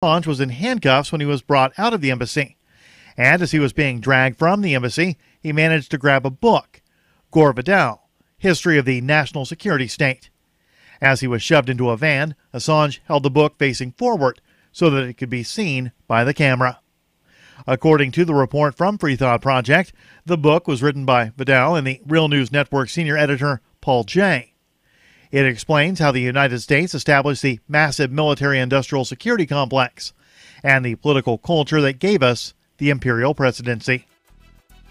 Assange was in handcuffs when he was brought out of the embassy. And as he was being dragged from the embassy, he managed to grab a book, Gore Vidal, History of the National Security State. As he was shoved into a van, Assange held the book facing forward so that it could be seen by the camera. According to the report from Free Thought Project, the book was written by Vidal and the Real News Network senior editor Paul Jay. It explains how the United States established the massive military-industrial security complex and the political culture that gave us the imperial presidency.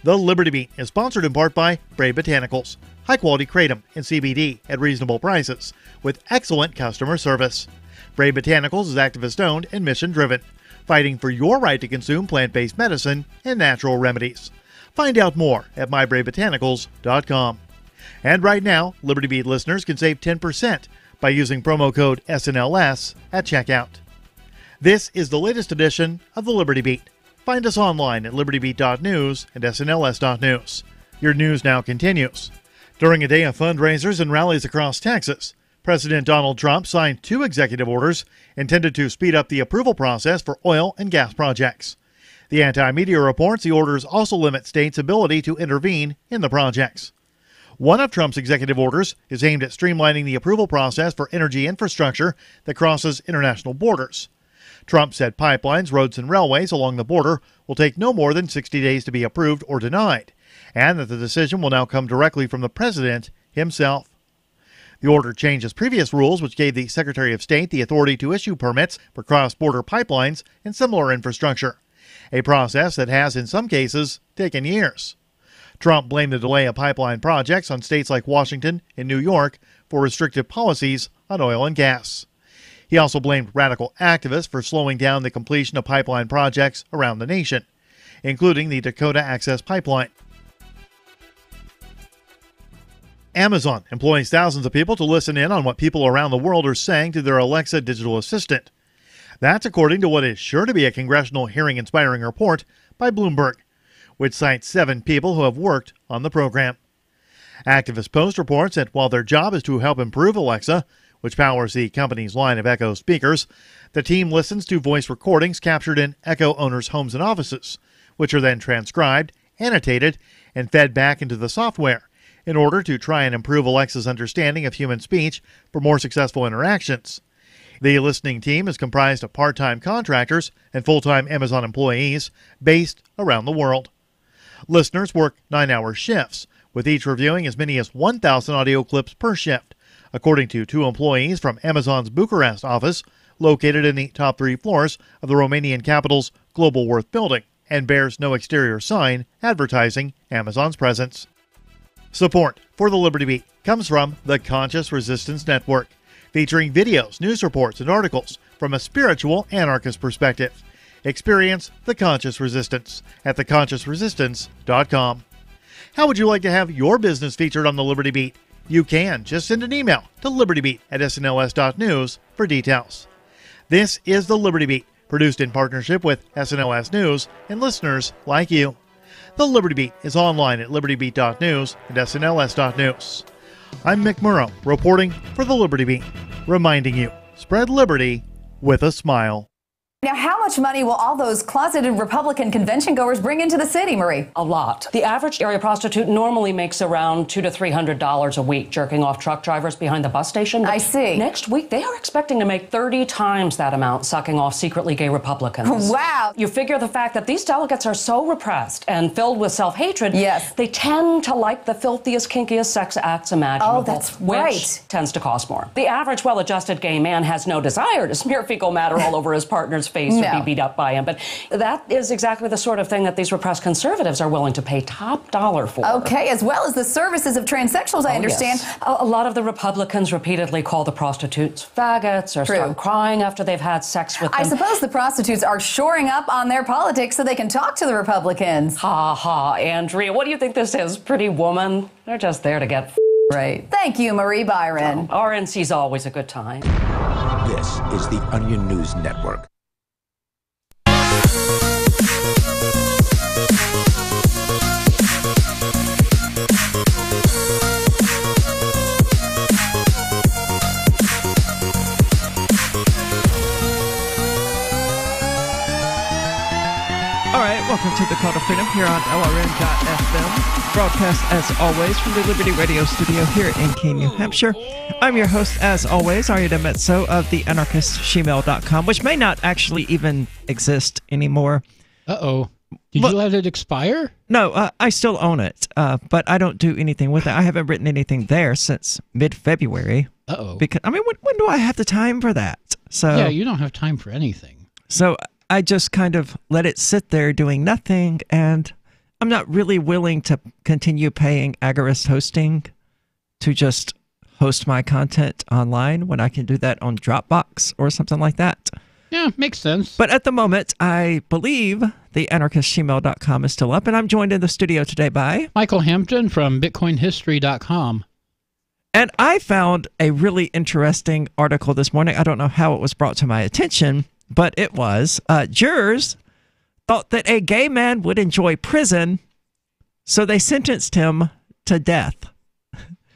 The Liberty Beat is sponsored in part by Brave Botanicals, high-quality kratom and CBD at reasonable prices with excellent customer service. Brave Botanicals is activist-owned and mission-driven, fighting for your right to consume plant-based medicine and natural remedies. Find out more at mybravebotanicals.com. And right now, Liberty Beat listeners can save 10% by using promo code SNLS at checkout. This is the latest edition of the Liberty Beat. Find us online at libertybeat.news and snls.news. Your news now continues. During a day of fundraisers and rallies across Texas, President Donald Trump signed 2 executive orders intended to speed up the approval process for oil and gas projects. The anti-media reports the orders also limit states' ability to intervene in the projects. One of Trump's executive orders is aimed at streamlining the approval process for energy infrastructure that crosses international borders. Trump said pipelines, roads, and railways along the border will take no more than 60 days to be approved or denied, and that the decision will now come directly from the president himself. The order changes previous rules which gave the Secretary of State the authority to issue permits for cross-border pipelines and similar infrastructure, a process that has, in some cases, taken years. Trump blamed the delay of pipeline projects on states like Washington and New York for restrictive policies on oil and gas. He also blamed radical activists for slowing down the completion of pipeline projects around the nation, including the Dakota Access Pipeline. Amazon employs thousands of people to listen in on what people around the world are saying to their Alexa digital assistant. That's according to what is sure to be a congressional hearing-inspiring report by Bloomberg, which cites 7 people who have worked on the program. Activist Post reports that while their job is to help improve Alexa, which powers the company's line of Echo speakers, the team listens to voice recordings captured in Echo owners' homes and offices, which are then transcribed, annotated, and fed back into the software in order to try and improve Alexa's understanding of human speech for more successful interactions. The listening team is comprised of part-time contractors and full-time Amazon employees based around the world. Listeners work 9-hour shifts, with each reviewing as many as 1,000 audio clips per shift, according to 2 employees from Amazon's Bucharest office, located in the top 3 floors of the Romanian capital's Globalworth building, and bears no exterior sign advertising Amazon's presence. Support for the Liberty Beat comes from the Conscious Resistance Network, featuring videos, news reports, and articles from a spiritual anarchist perspective. Experience the Conscious Resistance at theconsciousresistance.com. How would you like to have your business featured on the Liberty Beat? You can just send an email to libertybeat@snls.news for details. This is the Liberty Beat, produced in partnership with SNLS News and listeners like you. The Liberty Beat is online at libertybeat.news and snls.news. I'm Mick Murrow, reporting for the Liberty Beat, reminding you, spread liberty with a smile. Now, how much money will all those closeted Republican convention goers bring into the city, Marie? A lot. The average area prostitute normally makes around $200 to $300 a week jerking off truck drivers behind the bus station. I see. Next week, they are expecting to make 30 times that amount sucking off secretly gay Republicans. Wow. You figure the fact that these delegates are so repressed and filled with self-hatred, yes, they tend to like the filthiest, kinkiest sex acts imaginable. Oh, that's which right. tends to cost more. The average well-adjusted gay man has no desire to smear fecal matter all over his partner's face or be beat up by him. But that is exactly the sort of thing that these repressed conservatives are willing to pay top dollar for. Okay, as well as the services of transsexuals, I understand. Yes. A lot of the Republicans repeatedly call the prostitutes faggots or start crying after they've had sex with them. I suppose the prostitutes are shoring up on their politics so they can talk to the Republicans. Ha ha, Andrea, what do you think this is, Pretty Woman? They're just there to get right. Thank you, Marie Byron. RNC's always a good time. This is the Onion News Network. Welcome to the Call to Freedom here on LRN.FM. Broadcast, as always, from the Liberty Radio studio here in Keene, New Hampshire. I'm your host, as always, Aria DeMezzo of theanarchistshemale.com, which may not actually even exist anymore. Uh-oh. Did you let it expire? No, I still own it, but I don't do anything with it. I haven't written anything there since mid-February. Uh-oh. Because, I mean, when do I have the time for that? So yeah, you don't have time for anything. So I just kind of let it sit there doing nothing, and I'm not really willing to continue paying Agorist hosting to just host my content online when I can do that on Dropbox or something like that. Yeah, makes sense. But at the moment, I believe theanarchistshemale.com is still up, and I'm joined in the studio today by Michael Hampton from BitcoinHistory.com. And I found a really interesting article this morning. I don't know how it was brought to my attention, but it was. Jurors thought that a gay man would enjoy prison, so they sentenced him to death.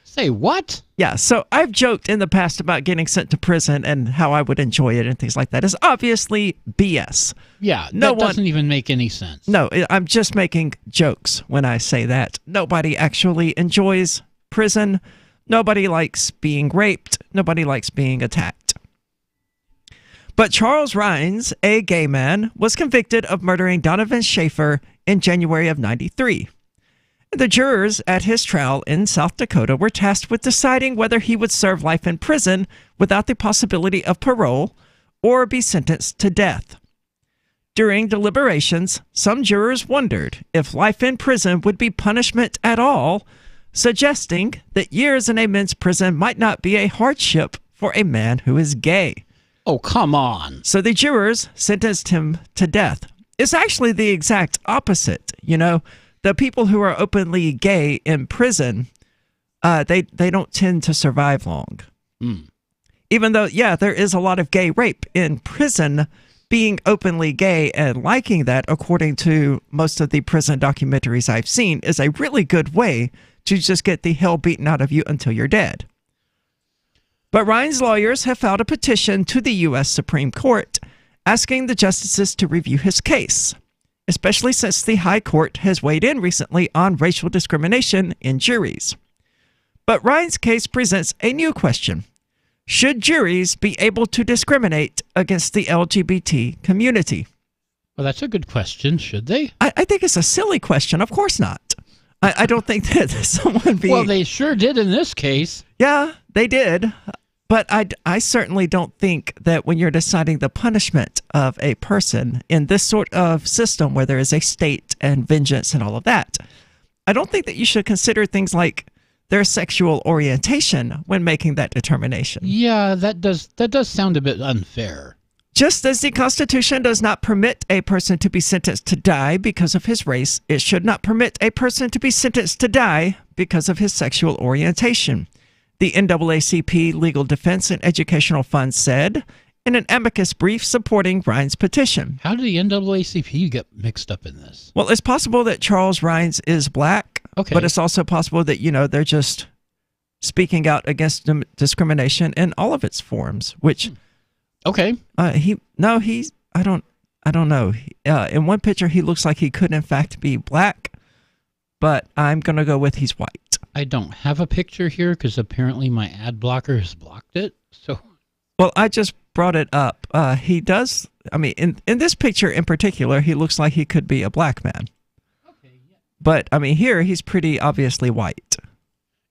Say what? Yeah, so I've joked in the past about getting sent to prison and how I would enjoy it and things like that. It's obviously BS. Yeah, that doesn't even make any sense. No, I'm just making jokes when I say that. Nobody actually enjoys prison. Nobody likes being raped. Nobody likes being attacked. But Charles Rines, a gay man, was convicted of murdering Donovan Schaefer in January of '93. The jurors at his trial in South Dakota were tasked with deciding whether he would serve life in prison without the possibility of parole or be sentenced to death. During deliberations, some jurors wondered if life in prison would be punishment at all, suggesting that years in a men's prison might not be a hardship for a man who is gay. Oh, come on. So the jurors sentenced him to death. It's actually the exact opposite, you know. The people who are openly gay in prison, they don't tend to survive long. Mm. Even though, yeah, there is a lot of gay rape in prison, being openly gay and liking that, according to most of the prison documentaries I've seen, is a really good way to just get the hell beaten out of you until you're dead. But Ryan's lawyers have filed a petition to the U.S. Supreme Court asking the justices to review his case, especially since the High Court has weighed in recently on racial discrimination in juries. But Ryan's case presents a new question. Should juries be able to discriminate against the LGBT community? Well, that's a good question. Should they? I think it's a silly question. Of course not. I don't think that someone be... Well, they sure did in this case. Yeah, they did. But I certainly don't think that when you're deciding the punishment of a person in this sort of system where there is a state and vengeance and all of that, I don't think that you should consider things like their sexual orientation when making that determination. Yeah, that does sound a bit unfair. Just as the Constitution does not permit a person to be sentenced to die because of his race, it should not permit a person to be sentenced to die because of his sexual orientation. The NAACP Legal Defense and Educational Fund said in an amicus brief supporting Ryan's petition. How did the NAACP get mixed up in this? Well, it's possible that Charles Rines is black, okay, but it's also possible that, you know, they're just speaking out against discrimination in all of its forms, which... Okay. I don't know. In one picture, he looks like he could, in fact, be black, but I'm going to go with he's white. I don't have a picture here because apparently my ad blocker has blocked it. So, well, I just brought it up. He does. I mean, in this picture in particular, he looks like he could be a black man. Okay. Yeah. But I mean, here he's pretty obviously white.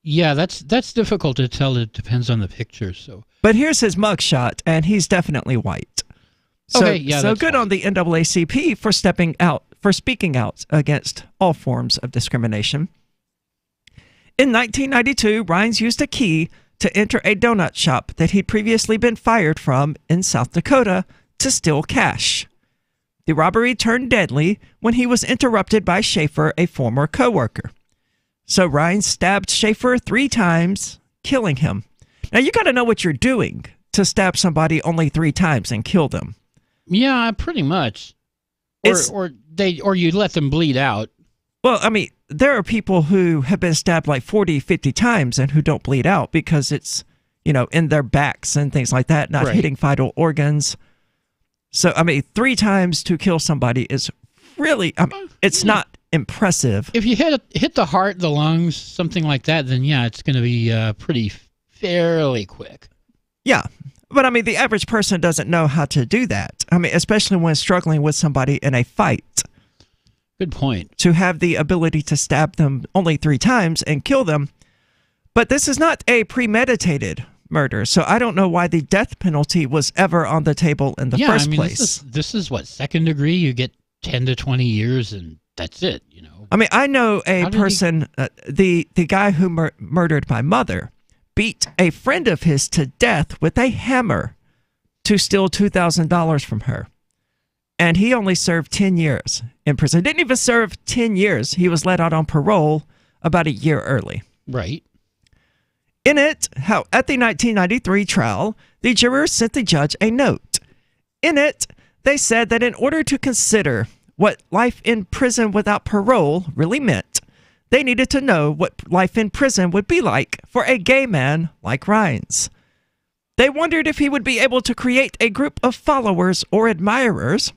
Yeah, that's difficult to tell. It depends on the picture. So, but here's his mugshot, and he's definitely white. So, okay, yeah, so good fine. on the NAACP for speaking out against all forms of discrimination. In 1992, Rines used a key to enter a donut shop that he'd previously been fired from in South Dakota to steal cash. The robbery turned deadly when he was interrupted by Schaefer, a former coworker. So Rines stabbed Schaefer 3 times, killing him. Now, you got to know what you're doing to stab somebody only 3 times and kill them. Yeah, pretty much. Or you let them bleed out. Well, I mean, there are people who have been stabbed like 40, 50 times and who don't bleed out because it's, you know, in their backs and things like that, not hitting vital organs. So, I mean, 3 times to kill somebody is really, I mean, it's not impressive. If you hit the heart, the lungs, something like that, then yeah, it's going to be fairly quick. Yeah. But I mean, the average person doesn't know how to do that. I mean, especially when struggling with somebody in a fight. Good point. To have the ability to stab them only 3 times and kill them. But this is not a premeditated murder, so I don't know why the death penalty was ever on the table in the first place. This is what, second degree? You get 10 to 20 years, and that's it. You know. I mean, I know a person, the guy who murdered my mother, beat a friend of his to death with a hammer to steal $2,000 from her. And he only served 10 years in prison. Didn't even serve 10 years. He was let out on parole about a year early. Right. In it, at the 1993 trial, the jurors sent the judge a note. In it, they said that in order to consider what life in prison without parole really meant, they needed to know what life in prison would be like for a gay man like Rines. They wondered if he would be able to create a group of followers or admirers,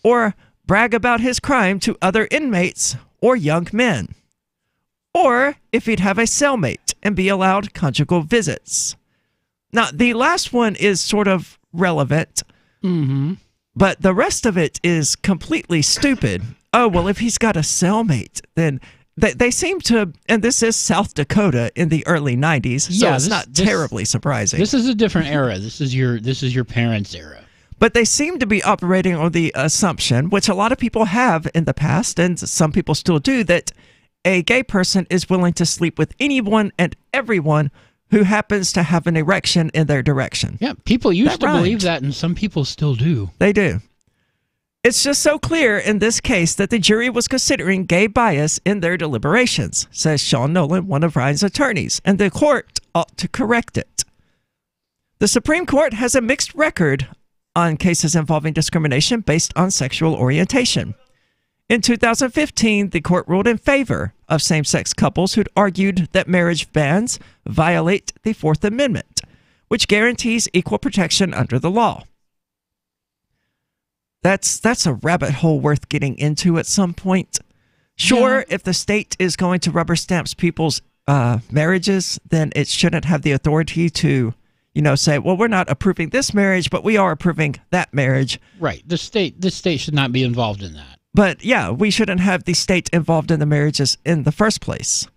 or brag about his crime to other inmates or young men, or if he'd have a cellmate and be allowed conjugal visits. Now, the last one is sort of relevant, but the rest of it is completely stupid. Oh, well, if he's got a cellmate, then they seem to, and this is South Dakota in the early 90s, so it's not terribly surprising. This is a different era. This is your parents' era. But they seem to be operating on the assumption, which a lot of people have in the past, and some people still do, that a gay person is willing to sleep with anyone and everyone who happens to have an erection in their direction. Yeah, people used to believe that, and some people still do. They do. It's just so clear in this case that the jury was considering gay bias in their deliberations, says Sean Nolan, one of Ryan's attorneys, and the court ought to correct it. The Supreme Court has a mixed record on cases involving discrimination based on sexual orientation. In 2015, the court ruled in favor of same-sex couples who'd argued that marriage bans violate the Fourth Amendment, which guarantees equal protection under the law. That's a rabbit hole worth getting into at some point. Sure, if the state is going to rubber stamp people's marriages, then it shouldn't have the authority to, say, well, we're not approving this marriage, but we are approving that marriage. Right. The state should not be involved in that. But yeah, we shouldn't have the state involved in the marriages in the first place.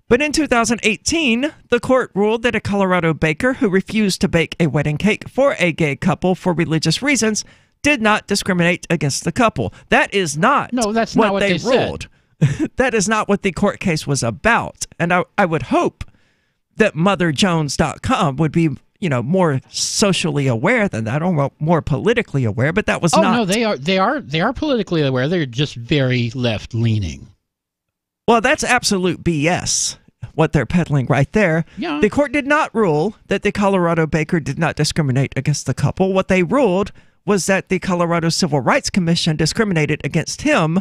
But in 2018, the court ruled that a Colorado baker who refused to bake a wedding cake for a gay couple for religious reasons did not discriminate against the couple. That is not that's not what they ruled. That is not what the court case was about. And I would hope that MotherJones.com would be, more socially aware than that, or more politically aware. But that was not. Oh no, they are politically aware. They're just very left leaning. Well, that's absolute BS. What they're peddling right there. Yeah. The court did not rule that the Colorado baker did not discriminate against the couple. What they ruled was that the Colorado Civil Rights Commission discriminated against him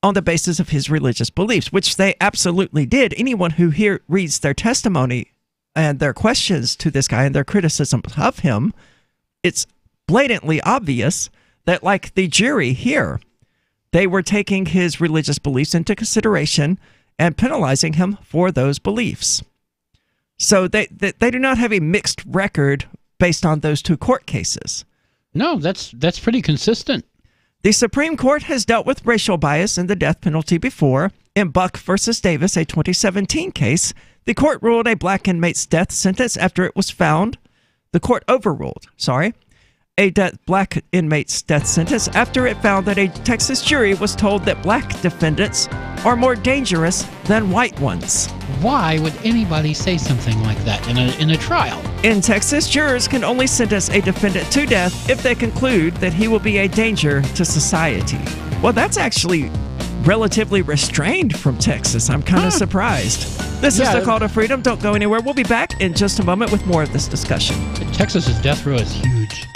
on the basis of his religious beliefs, which they absolutely did. Anyone who reads their testimony and their questions to this guy and their criticism of him, it's blatantly obvious that, like the jury here, they were taking his religious beliefs into consideration and penalizing him for those beliefs. So they do not have a mixed record based on those two court cases. No, that's pretty consistent. The Supreme Court has dealt with racial bias in the death penalty before. In Buck versus Davis, a 2017 case, the court ruled a black inmate's death sentence after it was found. The court overruled, a black inmate's death sentence after it found that a Texas jury was told that black defendants are more dangerous than white ones. Why would anybody say something like that in a trial? In Texas, jurors can only sentence a defendant to death if they conclude that he will be a danger to society. Well, that's actually relatively restrained from Texas. I'm kind of surprised. This is the Call to Freedom. Don't go anywhere. We'll be back in just a moment with more of this discussion. Texas's death row is huge.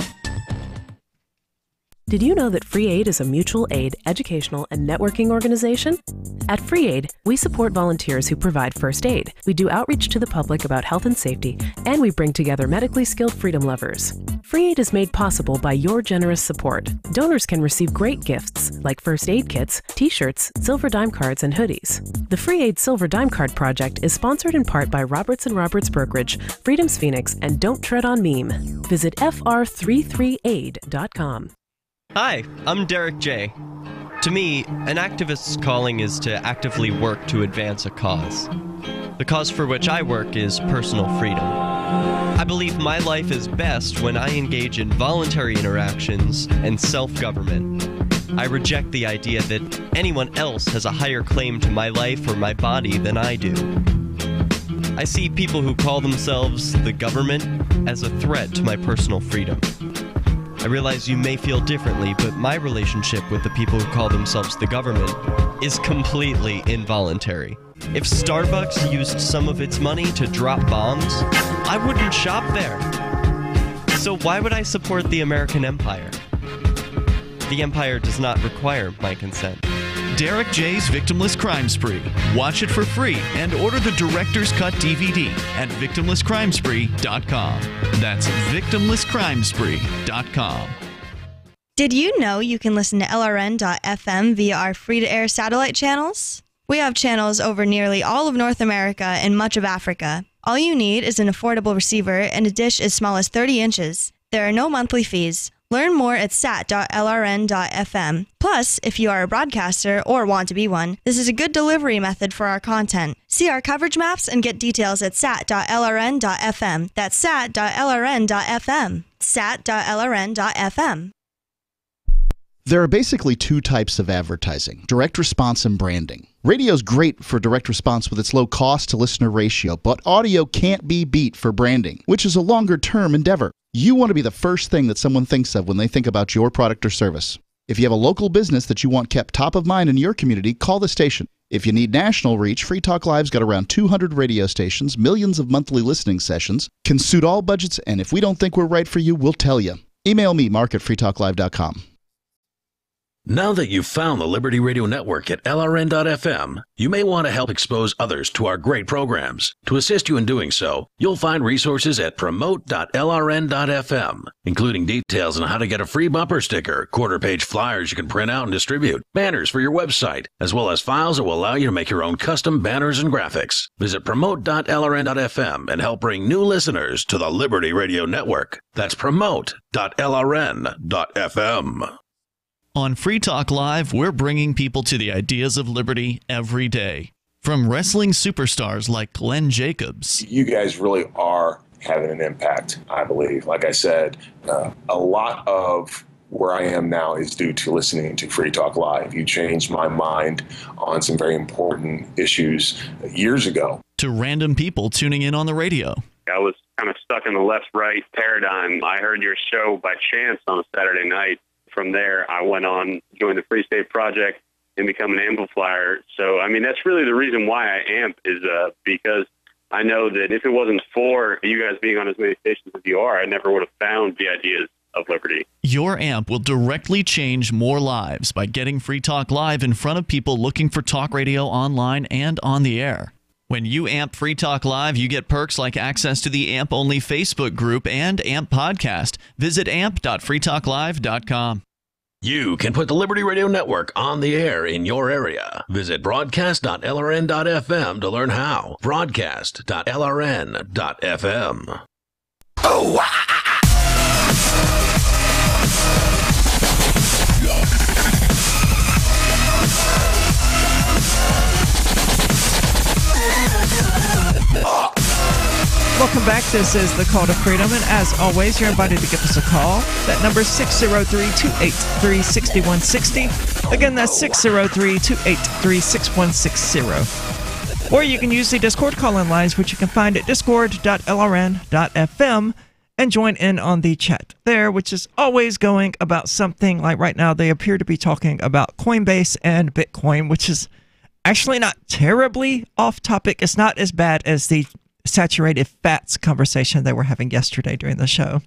Did you know that Free Aid is a mutual aid, educational, and networking organization? At Free Aid, we support volunteers who provide first aid. We do outreach to the public about health and safety, and we bring together medically skilled freedom lovers. Free Aid is made possible by your generous support. Donors can receive great gifts like first aid kits, t-shirts, silver dime cards, and hoodies. The Free Aid Silver Dime Card Project is sponsored in part by Roberts & Roberts Brokerage, Freedom's Phoenix, and Don't Tread on Meme. Visit fr33aid.com. Hi, I'm Derek J. To me, an activist's calling is to actively work to advance a cause. The cause for which I work is personal freedom. I believe my life is best when I engage in voluntary interactions and self-government. I reject the idea that anyone else has a higher claim to my life or my body than I do. I see people who call themselves the government as a threat to my personal freedom. I realize you may feel differently, but my relationship with the people who call themselves the government is completely involuntary. If Starbucks used some of its money to drop bombs, I wouldn't shop there. So why would I support the American empire? The empire does not require my consent. Derek J's Victimless Crime Spree. Watch it for free and order the Director's Cut DVD at victimlesscrimespree.com. That's victimlesscrimespree.com. Did you know you can listen to LRN.FM via our free-to-air satellite channels? We have channels over nearly all of North America and much of Africa. All you need is an affordable receiver and a dish as small as 30 inches. There are no monthly fees. Learn more at sat.lrn.fm. Plus, if you are a broadcaster or want to be one, this is a good delivery method for our content. See our coverage maps and get details at sat.lrn.fm. That's sat.lrn.fm. sat.lrn.fm. There are basically two types of advertising, direct response and branding. Radio's great for direct response with its low cost to listener ratio, but audio can't be beat for branding, which is a longer-term endeavor. You want to be the first thing that someone thinks of when they think about your product or service. If you have a local business that you want kept top of mind in your community, call the station. If you need national reach, Free Talk Live's got around 200 radio stations, millions of monthly listening sessions, can suit all budgets, and if we don't think we're right for you, we'll tell you. Email me, mark@freetalklive.com. Now that you've found the Liberty Radio Network at LRN.FM, you may want to help expose others to our great programs. To assist you in doing so, you'll find resources at promote.lrn.fm, including details on how to get a free bumper sticker, quarter-page flyers you can print out and distribute, banners for your website, as well as files that will allow you to make your own custom banners and graphics. Visit promote.lrn.fm and help bring new listeners to the Liberty Radio Network. That's promote.lrn.fm. On Free Talk Live, we're bringing people to the ideas of liberty every day. From wrestling superstars like Glenn Jacobs. You guys really are having an impact, I believe. Like I said, a lot of where I am now is due to listening to Free Talk Live. You changed my mind on some very important issues years ago. To random people tuning in on the radio. I was kind of stuck in the left-right paradigm. I heard your show by chance on a Saturday night. From there, I went on, joined the Free State Project, and become an amplifier. So, I mean, that's really the reason why I amp is because I know that if it wasn't for you guys being on as many stations as you are, I never would have found the ideas of liberty. Your amp will directly change more lives by getting Free Talk Live in front of people looking for talk radio online and on the air. When you amp Free Talk Live, you get perks like access to the AMP-only Facebook group and AMP podcast. Visit amp.freetalklive.com. You can put the Liberty Radio Network on the air in your area. Visit broadcast.lrn.fm to learn how. Broadcast.lrn.fm. Oh, Welcome back. This is the Call to Freedom, and as always, you're invited to give us a call. That number is 603-283-6160. Again, that's 603-283-6160. Or you can use the Discord call-in lines, which you can find at discord.lrn.fm, and join in on the chat there, which is always going about something. Like right now, they appear to be talking about Coinbase and Bitcoin, which is actually not terribly off topic. It's not as bad as the saturated fats conversation they were having yesterday during the show.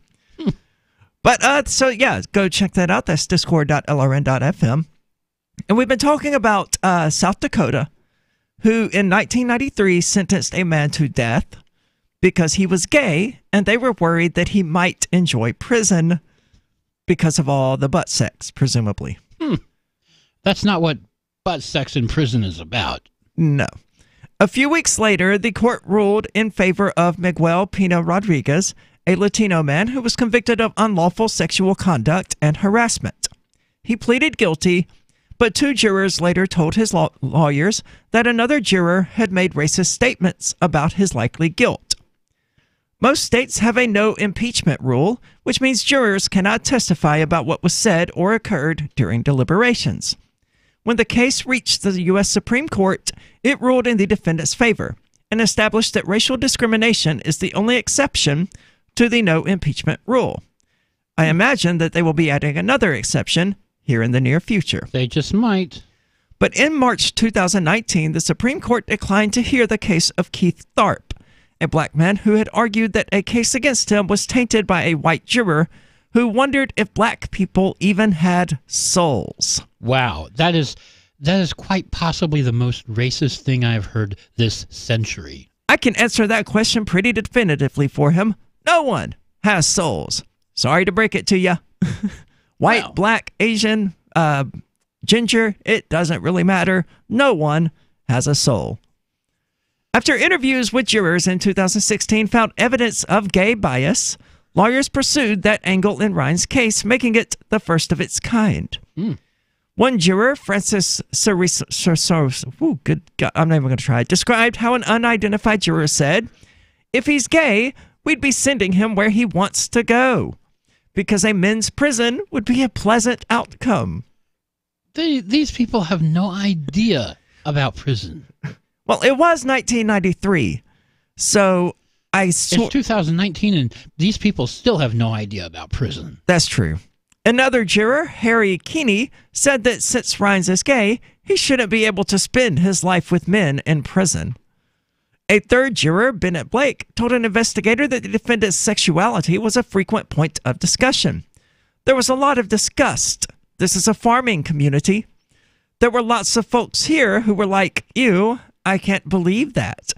But so yeah, go check that out. That's discord.lrn.fm. And we've been talking about South Dakota, who in 1993 sentenced a man to death because he was gay, and they were worried that he might enjoy prison because of all the butt sex, presumably. That's not what butt sex in prison is about. No. A few weeks later, the court ruled in favor of Miguel Pina Rodriguez, a Latino man who was convicted of unlawful sexual conduct and harassment. He pleaded guilty, but 2 jurors later told his lawyers that another juror had made racist statements about his likely guilt. Most states have a no impeachment rule, which means jurors cannot testify about what was said or occurred during deliberations. When the case reached the U.S. Supreme Court, it ruled in the defendant's favor and established that racial discrimination is the only exception to the no impeachment rule. I imagine that they will be adding another exception here in the near future. They just might. But in March 2019, the Supreme Court declined to hear the case of Keith Tharp, a black man who had argued that a case against him was tainted by a white juror who wondered if black people even had souls. Wow, that is quite possibly the most racist thing I've heard this century. I can answer that question pretty definitively for him. No one has souls. Sorry to break it to you. White, black, Asian, ginger, it doesn't really matter. No one has a soul. After interviews with jurors in 2016 found evidence of gay bias, lawyers pursued that angle in Ryan's case, making it the first of its kind. One juror, Francis good God, I'm not even going to try it, described how an unidentified juror said, "If he's gay, we'd be sending him where he wants to go, because a men's prison would be a pleasant outcome." These people have no idea about prison. Well, it was 1993, so it's 2019, and these people still have no idea about prison. That's true. Another juror, Harry Keeney, said that since Rhines is gay, he shouldn't be able to spend his life with men in prison. A third juror, Bennett Blake, told an investigator that the defendant's sexuality was a frequent point of discussion. There was a lot of disgust. This is a farming community. There were lots of folks here who were like, "Ew, I can't believe that."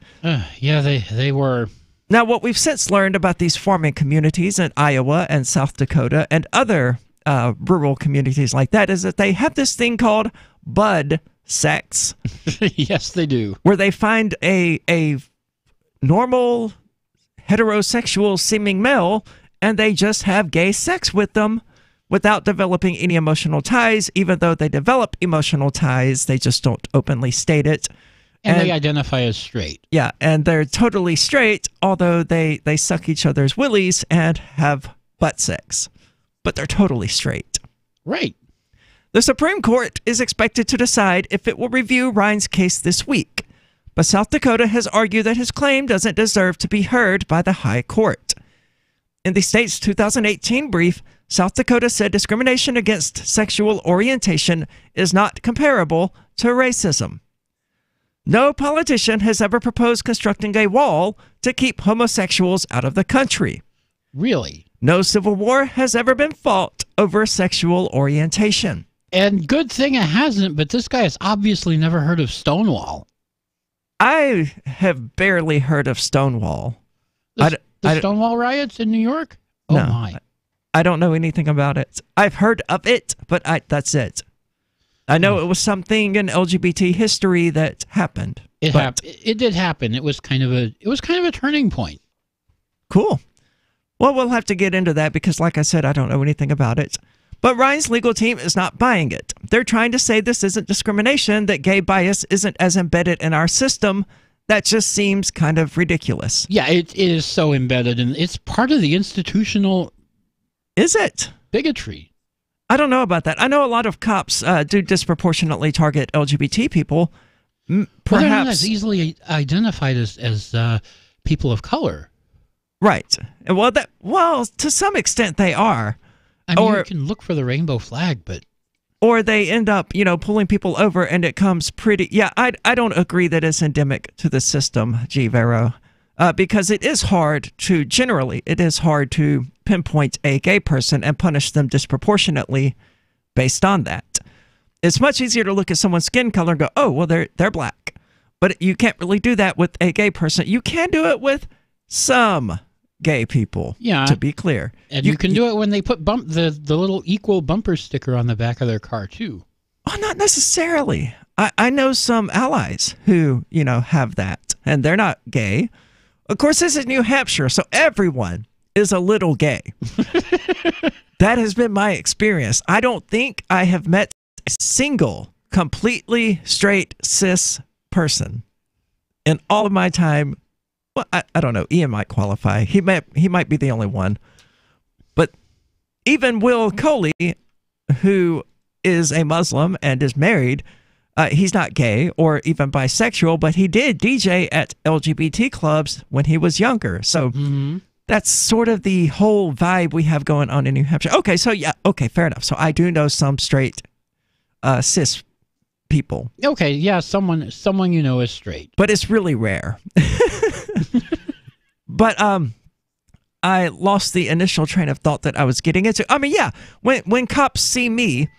Yeah, they were. Now, what we've since learned about these farming communities in Iowa and South Dakota and other rural communities like that is that they have this thing called bud sex. Yes, they do. Where they find a normal heterosexual seeming male and they just have gay sex with them without developing any emotional ties. Even though they develop emotional ties, they just don't openly state it. And they identify as straight. Yeah, and they're totally straight, although they suck each other's willies and have butt sex. But they're totally straight. Right. The Supreme Court is expected to decide if it will review Ryan's case this week. But South Dakota has argued that his claim doesn't deserve to be heard by the High Court. In the state's 2018 brief, South Dakota said discrimination against sexual orientation is not comparable to racism. No politician has ever proposed constructing a wall to keep homosexuals out of the country. Really? No civil war has ever been fought over sexual orientation. And good thing it hasn't, but this guy has obviously never heard of Stonewall. I have barely heard of Stonewall. The Stonewall riots in New York? Oh, no, my. I don't know anything about it. I've heard of it, but that's it. I know it was something in LGBT history that happened. It happened. It did happen. It was kind of a turning point. Cool. Well, we'll have to get into that because, like I said, I don't know anything about it. But Ryan's legal team is not buying it. They're trying to say this isn't discrimination, that gay bias isn't as embedded in our system. That just seems kind of ridiculous. Yeah, it is so embedded, and it's part of the institutional... Is it? Bigotry. I don't know about that. I know a lot of cops do disproportionately target LGBT people. Perhaps they're not as easily identified as people of color. Right. Well, to some extent they are. I mean, you can look for the rainbow flag, but... Or they end up, pulling people over and it comes pretty... Yeah, I don't agree that it's endemic to the system, G. Vero. because it is hard to pinpoint a gay person and punish them disproportionately based on that. It's much easier to look at someone's skin color and go, oh, well, they're black. But you can't really do that with a gay person. You can do it with some gay people, to be clear. And you can do it when they put the little equal bumper sticker on the back of their car, too. Oh, not necessarily. I know some allies who, have that, and they're not gay. Of course, this is New Hampshire, so everyone is a little gay. That has been my experience. I don't think I have met a single completely straight cis person in all of my time. Well, I don't know. Ian might qualify. He might be the only one. But even Will Coley, who is a Muslim and is married, he's not gay or even bisexual, but he did DJ at LGBT clubs when he was younger. So that's sort of the whole vibe we have going on in New Hampshire. Okay, so fair enough. So I do know some straight cis people. Okay, yeah, someone is straight. But it's really rare. But I lost the initial train of thought that I was getting into. I mean, yeah, when cops see me,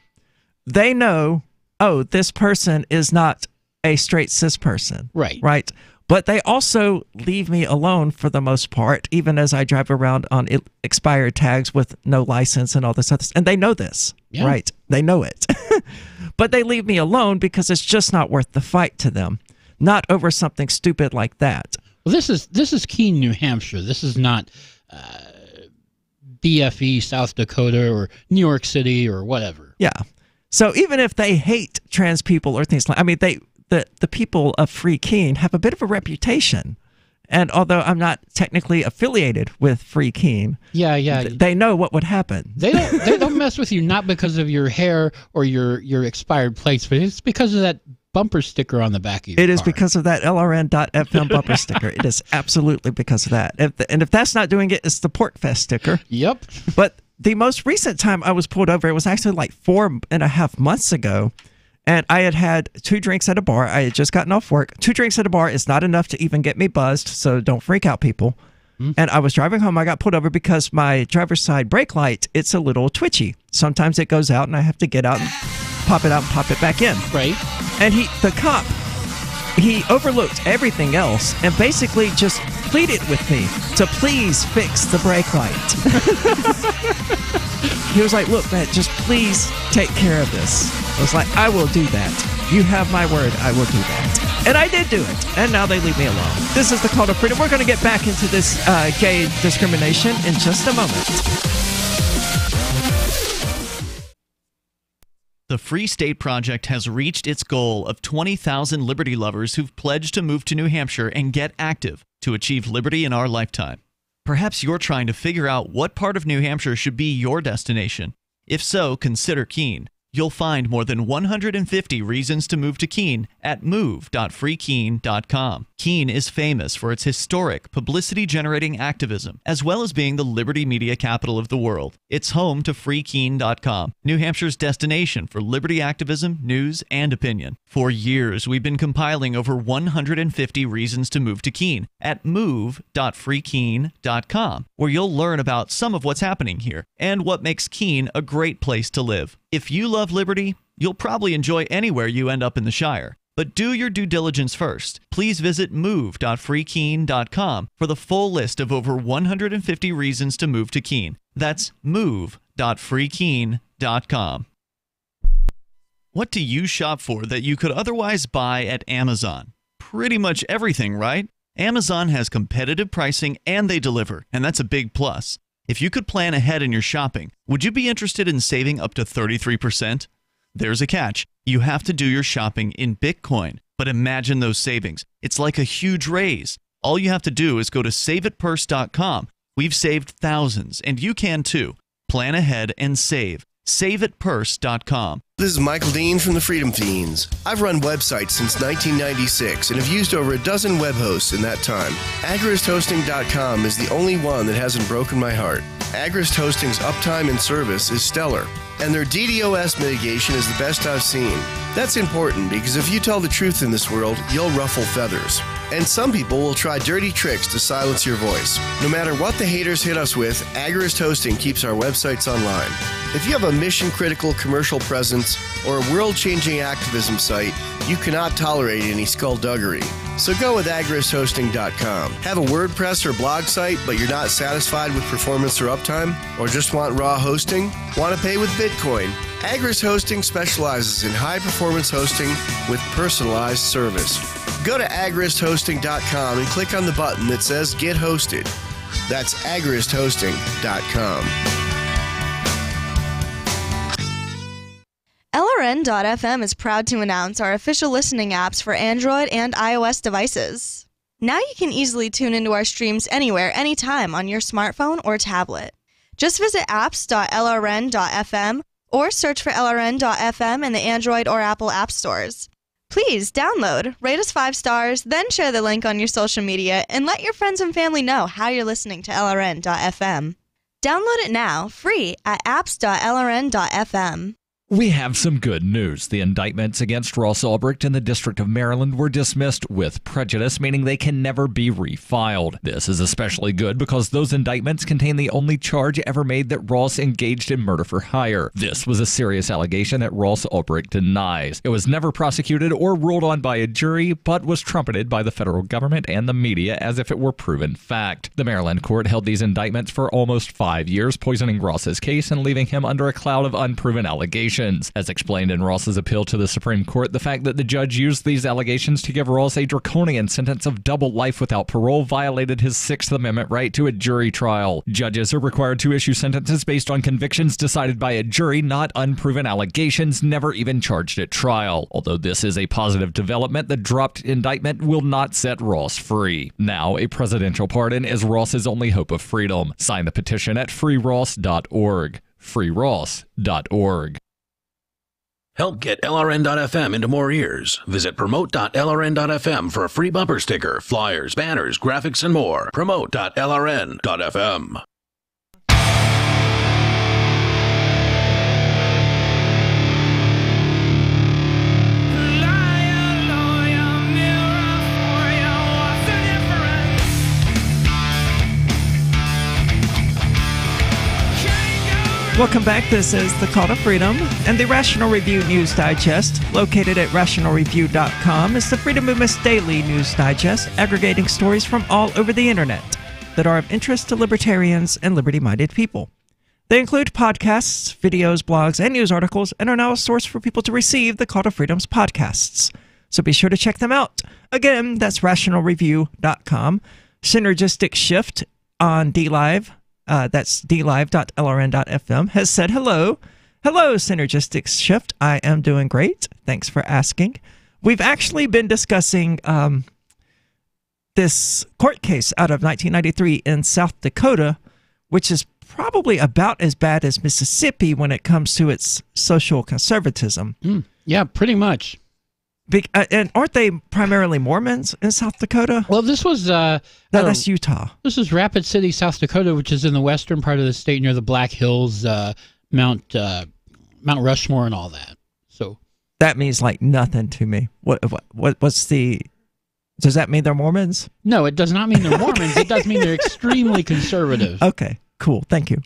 they know, oh, this person is not a straight cis person. Right. But they also leave me alone for the most part, even as I drive around on expired tags with no license and all this other stuff. And they know this, right? They know it. But they leave me alone because it's just not worth the fight to them, not over something stupid like that. Well, this is Keene, New Hampshire. This is not BFE, South Dakota, or New York City, or whatever. Yeah. So even if they hate trans people or things like, I mean, the people of Free Keene have a bit of a reputation. And although I'm not technically affiliated with Free Keene, they know what would happen. They don't mess with you, not because of your hair or your expired plates, but it's because of that bumper sticker on the back of your car. It is because of that LRN.FM bumper sticker. It is absolutely because of that. And if that's not doing it, it's the PorkFest sticker. Yep. But the most recent time I was pulled over, it was actually like 4.5 months ago. And I had 2 drinks at a bar. I had just gotten off work. 2 drinks at a bar is not enough to even get me buzzed, so don't freak out, people. And I was driving home. I got pulled over because my driver's side brake light, it's a little twitchy. Sometimes it goes out, and I have to get out and pop it out and pop it back in. Right. And the cop, he overlooked everything else and basically just pleaded with me to please fix the brake light. He was like, look, man, just please take care of this. I was like, I will do that. You have my word, I will do that. And I did do it. And now they leave me alone. This is the Call to Freedom. We're going to get back into this gay discrimination in just a moment. The Free State Project has reached its goal of 20,000 liberty lovers who've pledged to move to New Hampshire and get active to achieve liberty in our lifetime. Perhaps you're trying to figure out what part of New Hampshire should be your destination. If so, consider Keene. You'll find more than 150 reasons to move to Keene at move.freekeene.com. Keene is famous for its historic, publicity-generating activism, as well as being the liberty media capital of the world. It's home to freekeene.com, New Hampshire's destination for liberty activism, news, and opinion. For years, we've been compiling over 150 reasons to move to Keene at move.freekeene.com, where you'll learn about some of what's happening here and what makes Keene a great place to live. If you love liberty, you'll probably enjoy anywhere you end up in the Shire. But do your due diligence first. Please visit move.freekeene.com for the full list of over 150 reasons to move to Keene. That's move.freekeene.com. What do you shop for that you could otherwise buy at Amazon? Pretty much everything, right? Amazon has competitive pricing and they deliver, and that's a big plus. If you could plan ahead in your shopping, would you be interested in saving up to 33%? There's a catch. You have to do your shopping in Bitcoin. But imagine those savings. It's like a huge raise. All you have to do is go to saveitpurse.com. We've saved thousands, and you can too. Plan ahead and save. SaveItPurse.com. This is Michael Dean from the Freedom Fiends. I've run websites since 1996 and have used over a dozen web hosts in that time. AgristHosting.com is the only one that hasn't broken my heart. Agrist Hosting's uptime and service is stellar, and their DDoS mitigation is the best I've seen. That's important because if you tell the truth in this world, you'll ruffle feathers. And some people will try dirty tricks to silence your voice. No matter what the haters hit us with, Agorist Hosting keeps our websites online. If you have a mission-critical commercial presence or a world-changing activism site, you cannot tolerate any skullduggery. So go with agoristhosting.com. Have a WordPress or blog site, but you're not satisfied with performance or uptime? Or just want raw hosting? Want to pay with Bitcoin? Agorist Hosting specializes in high-performance hosting with personalized service. Go to agoristhosting.com and click on the button that says Get Hosted. That's agoristhosting.com. LRN.FM is proud to announce our official listening apps for Android and iOS devices. Now you can easily tune into our streams anywhere, anytime on your smartphone or tablet. Just visit apps.lrn.fm or search for LRN.FM in the Android or Apple app stores. Please download, rate us 5 stars, then share the link on your social media and let your friends and family know how you're listening to LRN.FM. Download it now, free at apps.lrn.fm. We have some good news. The indictments against Ross Ulbricht in the District of Maryland were dismissed with prejudice, meaning they can never be refiled. This is especially good because those indictments contain the only charge ever made that Ross engaged in murder for hire. This was a serious allegation that Ross Ulbricht denies. It was never prosecuted or ruled on by a jury, but was trumpeted by the federal government and the media as if it were proven fact. The Maryland court held these indictments for almost 5 years, poisoning Ross's case and leaving him under a cloud of unproven allegations. As explained in Ross's appeal to the Supreme Court, the fact that the judge used these allegations to give Ross a draconian sentence of double life without parole violated his Sixth Amendment right to a jury trial. Judges are required to issue sentences based on convictions decided by a jury, not unproven allegations never even charged at trial. Although this is a positive development, the dropped indictment will not set Ross free. Now, a presidential pardon is Ross's only hope of freedom. Sign the petition at freeross.org. freeross.org. Help get LRN.FM into more ears. Visit promote.lrn.fm for a free bumper sticker, flyers, banners, graphics, and more. Promote.lrn.fm. Welcome back. This is The Call to Freedom and the Rational Review News Digest. Located at rationalreview.com is the Freedom Movement's daily news digest, aggregating stories from all over the internet that are of interest to libertarians and liberty-minded people. They include podcasts, videos, blogs, and news articles, and are now a source for people to receive the Call to Freedom's podcasts. So be sure to check them out. Again, that's rationalreview.com. Synergistic Shift on DLive. That's dlive.lrn.fm, has said hello. Hello, Synergistic Shift. I am doing great. Thanks for asking. We've actually been discussing this court case out of 1993 in South Dakota, which is probably about as bad as Mississippi when it comes to its social conservatism. Yeah, pretty much. And aren't they primarily Mormons in South Dakota? Well, this was... that's Utah. This is Rapid City, South Dakota, which is in the western part of the state near the Black Hills, Mount Rushmore and all that. So that means like nothing to me. What's the... Does that mean they're Mormons? No, it does not mean they're Mormons. It does mean they're extremely conservative. Okay, cool. Thank you.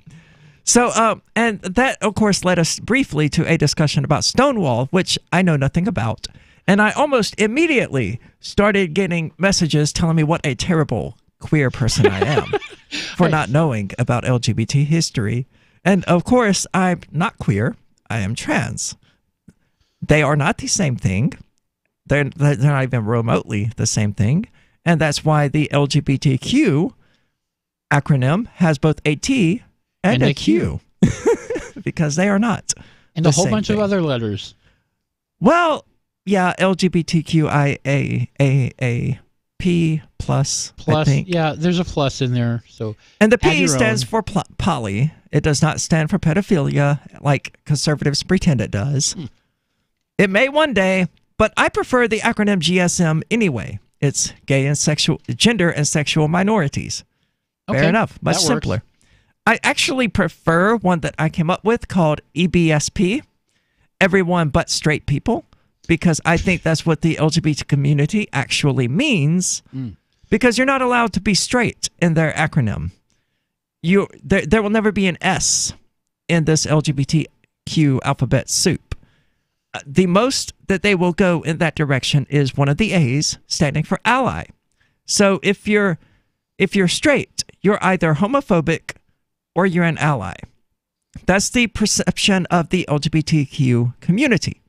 So, and that, of course, led us briefly to a discussion about Stonewall, which I know nothing about. And I almost immediately started getting messages telling me what a terrible queer person I am for not knowing about LGBT history. And of course, I'm not queer. I am trans. They are not the same thing. They're not even remotely the same thing. And that's why the LGBTQ acronym has both a T and a Q. Because they are not. And a whole bunch of other letters. Well... Yeah, LGBTQIA plus. I think. Yeah, there's a plus in there. So, and the P stands for poly. It does not stand for pedophilia like conservatives pretend it does. It may one day, but I prefer the acronym GSM anyway. It's gay and gender and sexual minorities. Fair enough. Much simpler. I actually prefer one that I came up with called EBSP, everyone but straight people. because I think that's what the LGBT community actually means, because you're not allowed to be straight in their acronym. There will never be an S in this LGBTQ alphabet soup. The most that they will go in that direction is one of the A's, standing for ally. So if you're straight, you're either homophobic or you're an ally. That's the perception of the LGBTQ community.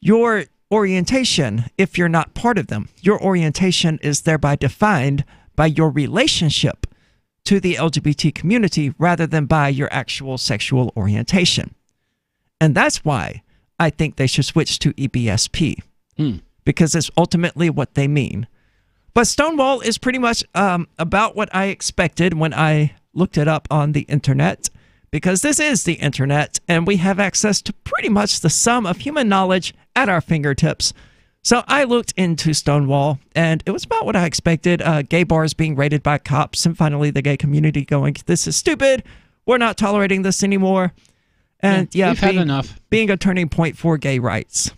Your orientation, if you're not part of them, your orientation is thereby defined by your relationship to the LGBT community rather than by your actual sexual orientation. And that's why I think they should switch to EBSP, because it's ultimately what they mean. But Stonewall is pretty much about what I expected when I looked it up on the internet, because this is the internet, and we have access to pretty much the sum of human knowledge at our fingertips. So I looked into Stonewall, and it was about what I expected. Gay bars being raided by cops, and finally the gay community going, this is stupid, we're not tolerating this anymore. And we've had enough. Being a turning point for gay rights.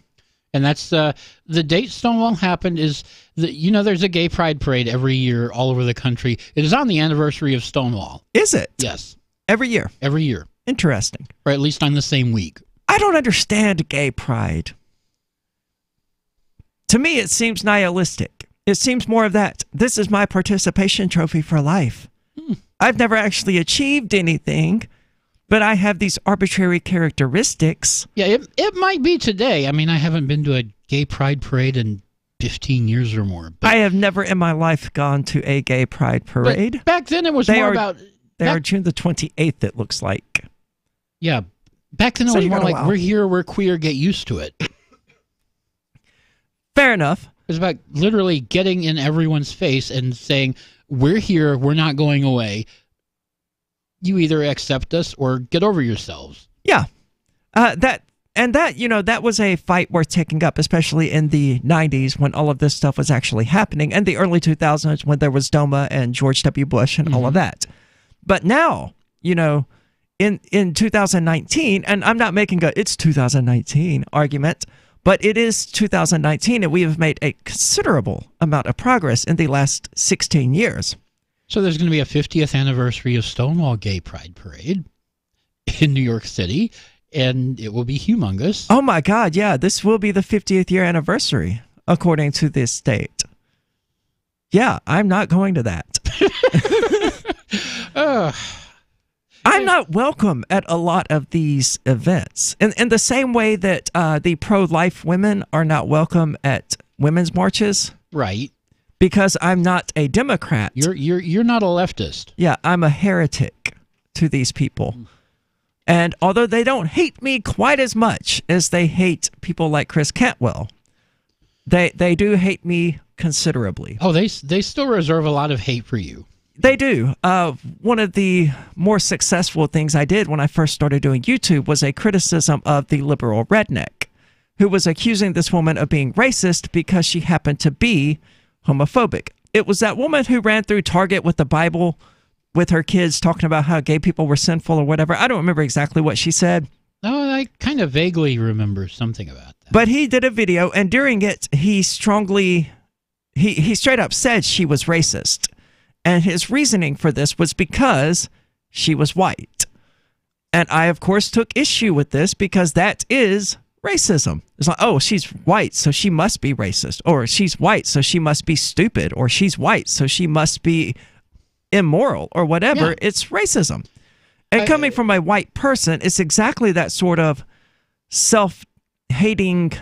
And that's the date Stonewall happened is, there's a gay pride parade every year all over the country. It is on the anniversary of Stonewall. Is it? Yes. Every year? Every year. Interesting. Or at least on the same week. I don't understand gay pride. To me, it seems nihilistic. It seems more of that, this is my participation trophy for life. I've never actually achieved anything, but I have these arbitrary characteristics. Yeah, it might be today. I mean, I haven't been to a gay pride parade in 15 years or more. I have never in my life gone to a gay pride parade. But back then it was more about... They are June the 28th, it looks like. Yeah, back then it was more like, we're here, we're queer, get used to it. Fair enough. It was about literally getting in everyone's face and saying, we're here, we're not going away. You either accept us or get over yourselves. Yeah. That was a fight worth taking up, especially in the 90s when all of this stuff was actually happening, and the early 2000s when there was DOMA and George W. Bush and all of that. But now, in 2019, and I'm not making it's 2019 argument, but it is 2019, and we have made a considerable amount of progress in the last 16 years. So there's going to be a 50th anniversary of Stonewall Gay Pride Parade in New York City, and it will be humongous. Oh my God, yeah, this will be the 50th year anniversary, according to this state. Yeah, I'm not going to that. I'm not welcome at a lot of these events. In the same way that the pro-life women are not welcome at women's marches. Right. Because I'm not a Democrat. You're not a leftist. Yeah, I'm a heretic to these people. And although they don't hate me quite as much as they hate people like Chris Cantwell, they do hate me considerably. Oh, they still reserve a lot of hate for you. They do. One of the more successful things I did when I first started doing YouTube was a criticism of the liberal redneck, who was accusing this woman of being racist because she happened to be homophobic. It was that woman who ran through Target with the Bible with her kids talking about how gay people were sinful or whatever. I don't remember exactly what she said. Oh, I kind of vaguely remember something about that. But he did a video, and during it, he straight up said she was racist. And his reasoning for this was because she was white. And I, of course, took issue with this because that is racism. It's like, oh, she's white, so she must be racist. Or she's white, so she must be stupid. Or she's white, so she must be immoral or whatever. Yeah. It's racism. And coming from a white person, it's exactly that sort of self-hating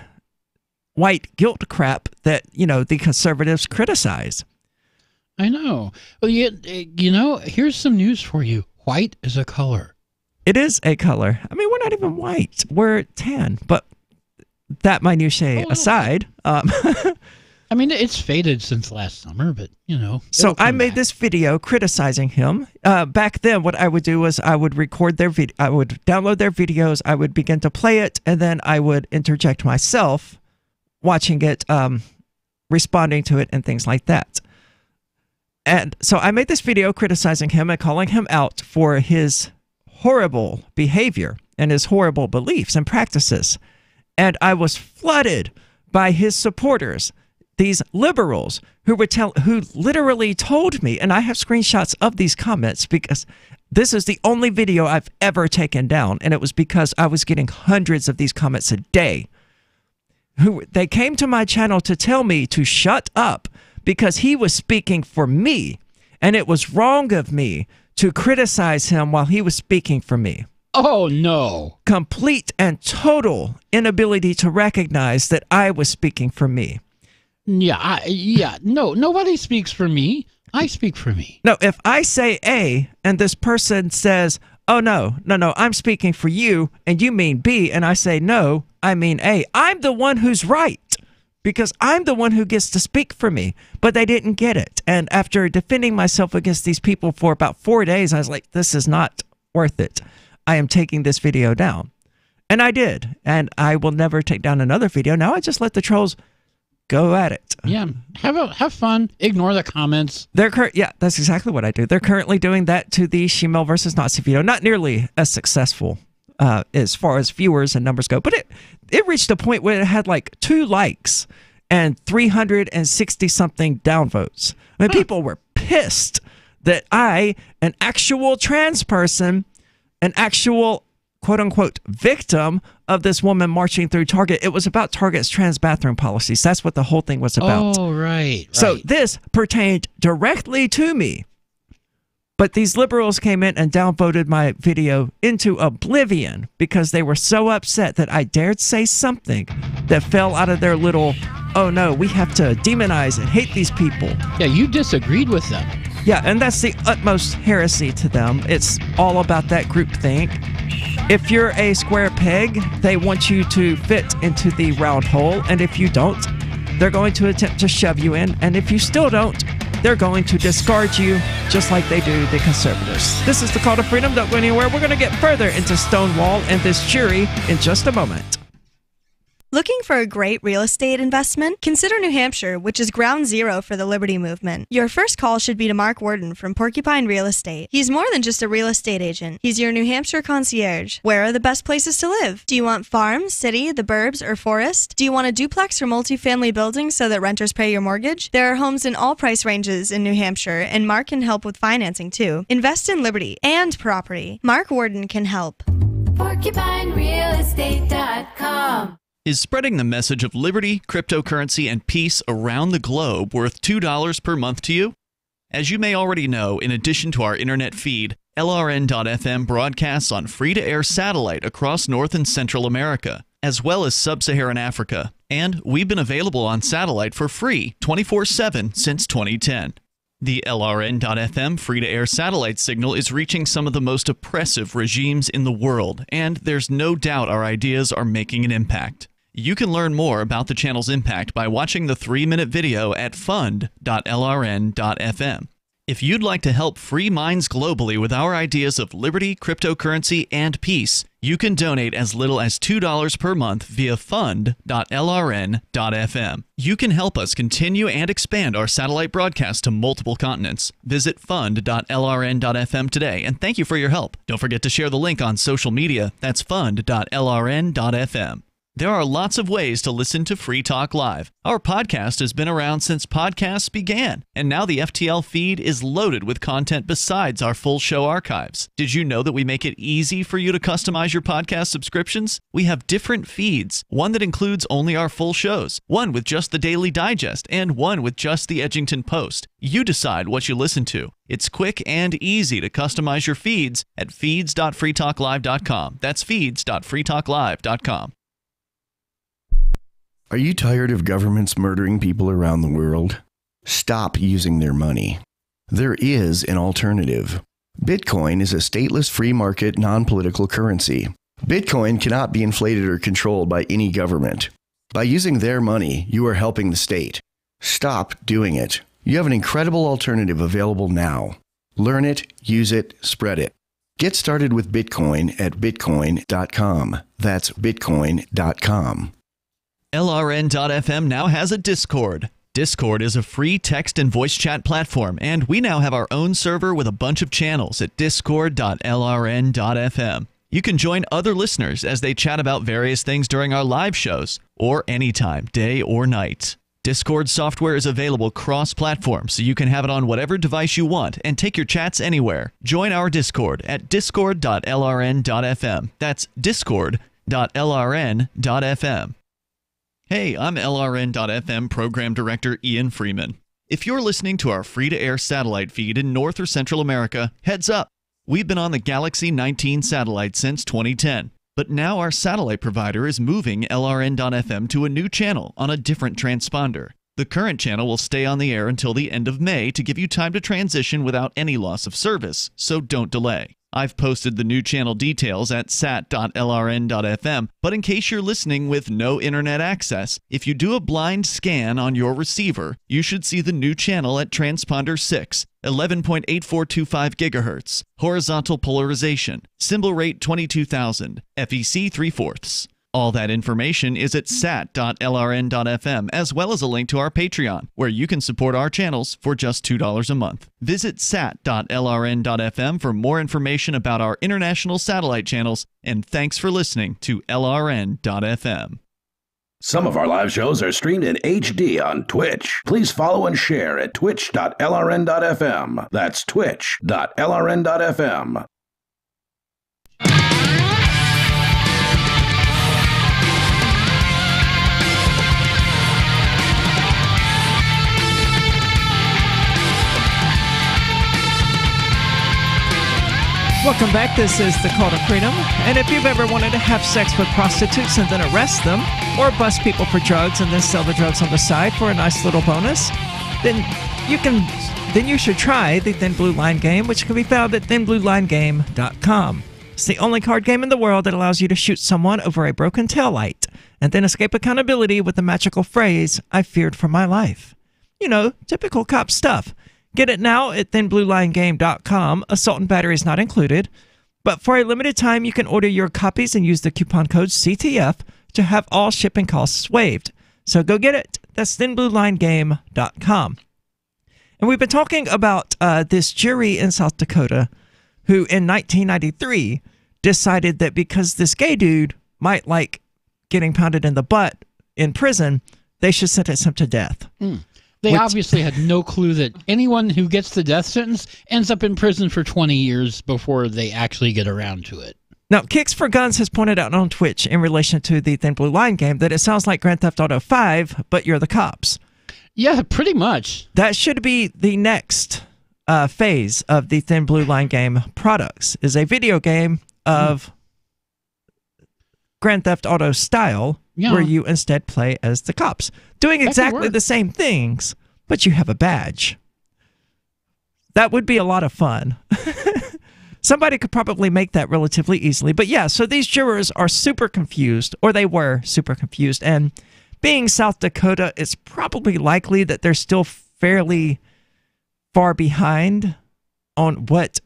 white guilt crap that, the conservatives criticize. I know. Well, here's some news for you. White is a color. It is a color. I mean, we're not even white. We're tan. But that minutiae aside. I mean, it's faded since last summer, but, So I made this video criticizing him. Back then, what I would do was I would record their video. I would download their videos. I would begin to play it. And then I would interject myself watching it, responding to it, and things like that. And so I made this video criticizing him and calling him out for his horrible behavior and his horrible beliefs and practices. And I was flooded by his supporters, these liberals who literally told me, and I have screenshots of these comments because this is the only video I've ever taken down, and it was because I was getting hundreds of these comments a day. They came to my channel to tell me to shut up because he was speaking for me, and it was wrong of me to criticize him while he was speaking for me. Oh, no. Complete and total inability to recognize that I was speaking for me. No, nobody speaks for me. I speak for me. No, if I say A and this person says, oh, no, I'm speaking for you and you mean B, and I say no, I mean A, I'm the one who's right because I'm the one who gets to speak for me, but they didn't get it. And after defending myself against these people for about 4 days, I was like, this is not worth it. I am taking this video down. And I did. And I will never take down another video. Now I just let the trolls go at it. Yeah, have fun. Ignore the comments. Yeah, that's exactly what I do. They're currently doing that to the Shemale versus Nazi video. Not nearly as successful as far as viewers and numbers go, but it reached a point where it had like 2 likes and 360 something downvotes. I mean, people were pissed that I, an actual trans person, an actual quote-unquote victim of this woman marching through Target. It was about Target's trans bathroom policies. That's what the whole thing was about. Oh, right. So this pertained directly to me. But these liberals came in and downvoted my video into oblivion because they were so upset that I dared say something that fell out of their little, oh no, we have to demonize and hate these people. Yeah, you disagreed with them. Yeah, and that's the utmost heresy to them. It's all about that groupthink. If you're a square peg, they want you to fit into the round hole, and if you don't, they're going to attempt to shove you in, and if you still don't, they're going to discard you just like they do the conservatives. This is the Call to Freedom. Don't go anywhere. We're going to get further into Stonewall and this jury in just a moment. Looking for a great real estate investment? Consider New Hampshire, which is ground zero for the Liberty Movement. Your first call should be to Mark Worden from Porcupine Real Estate. He's more than just a real estate agent. He's your New Hampshire concierge. Where are the best places to live? Do you want farm, city, the burbs, or forest? Do you want a duplex or multifamily building so that renters pay your mortgage? There are homes in all price ranges in New Hampshire, and Mark can help with financing too. Invest in liberty and property. Mark Worden can help. PorcupineRealEstate.com Is spreading the message of liberty, cryptocurrency, and peace around the globe worth $2 per month to you? As you may already know, in addition to our internet feed, LRN.FM broadcasts on free-to-air satellite across North and Central America, as well as Sub-Saharan Africa. And we've been available on satellite for free 24/7 since 2010. The LRN.FM free-to-air satellite signal is reaching some of the most oppressive regimes in the world, and there's no doubt our ideas are making an impact. You can learn more about the channel's impact by watching the 3-minute video at fund.lrn.fm. If you'd like to help free minds globally with our ideas of liberty, cryptocurrency, and peace, you can donate as little as $2 per month via fund.lrn.fm. You can help us continue and expand our satellite broadcast to multiple continents. Visit fund.lrn.fm today, and thank you for your help. Don't forget to share the link on social media. That's fund.lrn.fm. There are lots of ways to listen to Free Talk Live. Our podcast has been around since podcasts began, and now the FTL feed is loaded with content besides our full show archives. Did you know that we make it easy for you to customize your podcast subscriptions? We have different feeds, one that includes only our full shows, one with just the Daily Digest, and one with just the Edgington Post. You decide what you listen to. It's quick and easy to customize your feeds at feeds.freetalklive.com. That's feeds.freetalklive.com. Are you tired of governments murdering people around the world? Stop using their money. There is an alternative. Bitcoin is a stateless free market non-political currency. Bitcoin cannot be inflated or controlled by any government. By using their money, you are helping the state. Stop doing it. You have an incredible alternative available now. Learn it, use it, spread it. Get started with Bitcoin at bitcoin.com. That's bitcoin.com. LRN.FM now has a Discord. Discord is a free text and voice chat platform, and we now have our own server with a bunch of channels at discord.lrn.fm. You can join other listeners as they chat about various things during our live shows or anytime, day or night. Discord software is available cross-platform, so you can have it on whatever device you want and take your chats anywhere. Join our Discord at discord.lrn.fm. That's discord.lrn.fm. Hey, I'm LRN.FM Program Director Ian Freeman. If you're listening to our free-to-air satellite feed in North or Central America, heads up. We've been on the Galaxy 19 satellite since 2010. But now our satellite provider is moving LRN.FM to a new channel on a different transponder. The current channel will stay on the air until the end of May to give you time to transition without any loss of service, so don't delay. I've posted the new channel details at sat.lrn.fm, but in case you're listening with no internet access, if you do a blind scan on your receiver, you should see the new channel at transponder 6, 11.8425 GHz, horizontal polarization, symbol rate 22,000, FEC 3/4. All that information is at sat.lrn.fm, as well as a link to our Patreon, where you can support our channels for just $2 a month. Visit sat.lrn.fm for more information about our international satellite channels, and thanks for listening to LRN.FM. Some of our live shows are streamed in HD on Twitch. Please follow and share at twitch.lrn.fm. That's twitch.lrn.fm. Welcome back. This is the Call to Freedom. And if you've ever wanted to have sex with prostitutes and then arrest them, or bust people for drugs and then sell the drugs on the side for a nice little bonus, then you should try the Thin Blue Line game, which can be found at thinbluelinegame.com. It's the only card game in the world that allows you to shoot someone over a broken taillight and then escape accountability with the magical phrase, "I feared for my life." You know, typical cop stuff. Get it now at thinbluelinegame.com. Assault and battery is not included. But for a limited time, you can order your copies and use the coupon code CTF to have all shipping costs waived. So go get it. That's thinbluelinegame.com. And we've been talking about this jury in South Dakota who in 1993 decided that because this gay dude might like getting pounded in the butt in prison, they should sentence him to death. They obviously had no clue that anyone who gets the death sentence ends up in prison for 20 years before they actually get around to it. Now, Kicks for Guns has pointed out on Twitch in relation to the Thin Blue Line game that it sounds like Grand Theft Auto 5, but you're the cops. Yeah, pretty much. That should be the next phase of the Thin Blue Line game products, is a video game of Grand Theft Auto style, where you instead play as the cops, doing exactly the same things, but you have a badge. That would be a lot of fun. Somebody could probably make that relatively easily. But yeah, so these jurors are super confused, or they were super confused. And being South Dakota, it's probably likely that they're still fairly far behind on what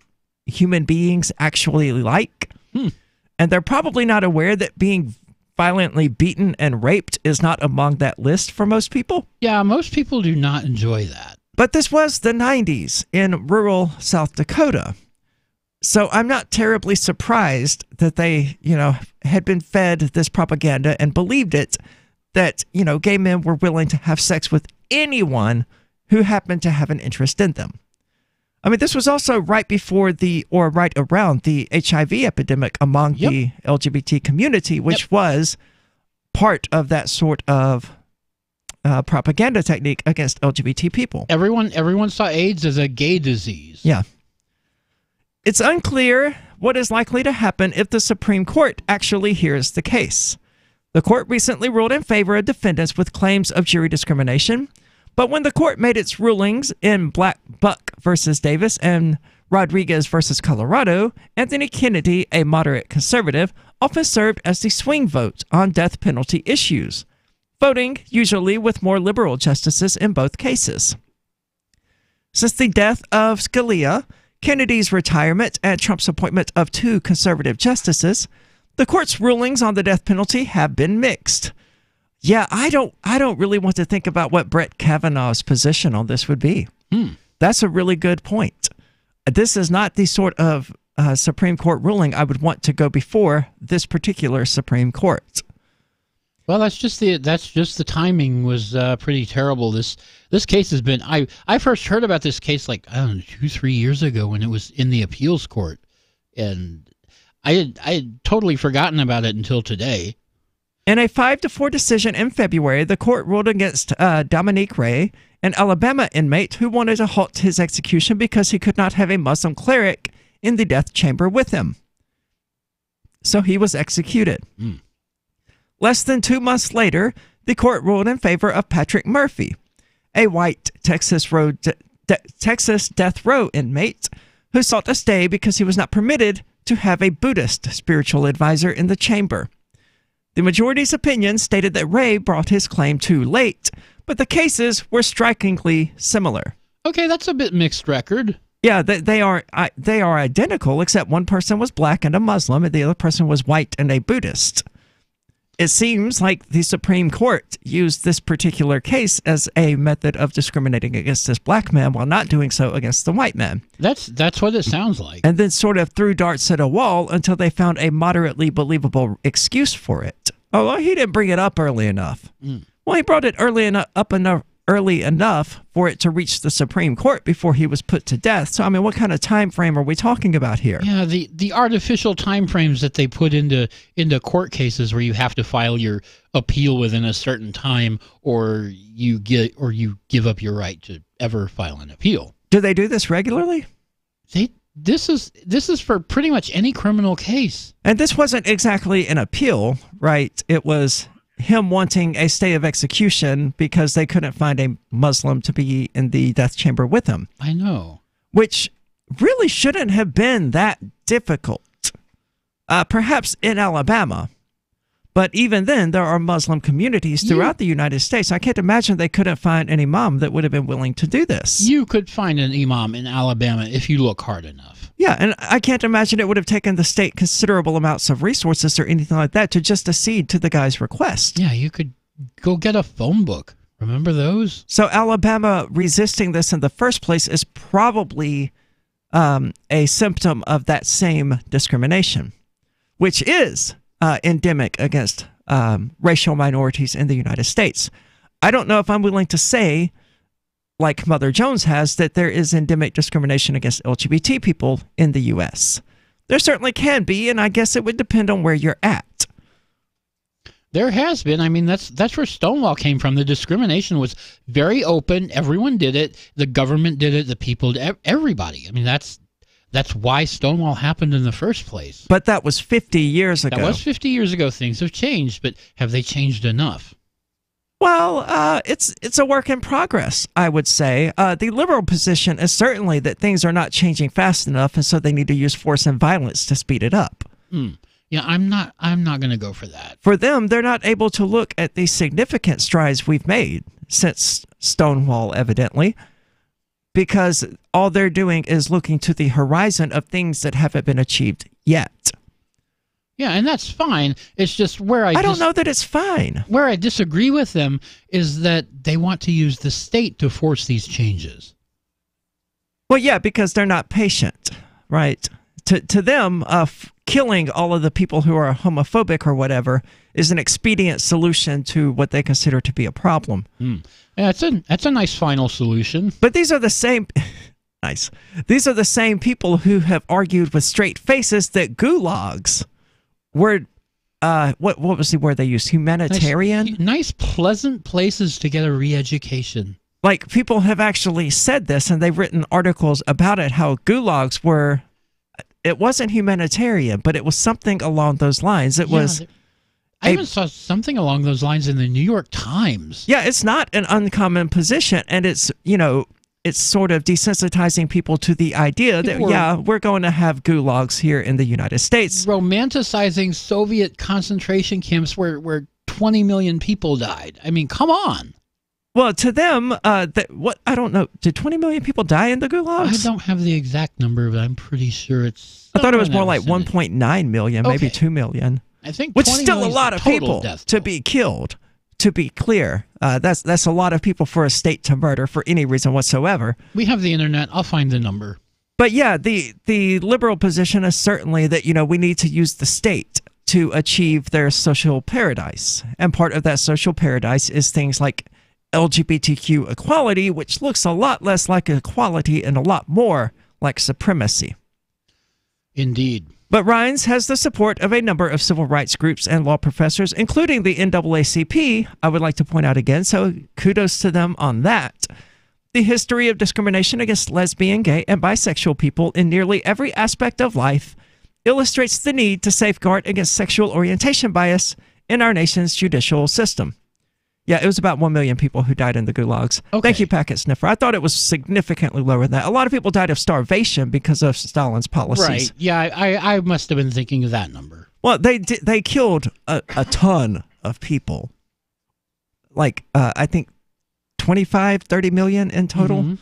human beings actually like. And they're probably not aware that being violently beaten and raped is not among that list for most people. Yeah, most people do not enjoy that. But this was the 90s in rural South Dakota. So I'm not terribly surprised that they, had been fed this propaganda and believed it, that, gay men were willing to have sex with anyone who happened to have an interest in them. I mean, this was also right before right around the HIV epidemic among the LGBT community, which was part of that sort of propaganda technique against LGBT people. Everyone saw AIDS as a gay disease. Yeah. It's unclear what is likely to happen if the Supreme Court actually hears the case. The court recently ruled in favor of defendants with claims of jury discrimination. But when the court made its rulings in Black Buck versus Davis and Rodriguez versus Colorado, Anthony Kennedy, a moderate conservative, often served as the swing vote on death penalty issues, voting usually with more liberal justices in both cases. Since the death of Scalia, Kennedy's retirement, and Trump's appointment of 2 conservative justices, the court's rulings on the death penalty have been mixed. Yeah, I don't really want to think about what Brett Kavanaugh's position on this would be. That's a really good point. This is not the sort of Supreme Court ruling, I would want to go before this particular Supreme Court. Well, that's just the timing was pretty terrible. This case has been. I first heard about this case like, I don't know, 2-3 years ago when it was in the appeals court, and I had totally forgotten about it until today. In a 5-4 decision in February, the court ruled against Dominique Ray, an Alabama inmate who wanted to halt his execution because he could not have a Muslim cleric in the death chamber with him. So he was executed. Less than 2 months later, the court ruled in favor of Patrick Murphy, a white Texas death row inmate who sought to stay because he was not permitted to have a Buddhist spiritual advisor in the chamber. The majority's opinion stated that Ray brought his claim too late, but the cases were strikingly similar. Okay, that's a bit mixed record. Yeah, they are identical, except one person was black and a Muslim, and the other person was white and a Buddhist. It seems like the Supreme Court used this particular case as a method of discriminating against this black man while not doing so against the white man. That's what it sounds like. And then sort of threw darts at a wall until they found a moderately believable excuse for it. Oh, well, he didn't bring it up early enough. Well, he brought it early enough for it to reach the Supreme Court before he was put to death. So, I mean, what kind of time frame are we talking about here? Yeah, the artificial time frames that they put into court cases where you have to file your appeal within a certain time, or you give up your right to ever file an appeal. Do they do this regularly? This is for pretty much any criminal case. And this wasn't exactly an appeal, right? It was him wanting a stay of execution because they couldn't find a Muslim to be in the death chamber with him. I know. Which really shouldn't have been that difficult. Perhaps in Alabama. But even then, there are Muslim communities throughout the United States. I can't imagine they couldn't find an imam that would have been willing to do this. You could find an imam in Alabama if you look hard enough. Yeah, and I can't imagine it would have taken the state considerable amounts of resources or anything like that to just accede to the guy's request. Yeah, you could go get a phone book. Remember those? So Alabama resisting this in the first place is probably a symptom of that same discrimination, which is endemic against racial minorities in the United States. I don't know if I'm willing to say, like Mother Jones has, that there is endemic discrimination against LGBT people in the U.S. There certainly can be, and I guess it would depend on where you're at. There has been. I mean, that's where Stonewall came from. The discrimination was very open. Everyone did it. The government did it. The people, everybody. I mean, that's why Stonewall happened in the first place. But that was 50 years ago. That was 50 years ago. Things have changed, but have they changed enough? Well, it's a work in progress, I would say. The liberal position is certainly that things are not changing fast enough, and so they need to use force and violence to speed it up. Yeah, I'm not going to go for that. For them, they're not able to look at the significant strides we've made since Stonewall, evidently, because all they're doing is looking to the horizon of things that haven't been achieved yet. Yeah, and that's fine. It's just where I don't know that it's fine. Where I disagree with them is that they want to use the state to force these changes. Well, yeah, because they're not patient, right? To them, killing all of the people who are homophobic or whatever is an expedient solution to what they consider to be a problem. Yeah, that's a nice final solution. But these are the same... Nice. These are the same people who have argued with straight faces that gulags were... what was the word they used? Humanitarian? Nice, pleasant places to get a re-education. Like, people have actually said this, and they've written articles about it, how gulags were... It wasn't humanitarian, but it was something along those lines. It was... I even saw something along those lines in the New York Times. Yeah, it's not an uncommon position, and it's, you know, it's sort of desensitizing people to the idea that, yeah, we're going to have gulags here in the United States. Romanticizing Soviet concentration camps where 20 million people died. I mean, come on. Well, to them, I don't know. Did 20 million people die in the gulags? I don't have the exact number, but I'm pretty sure it's... I thought it was more like 1.9 million, maybe 2 million. I think which is still a lot of people to be killed, to be clear. That's a lot of people for a state to murder for any reason whatsoever. We have the internet. I'll find the number. But yeah, the liberal position is certainly that, we need to use the state to achieve their social paradise. And part of that social paradise is things like LGBTQ equality, which looks a lot less like equality and a lot more like supremacy. Indeed. But Rines has the support of a number of civil rights groups and law professors, including the NAACP, I would like to point out again, so kudos to them on that. The history of discrimination against lesbian, gay, and bisexual people in nearly every aspect of life illustrates the need to safeguard against sexual orientation bias in our nation's judicial system. Yeah, it was about 1 million people who died in the gulags. Okay. Thank you, Packet Sniffer. I thought it was significantly lower than that. A lot of people died of starvation because of Stalin's policies. Right. Yeah, I must have been thinking of that number. Well, they killed a ton of people. Like, I think 25, 30 million in total. Mm-hmm.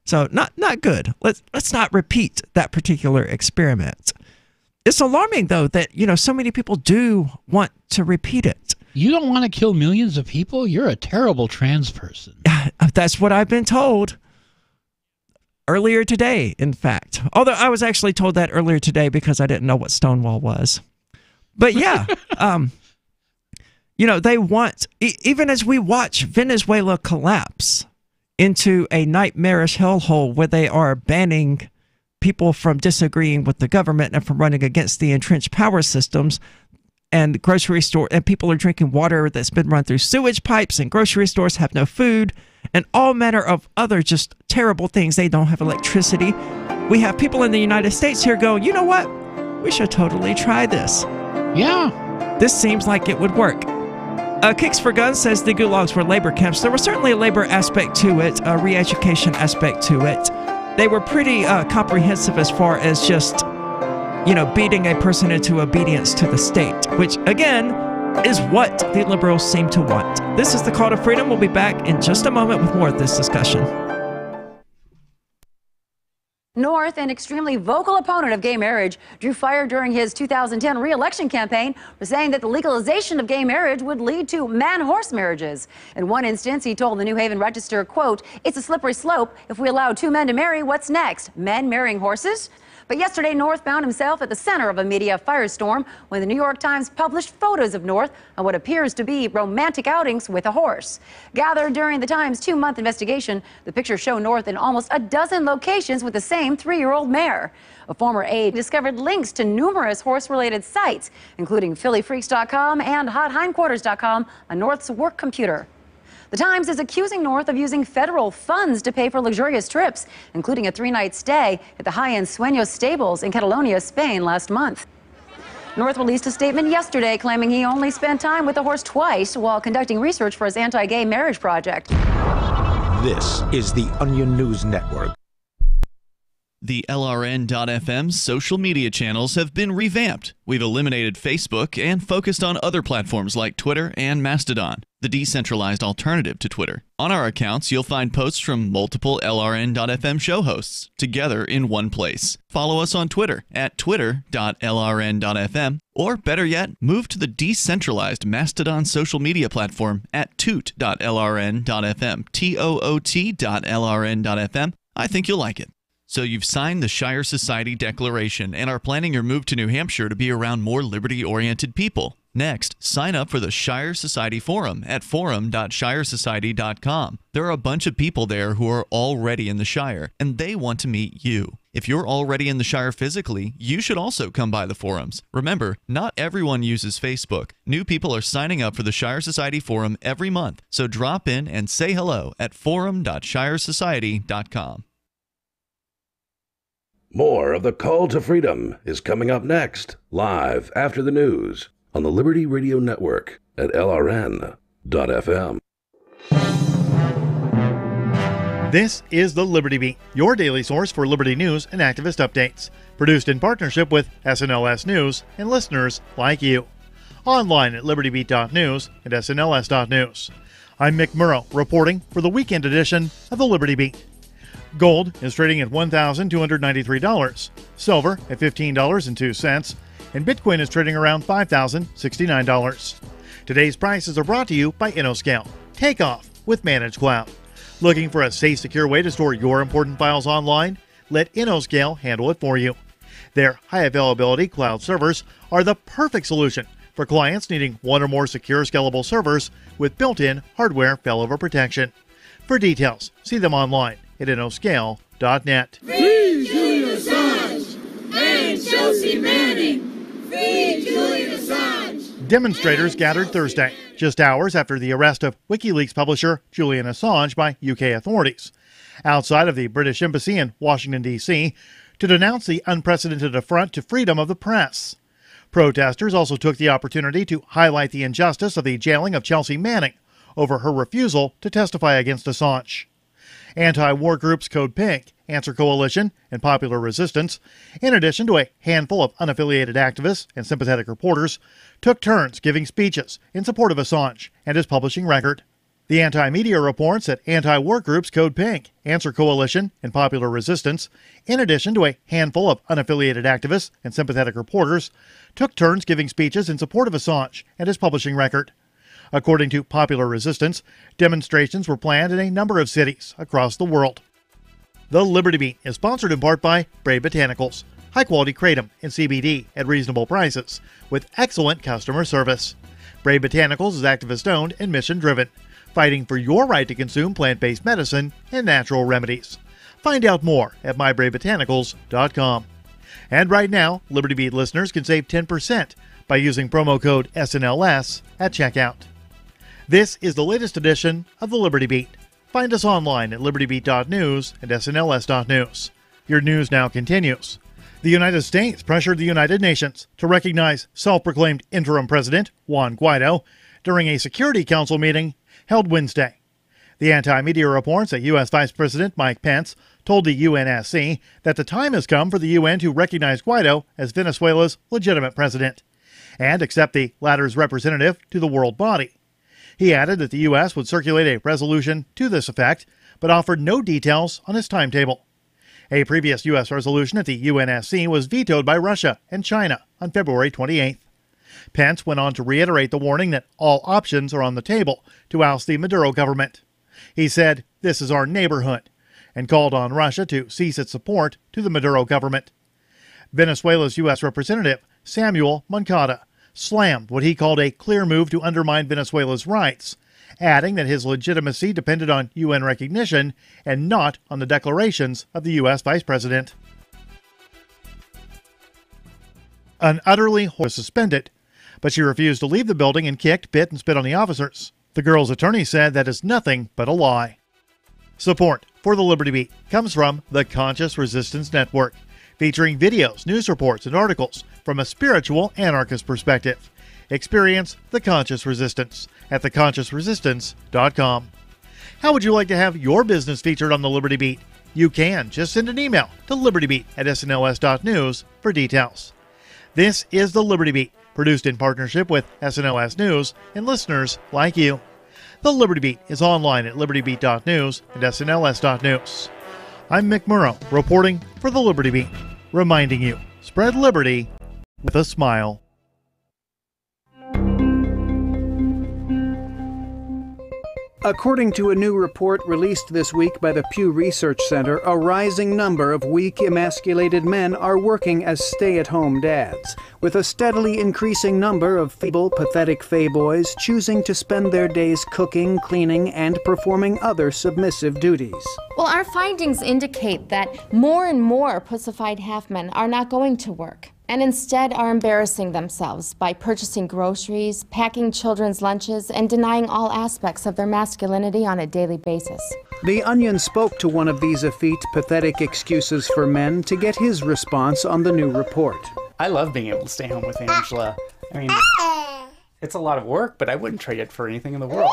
So not good. Let's not repeat that particular experiment. It's alarming, though, that, so many people do want to repeat it. You don't want to kill millions of people? You're a terrible trans person. That's what I've been told. Earlier today, in fact. Although I was actually told that earlier today because I didn't know what Stonewall was. But yeah, they want, even as we watch Venezuela collapse into a nightmarish hellhole where they are banning people from disagreeing with the government and from running against the entrenched power systems, and grocery store, and people are drinking water that's been run through sewage pipes, and grocery stores have no food, and all manner of other just terrible things. They don't have electricity. We have people in the United States here going, you know what? We should totally try this. Yeah. This seems like it would work. Kicks for Guns says the gulags were labor camps. There was certainly a labor aspect to it, a re-education aspect to it. They were pretty comprehensive as far as just beating a person into obedience to the state, which, again, is what the liberals seem to want. This is the Call to Freedom. We'll be back in just a moment with more of this discussion. North, an extremely vocal opponent of gay marriage, drew fire during his 2010 re-election campaign for saying that the legalization of gay marriage would lead to man-horse marriages. In one instance, he told the New Haven Register, quote, "It's a slippery slope. If we allow two men to marry, what's next? Men marrying horses?" But yesterday, North found himself at the center of a media firestorm when the New York Times published photos of North on what appears to be romantic outings with a horse. Gathered during the Times' 2-month investigation, the pictures show North in almost a dozen locations with the same 3-year-old mare. A former aide discovered links to numerous horse-related sites, including phillyfreaks.com and hothindquarters.com on North's work computer. The Times is accusing North of using federal funds to pay for luxurious trips, including a 3-night stay at the high-end Sueños stables in Catalonia, Spain last month. North released a statement yesterday claiming he only spent time with the horse twice while conducting research for his anti-gay marriage project. This is the Onion News Network. The LRN.FM social media channels have been revamped. We've eliminated Facebook and focused on other platforms like Twitter and Mastodon, the decentralized alternative to Twitter. On our accounts, you'll find posts from multiple LRN.FM show hosts together in one place. Follow us on Twitter at twitter.lrn.fm, or better yet, move to the decentralized Mastodon social media platform at toot.lrn.fm, toot.lrn.fm. I think you'll like it. So you've signed the Shire Society Declaration and are planning your move to New Hampshire to be around more liberty-oriented people. Next, sign up for the Shire Society Forum at forum.shiresociety.com. There are a bunch of people there who are already in the Shire, and they want to meet you. If you're already in the Shire physically, you should also come by the forums. Remember, not everyone uses Facebook. New people are signing up for the Shire Society Forum every month, so drop in and say hello at forum.shiresociety.com. More of the Call to Freedom is coming up next, live after the news on the Liberty Radio Network at LRN.FM. This is the Liberty Beat, your daily source for liberty news and activist updates. Produced in partnership with SNLS News and listeners like you. Online at libertybeat.news and snls.news. I'm Mick Murrow, reporting for the weekend edition of the Liberty Beat. Gold is trading at $1,293, silver at $15.02, and Bitcoin is trading around $5,069. Today's prices are brought to you by InnoScale. Take off with Managed Cloud. Looking for a safe, secure way to store your important files online? let InnoScale handle it for you. Their high-availability cloud servers are the perfect solution for clients needing one or more secure, scalable servers with built-in hardware failover protection. For details, see them online at InnoScale.net. Free Julian Assange and Chelsea Manning. Free Julian Assange. Demonstrators gathered Thursday, just hours after the arrest of WikiLeaks publisher Julian Assange by UK authorities, outside of the British Embassy in Washington, D.C., to denounce the unprecedented affront to freedom of the press. Protesters also took the opportunity to highlight the injustice of the jailing of Chelsea Manning over her refusal to testify against Assange. Anti-war groups Code Pink, Answer Coalition, and Popular Resistance, in addition to a handful of unaffiliated activists and sympathetic reporters, took turns giving speeches in support of Assange and his publishing record. The anti-media reports that anti-war groups Code Pink, Answer Coalition, and Popular Resistance, in addition to a handful of unaffiliated activists and sympathetic reporters, took turns giving speeches in support of Assange and his publishing record. According to Popular Resistance, demonstrations were planned in a number of cities across the world. The Liberty Beat is sponsored in part by Brave Botanicals, high-quality kratom and CBD at reasonable prices, with excellent customer service. Brave Botanicals is activist-owned and mission-driven, fighting for your right to consume plant-based medicine and natural remedies. Find out more at mybravebotanicals.com. And right now, Liberty Beat listeners can save 10% by using promo code SNLS at checkout. This is the latest edition of the Liberty Beat. Find us online at libertybeat.news and snls.news. Your news now continues. The United States pressured the United Nations to recognize self-proclaimed interim president Juan Guaido during a Security Council meeting held Wednesday. The anti-media reports that U.S. Vice President Mike Pence told the UNSC that the time has come for the UN to recognize Guaido as Venezuela's legitimate president and accept the latter's representative to the world body. He added that the U.S. would circulate a resolution to this effect, but offered no details on his timetable. A previous U.S. resolution at the UNSC was vetoed by Russia and China on February 28th. Pence went on to reiterate the warning that all options are on the table to oust the Maduro government. He said, "This is our neighborhood," and called on Russia to cease its support to the Maduro government. Venezuela's U.S. representative, Samuel Moncada, slammed what he called a clear move to undermine Venezuela's rights, adding that his legitimacy depended on UN recognition and not on the declarations of the U.S. Vice President. An utterly was suspended, but she refused to leave the building and kicked, bit, and spit on the officers. The girl's attorney said that is nothing but a lie. Support for the Liberty Beat comes from the Conscious Resistance Network, featuring videos, news reports, and articles from a spiritual anarchist perspective. Experience the Conscious Resistance at theconsciousresistance.com. How would you like to have your business featured on the Liberty Beat? You can. Just send an email to libertybeat@snls.news for details. This is the Liberty Beat, produced in partnership with SNLS News and listeners like you. The Liberty Beat is online at libertybeat.news and snls.news. I'm Mick Murrow, reporting for the Liberty Beat, reminding you, spread liberty with a smile. According to a new report released this week by the Pew Research Center, a rising number of weak, emasculated men are working as stay-at-home dads, with a steadily increasing number of feeble, pathetic fayboys choosing to spend their days cooking, cleaning, and performing other submissive duties. Well, our findings indicate that more and more pussified half-men are not going to work, and instead are embarrassing themselves by purchasing groceries, packing children's lunches, and denying all aspects of their masculinity on a daily basis. The Onion spoke to one of these effete, pathetic excuses for men to get his response on the new report. I love being able to stay home with Angela. I mean, it's a lot of work, but I wouldn't trade it for anything in the world.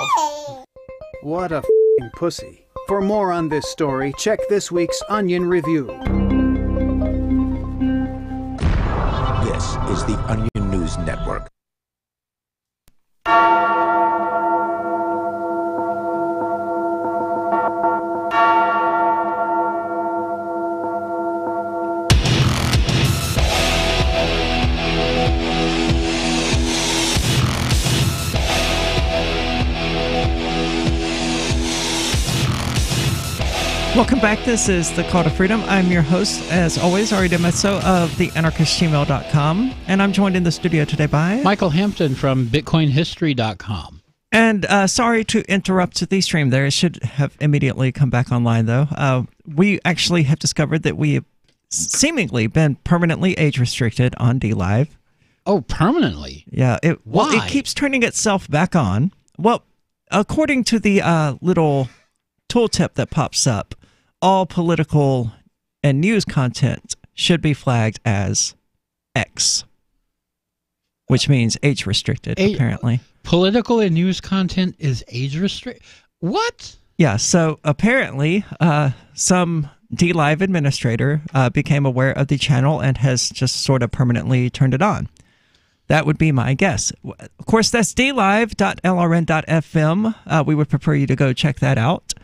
What a f***ing pussy. For more on this story, check this week's Onion Review. This is the Onion News Network. Welcome back. This is The Call to Freedom. I'm your host, as always, Ari DeMezzo of theanarchistgmail.com. And I'm joined in the studio today by Michael Hampton from BitcoinHistory.com. And sorry to interrupt the stream there. It should have immediately come back online, though. We actually have discovered that we have seemingly been permanently age restricted on DLive. Oh, permanently? Yeah. Well, it keeps turning itself back on. Well, according to the little tooltip that pops up, all political and news content should be flagged as X, which means age restricted, apparently. Political and news content is age restricted? What? Yeah, so apparently some DLive administrator became aware of the channel and has just sort of permanently turned it on. That would be my guess. Of course, that's dlive.lrn.fm. We would prefer you to go check that out.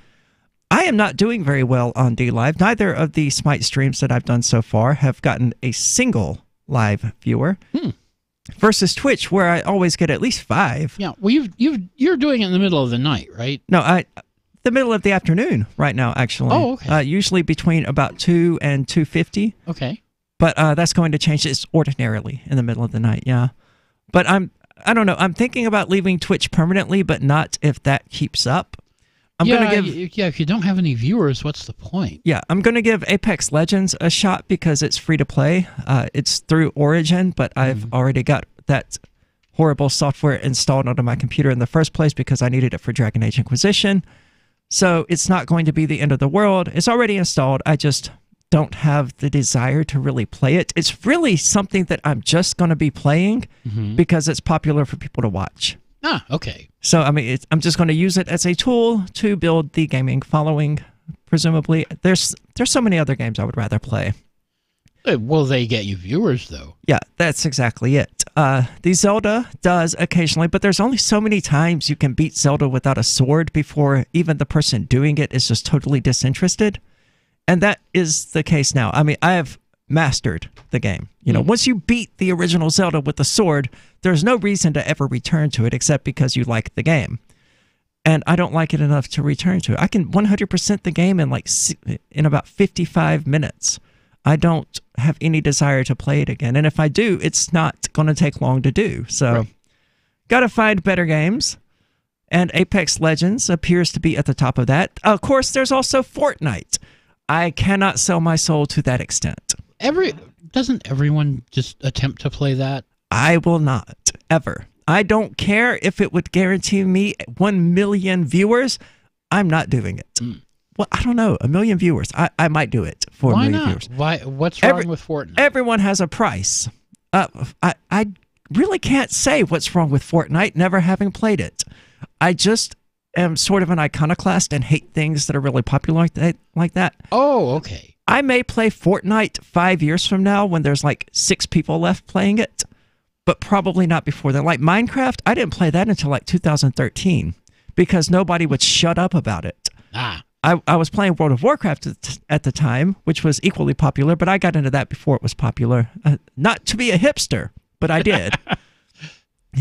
I am not doing very well on DLive. Neither of the Smite streams that I've done so far have gotten a single live viewer. Versus Twitch, where I always get at least 5. Yeah, well, you're doing it in the middle of the night, right? No, the middle of the afternoon right now, actually. Oh, okay. Usually between about 2 and 2:50. Okay. But that's going to change. It's ordinarily in the middle of the night, yeah. But I don't know. I'm thinking about leaving Twitch permanently, but not if that keeps up. If you don't have any viewers, what's the point? Yeah, I'm going to give Apex Legends a shot because it's free to play. It's through Origin, but I've already got that horrible software installed onto my computer in the first place because I needed it for Dragon Age Inquisition. So it's not going to be the end of the world. It's already installed. I just don't have the desire to really play it. It's really something that I'm just going to be playing because it's popular for people to watch. Ah, okay. So, I mean, I'm just going to use it as a tool to build the gaming following, presumably. There's so many other games I would rather play. Will they get you viewers, though? Yeah, that's exactly it. The Zelda does occasionally, but there's only so many times you can beat Zelda without a sword before even the person doing it is just totally disinterested. And that is the case now. I mean, I have mastered the game. You know, once you beat the original Zelda with the sword, there's no reason to ever return to it except because you like the game. And I don't like it enough to return to it. I can 100% the game in about 55 minutes. I don't have any desire to play it again. And if I do, it's not going to take long to do. So, got to find better games. And Apex Legends appears to be at the top of that. Of course, there's also Fortnite. I cannot sell my soul to that extent. Doesn't everyone just attempt to play that? I will not, ever. I don't care if it would guarantee me 1 million viewers. I'm not doing it. Well, I don't know. 1 million viewers. I might do it for Why 1 million not? viewers. Why? What's wrong with Fortnite? Everyone has a price. I really can't say what's wrong with Fortnite, never having played it. I just am sort of an iconoclast and hate things that are really popular like that. Oh, okay. I may play Fortnite 5 years from now when there's like 6 people left playing it, but probably not before then. Like Minecraft, I didn't play that until like 2013 because nobody would shut up about it. I was playing World of Warcraft at the time, which was equally popular, but I got into that before it was popular. Not to be a hipster, but I did.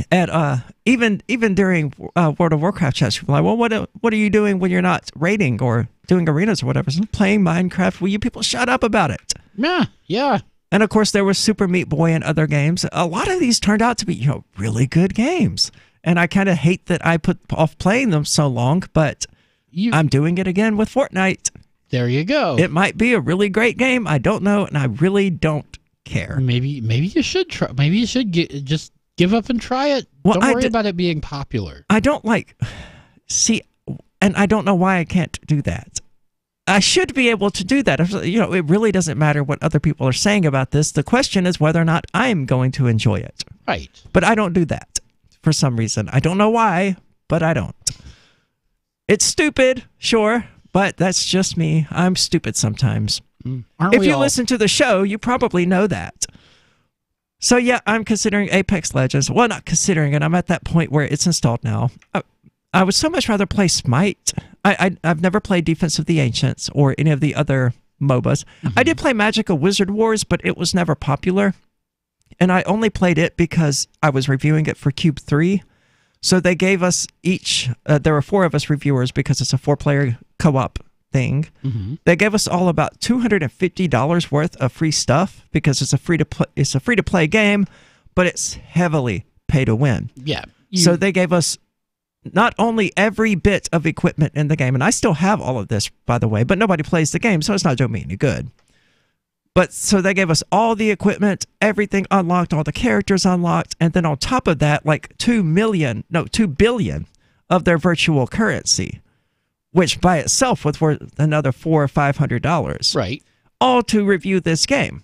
And even during World of Warcraft chats, people are like, well, what are you doing when you're not raiding or doing arenas or whatever? So I'm playing Minecraft. Will you people shut up about it? Yeah. And of course, there was Super Meat Boy and other games. A lot of these turned out to be, really good games. And I kind of hate that I put off playing them so long, but I'm doing it again with Fortnite. There you go. It might be a really great game. I don't know, and I really don't care. Maybe you should try. Maybe you should just give up and try it. Well, don't worry about it being popular. I don't see, and I don't know why I can't do that. I should be able to do that. It really doesn't matter what other people are saying about this. The question is whether or not I'm going to enjoy it. Right. But I don't do that for some reason. I don't know why, but I don't. It's stupid, sure, but that's just me. I'm stupid sometimes. If you listen to the show, you probably know that. So yeah, I'm considering Apex Legends. Well, not considering it. I'm at that point where it's installed now. I would so much rather play Smite. I've never played Defense of the Ancients or any of the other MOBAs. I did play Magical Wizard Wars, but it was never popular. And I only played it because I was reviewing it for Cube 3. So they gave us each, there were 4 of us reviewers because it's a 4-player co-op thing. They gave us all about $250 worth of free stuff because it's a free to play game, but it's heavily pay to win. Yeah. So they gave us not only every bit of equipment in the game, and I still have all of this, by the way, but nobody plays the game, so it's not doing me any good. But so they gave us all the equipment, everything unlocked, all the characters unlocked, and then on top of that, like $2 billion of their virtual currency, which by itself was worth another $400 or $500. Right. All to review this game.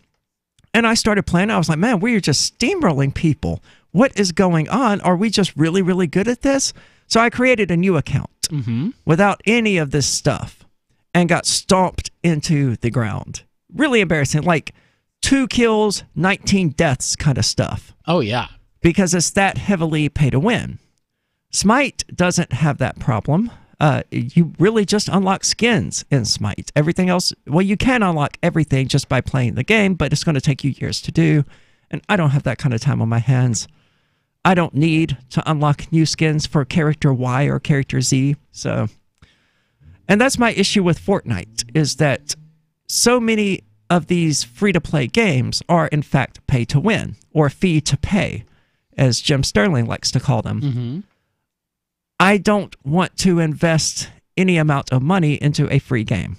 And I started playing. I was like, man, we are just steamrolling people. What is going on? Are we just really, really good at this? So I created a new account without any of this stuff and got stomped into the ground. Really embarrassing. Like 2 kills, 19 deaths kind of stuff. Oh, yeah. Because it's that heavily pay to win. Smite doesn't have that problem. You really just unlock skins in Smite. Everything else, well, you can unlock everything just by playing the game, but it's going to take you years to do. And I don't have that kind of time on my hands. I don't need to unlock new skins for character Y or character Z. So, and that's my issue with Fortnite, is that so many of these free-to-play games are, in fact, pay-to-win, or fee-to-pay, as Jim Sterling likes to call them. I don't want to invest any amount of money into a free game.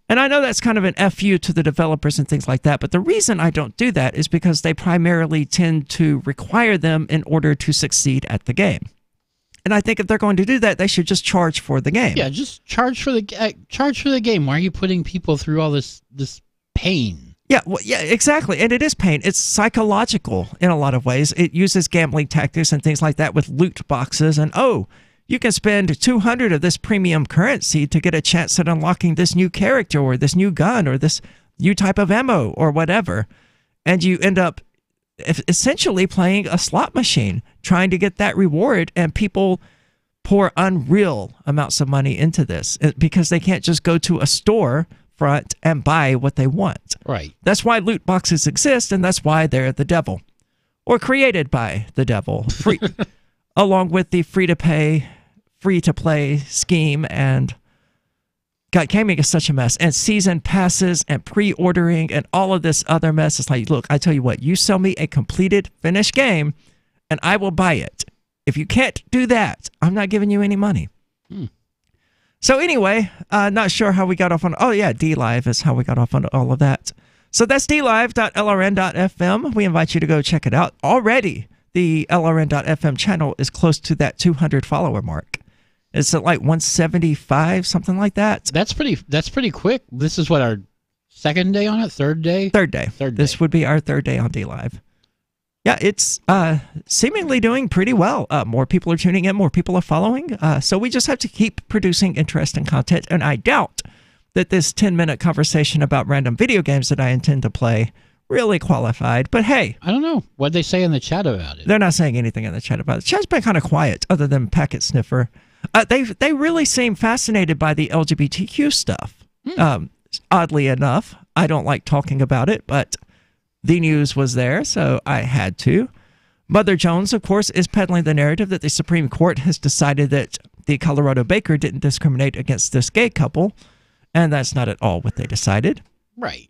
And I know that's kind of an FU to the developers and things like that, but the reason I don't do that is because they primarily tend to require them in order to succeed at the game. And I think if they're going to do that, they should just charge for the game. Yeah, just charge for the game. Why are you putting people through all this pain? Yeah, well, yeah, exactly. And it is pain. It's psychological in a lot of ways. It uses gambling tactics and things like that with loot boxes. And, oh, you can spend 200 of this premium currency to get a chance at unlocking this new character or this new gun or this new type of ammo or whatever. And you end up essentially playing a slot machine, trying to get that reward, and people pour unreal amounts of money into this because they can't just go to a store front and buy what they want. Right. That's why loot boxes exist, and that's why they're the devil, or created by the devil, free, along with the free-to-pay, free-to-play scheme. And God, gaming is such a mess. And season passes and pre-ordering and all of this other mess. It's like, look, I tell you what, you sell me a completed, finished game, and I will buy it. If you can't do that, I'm not giving you any money. So anyway, not sure how we got off on... Oh, yeah, DLive is how we got off on all of that. So that's dlive.lrn.fm. We invite you to go check it out. Already, the LRN.FM channel is close to that 200 follower mark. It's at like 175, something like that. That's pretty quick. This is what, our second day on it? Third day? Third day. This would be our third day on DLive. Yeah, it's seemingly doing pretty well. More people are tuning in, more people are following. So we just have to keep producing interesting content. And I doubt that this 10-minute conversation about random video games that I intend to play really qualified. But hey. I don't know. What'd they say in the chat about it? They're not saying anything in the chat about it. The chat's been kind of quiet, other than Packet Sniffer. They really seem fascinated by the LGBTQ stuff. Oddly enough, I don't like talking about it, but the news was there, so I had to. Mother Jones, of course, is peddling the narrative that the Supreme Court has decided that the Colorado baker didn't discriminate against this gay couple, and that's not at all what they decided. Right.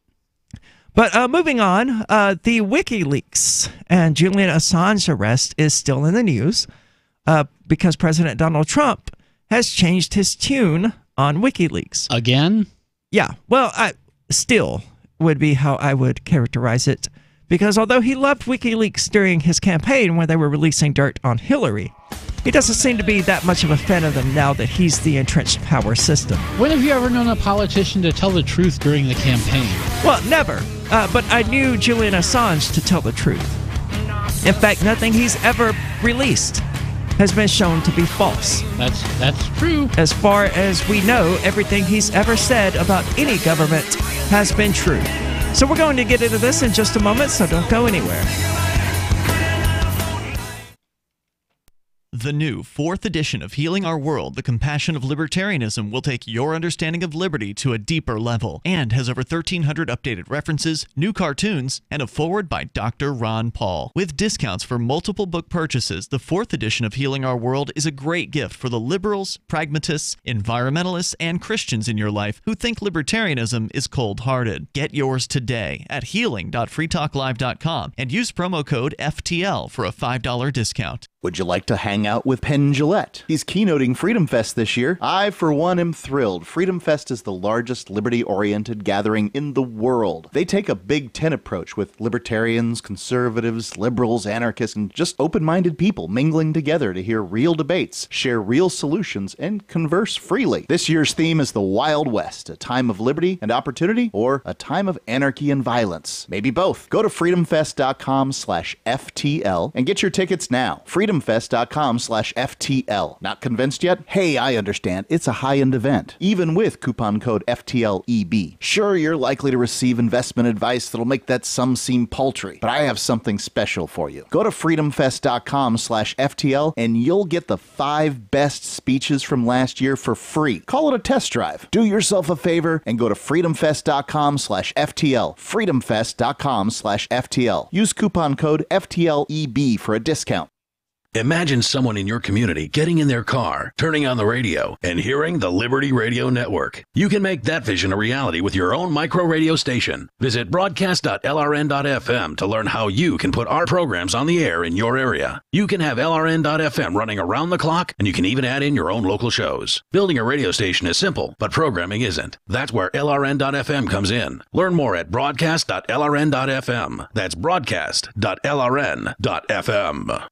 But moving on, the WikiLeaks and Julian Assange arrest is still in the news because President Donald Trump has changed his tune on WikiLeaks. Again? Yeah. Well, still would be how I would characterize it, because although he loved WikiLeaks during his campaign when they were releasing dirt on Hillary, he doesn't seem to be that much of a fan of them now that he's the entrenched power system. When have you ever known a politician to tell the truth during the campaign? Well, never. But I knew Julian Assange to tell the truth. In fact, nothing he's ever released has been shown to be false. That's true. As far as we know, everything he's ever said about any government has been true. So we're going to get into this in just a moment, so don't go anywhere. The new 4th edition of Healing Our World, The Compassion of Libertarianism will take your understanding of liberty to a deeper level and has over 1,300 updated references, new cartoons, and a foreword by Dr. Ron Paul. With discounts for multiple book purchases, the 4th edition of Healing Our World is a great gift for the liberals, pragmatists, environmentalists, and Christians in your life who think libertarianism is cold-hearted. Get yours today at healing.freetalklive.com and use promo code FTL for a $5 discount. Would you like to hang out with Penn Jillette? He's keynoting Freedom Fest this year. I, for one, am thrilled. Freedom Fest is the largest liberty-oriented gathering in the world. They take a Big Ten approach with libertarians, conservatives, liberals, anarchists, and just open-minded people mingling together to hear real debates, share real solutions, and converse freely. This year's theme is the Wild West, a time of liberty and opportunity, or a time of anarchy and violence. Maybe both. Go to freedomfest.com/FTL and get your tickets now. freedomfest.com/FTL. Not convinced yet? Hey, I understand. It's a high-end event, even with coupon code FTLEB. Sure, you're likely to receive investment advice that'll make that sum seem paltry, but I have something special for you. Go to freedomfest.com/FTL and you'll get the 5 best speeches from last year for free. Call it a test drive. Do yourself a favor and go to freedomfest.com/FTL. freedomfest.com/FTL. Use coupon code FTLEB for a discount. Imagine someone in your community getting in their car, turning on the radio, and hearing the Liberty Radio Network. You can make that vision a reality with your own micro radio station. Visit broadcast.lrn.fm to learn how you can put our programs on the air in your area. You can have LRN.FM running around the clock, and you can even add in your own local shows. Building a radio station is simple, but programming isn't. That's where LRN.FM comes in. Learn more at broadcast.lrn.fm. That's broadcast.lrn.fm.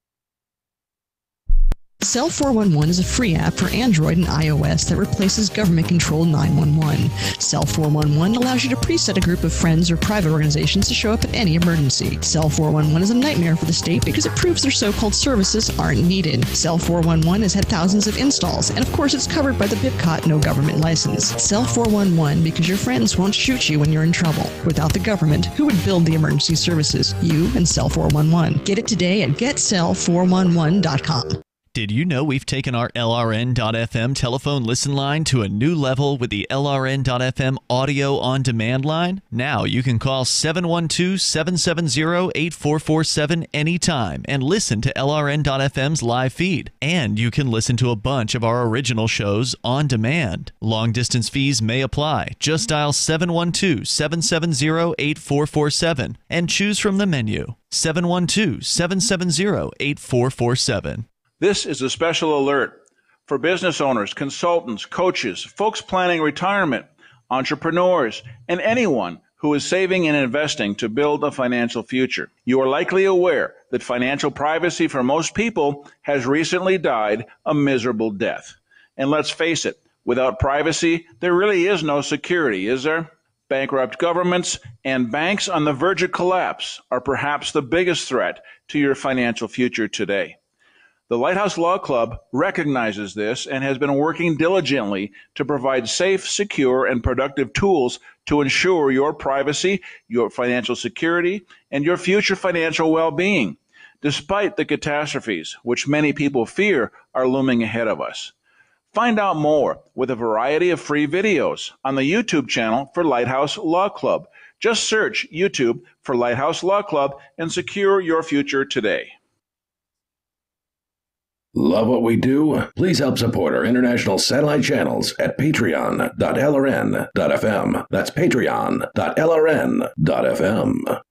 Cell 411 is a free app for Android and iOS that replaces government-controlled 911. Cell 411 allows you to preset a group of friends or private organizations to show up at any emergency. Cell 411 is a nightmare for the state because it proves their so-called services aren't needed. Cell 411 has had thousands of installs, and of course it's covered by the BIPCOT no government license. Cell 411 because your friends won't shoot you when you're in trouble. Without the government, who would build the emergency services? You and Cell 411. Get it today at getcell411.com. Did you know we've taken our LRN.FM telephone listen line to a new level with the LRN.FM audio on demand line? Now you can call 712-770-8447 anytime and listen to LRN.FM's live feed. And you can listen to a bunch of our original shows on demand. Long distance fees may apply. Just dial 712-770-8447 and choose from the menu. 712-770-8447. This is a special alert for business owners, consultants, coaches, folks planning retirement, entrepreneurs, and anyone who is saving and investing to build a financial future. You are likely aware that financial privacy for most people has recently died a miserable death. And let's face it, without privacy, there really is no security, is there? Bankrupt governments and banks on the verge of collapse are perhaps the biggest threat to your financial future today. The Lighthouse Law Club recognizes this and has been working diligently to provide safe, secure, and productive tools to ensure your privacy, your financial security, and your future financial well-being, despite the catastrophes which many people fear are looming ahead of us. Find out more with a variety of free videos on the YouTube channel for Lighthouse Law Club. Just search YouTube for Lighthouse Law Club and secure your future today. Love what we do? Please help support our international satellite channels at patreon.lrn.fm. That's patreon.lrn.fm.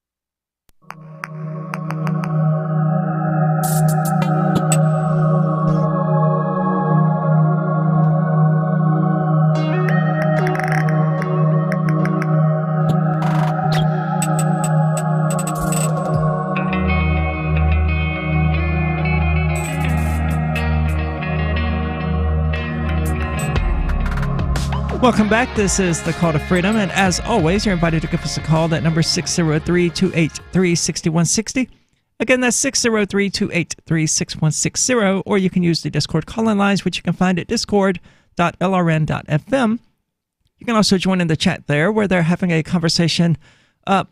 Welcome back. This is the Call to Freedom, and as always, you're invited to give us a call. That number is 603-283-6160. Again, that's 603-283-6160, or you can use the Discord call-in lines, which you can find at discord.lrn.fm. You can also join in the chat there, where they're having a conversation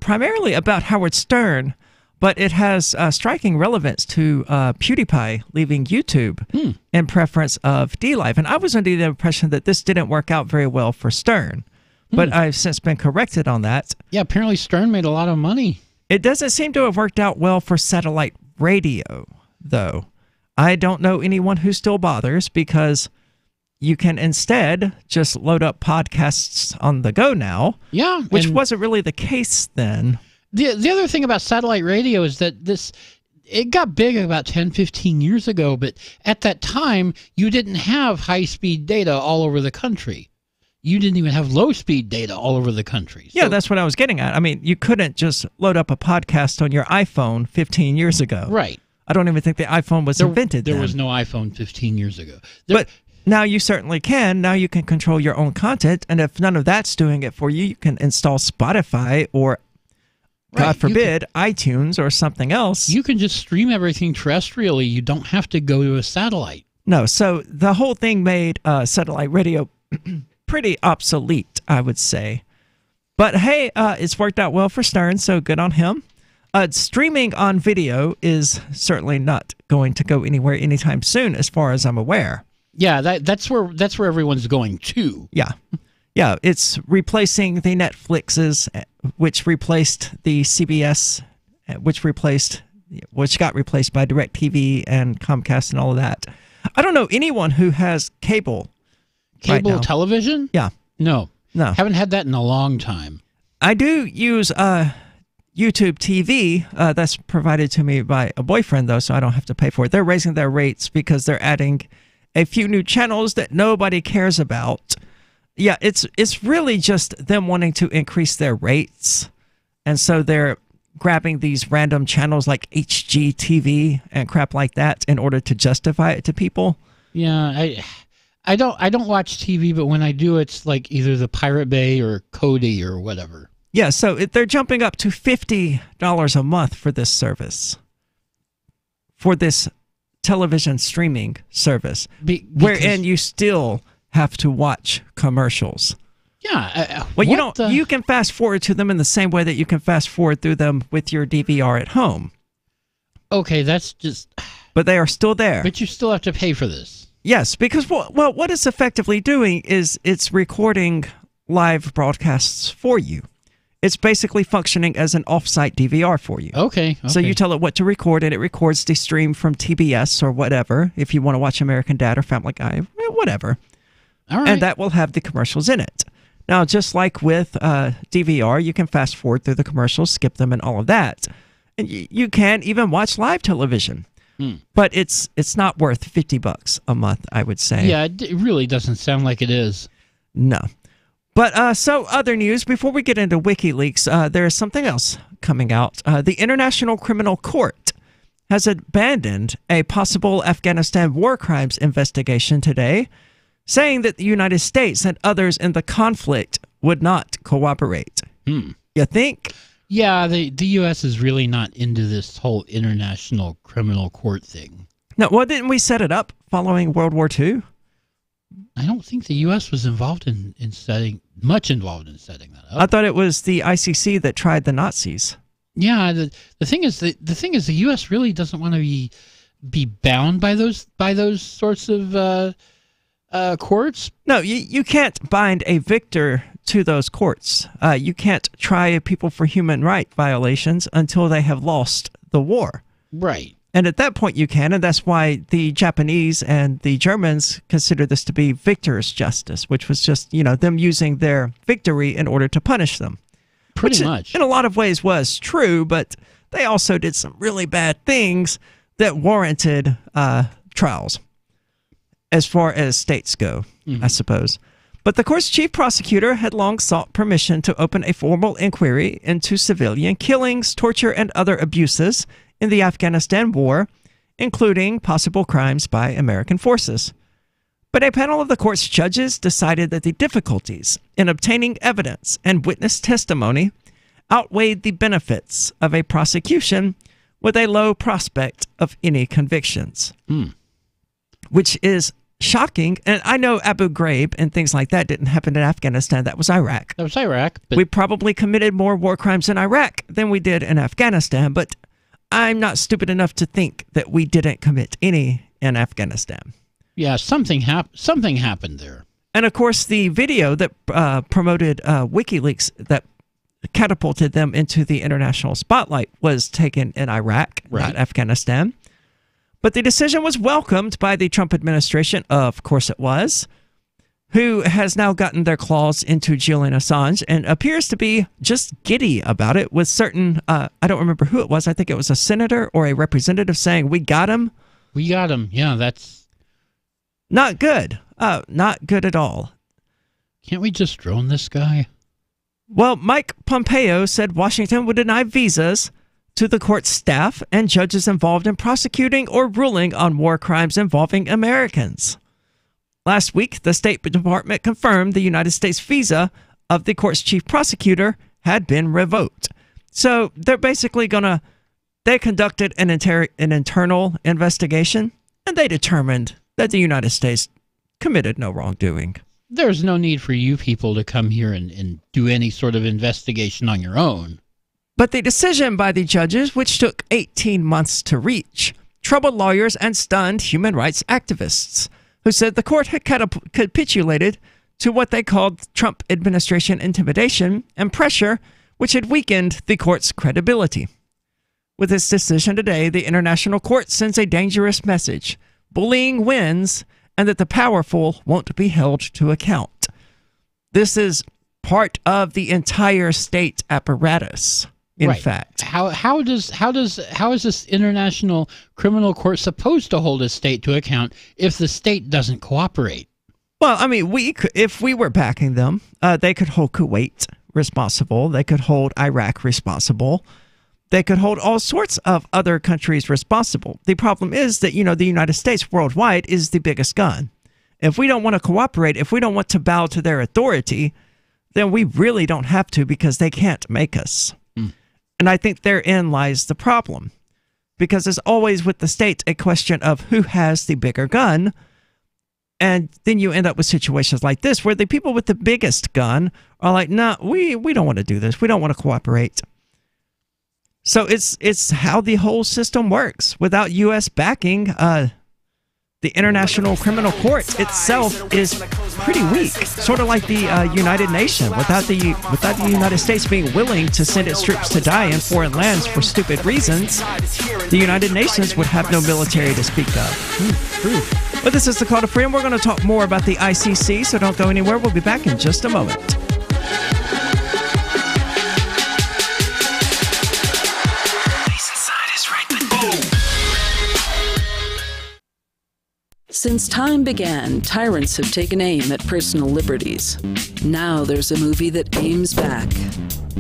primarily about Howard Stern, but it has striking relevance to PewDiePie leaving YouTube in preference of DLive. And I was under the impression that this didn't work out very well for Stern, but I've since been corrected on that. Yeah, apparently Stern made a lot of money. It doesn't seem to have worked out well for satellite radio, though. I don't know anyone who still bothers because you can instead just load up podcasts on the go now. Yeah. Which wasn't really the case then. The other thing about satellite radio is that it got big about 10, 15 years ago, but at that time, you didn't have high-speed data all over the country. You didn't even have low-speed data all over the country. Yeah, that's what I was getting at. I mean, you couldn't just load up a podcast on your iPhone 15 years ago. Right. I don't even think the iPhone was invented then. There was no iPhone 15 years ago. But now you certainly can. Now you can control your own content, and if none of that's doing it for you, you can install Spotify or, God forbid, iTunes or something else. You can just stream everything terrestrially. You don't have to go to a satellite. No, so the whole thing made satellite radio pretty obsolete, I would say. But hey, it's worked out well for Stern, so good on him. Streaming on video is certainly not going to go anywhere anytime soon, as far as I'm aware. Yeah, that's where everyone's going to. Yeah. Yeah, it's replacing the Netflixes, which replaced the CBS, which got replaced by DirecTV and Comcast and all of that. I don't know anyone who has cable. Cable television? Yeah. No. No. Haven't had that in a long time. I do use YouTube TV. That's provided to me by a boyfriend, though, so I don't have to pay for it. They're raising their rates because they're adding a few new channels that nobody cares about. Yeah, it's really just them wanting to increase their rates. And so they're grabbing these random channels like HGTV and crap like that in order to justify it to people. Yeah, I don't watch TV, but when I do, it's like either the Pirate Bay or Kodi or whatever. Yeah, so they're jumping up to $50 a month for this service. For this television streaming service. Wherein you still have to watch commercials. Yeah. Well, you can fast forward to them in the same way that you can fast forward through them with your DVR at home. Okay, that's just... But they are still there. But you still have to pay for this. Yes, because what it's effectively doing is it's recording live broadcasts for you. It's basically functioning as an off-site DVR for you. Okay. So you tell it what to record, and it records the stream from TBS or whatever, if you want to watch American Dad or Family Guy, whatever. All right. And that will have the commercials in it. Now, just like with DVR, you can fast forward through the commercials, skip them, and all of that. And you can even watch live television. But it's not worth $50 a month, I would say. Yeah, it really doesn't sound like it is. No. But so other news, before we get into WikiLeaks, there is something else coming out. The International Criminal Court has abandoned a possible Afghanistan war crimes investigation today, saying that the United States and others in the conflict would not cooperate. You think? Yeah, the U.S. is really not into this whole International Criminal Court thing. No, well, didn't we set it up following World War II? I don't think the U.S. was involved in setting that up. I thought it was the ICC that tried the Nazis. Yeah, the thing is the U.S. really doesn't want to be bound by those sorts of courts. No, you can't bind a victor to those courts. You can't try people for human rights violations until they have lost the war. Right. And at that point you can, and that's why the Japanese and the Germans consider this to be victor's justice, which was just, them using their victory in order to punish them. Pretty much. In a lot of ways was true, but they also did some really bad things that warranted trials, as far as states go, I suppose. But the court's chief prosecutor had long sought permission to open a formal inquiry into civilian killings, torture, and other abuses in the Afghanistan war, including possible crimes by American forces. But a panel of the court's judges decided that the difficulties in obtaining evidence and witness testimony outweighed the benefits of a prosecution with a low prospect of any convictions. Which is shocking. And I know Abu Ghraib and things like that didn't happen in Afghanistan. That was Iraq. That was Iraq. We probably committed more war crimes in Iraq than we did in Afghanistan, but I'm not stupid enough to think that we didn't commit any in Afghanistan. Yeah, something happened there. And of course, the video that promoted WikiLeaks that catapulted them into the international spotlight was taken in Iraq, not Afghanistan. But the decision was welcomed by the Trump administration, of course it was, who has now gotten their claws into Julian Assange and appears to be just giddy about it, with certain, I don't remember who it was, I think it was a senator or a representative saying, we got him. We got him, yeah, that's... Not good. Not good at all. Can't we just drone this guy? Well, Mike Pompeo said Washington would deny visas to the court staff and judges involved in prosecuting or ruling on war crimes involving Americans. Last week, the State Department confirmed the United States visa of the court's chief prosecutor had been revoked. So they're basically they conducted an internal investigation, and they determined that the United States committed no wrongdoing. There's no need for you people to come here and do any sort of investigation on your own. But the decision by the judges, which took 18 months to reach, troubled lawyers and stunned human rights activists, who said the court had capitulated to what they called Trump administration intimidation and pressure, which had weakened the court's credibility. With this decision today, the International Court sends a dangerous message. Bullying wins, and that the powerful won't be held to account. This is part of the entire state apparatus, in fact. How is this International Criminal Court supposed to hold a state to account if the state doesn't cooperate? Well, I mean, if we were backing them, they could hold Kuwait responsible. They could hold Iraq responsible. They could hold all sorts of other countries responsible. The problem is that, the United States worldwide is the biggest gun. If we don't want to cooperate, if we don't want to bow to their authority, then we really don't have to, because they can't make us. And I think therein lies the problem. Because it's always with the state a question of who has the bigger gun. And then you end up with situations like this where the people with the biggest gun are like, no, we don't want to do this. We don't want to cooperate. So it's how the whole system works. Without U.S. backing, the International Criminal Court itself is pretty weak, sort of like the United Nations. Without the United States being willing to send its troops to die in foreign lands for stupid reasons, the United Nations would have no military to speak of. But this is the Call to Freedom. We're going to talk more about the ICC, so don't go anywhere. We'll be back in just a moment. Since time began, tyrants have taken aim at personal liberties. Now there's a movie that aims back.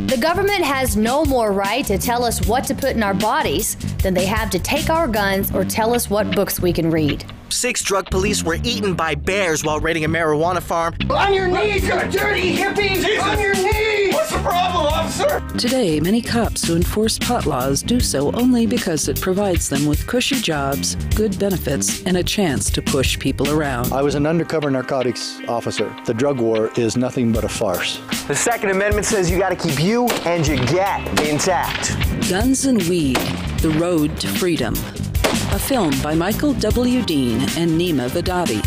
The government has no more right to tell us what to put in our bodies than they have to take our guns or tell us what books we can read. 6 drug police were eaten by bears while raiding a marijuana farm. On your knees, you dirty hippies! Jesus. On your knees! What's the problem, officer? Today, many cops who enforce pot laws do so only because it provides them with cushy jobs, good benefits, and a chance to push people around. I was an undercover narcotics officer. The drug war is nothing but a farce. The Second Amendment says you got to keep you and your gat intact. Guns and Weed, The Road to Freedom. A film by Michael W. Dean and Nima Vadadi.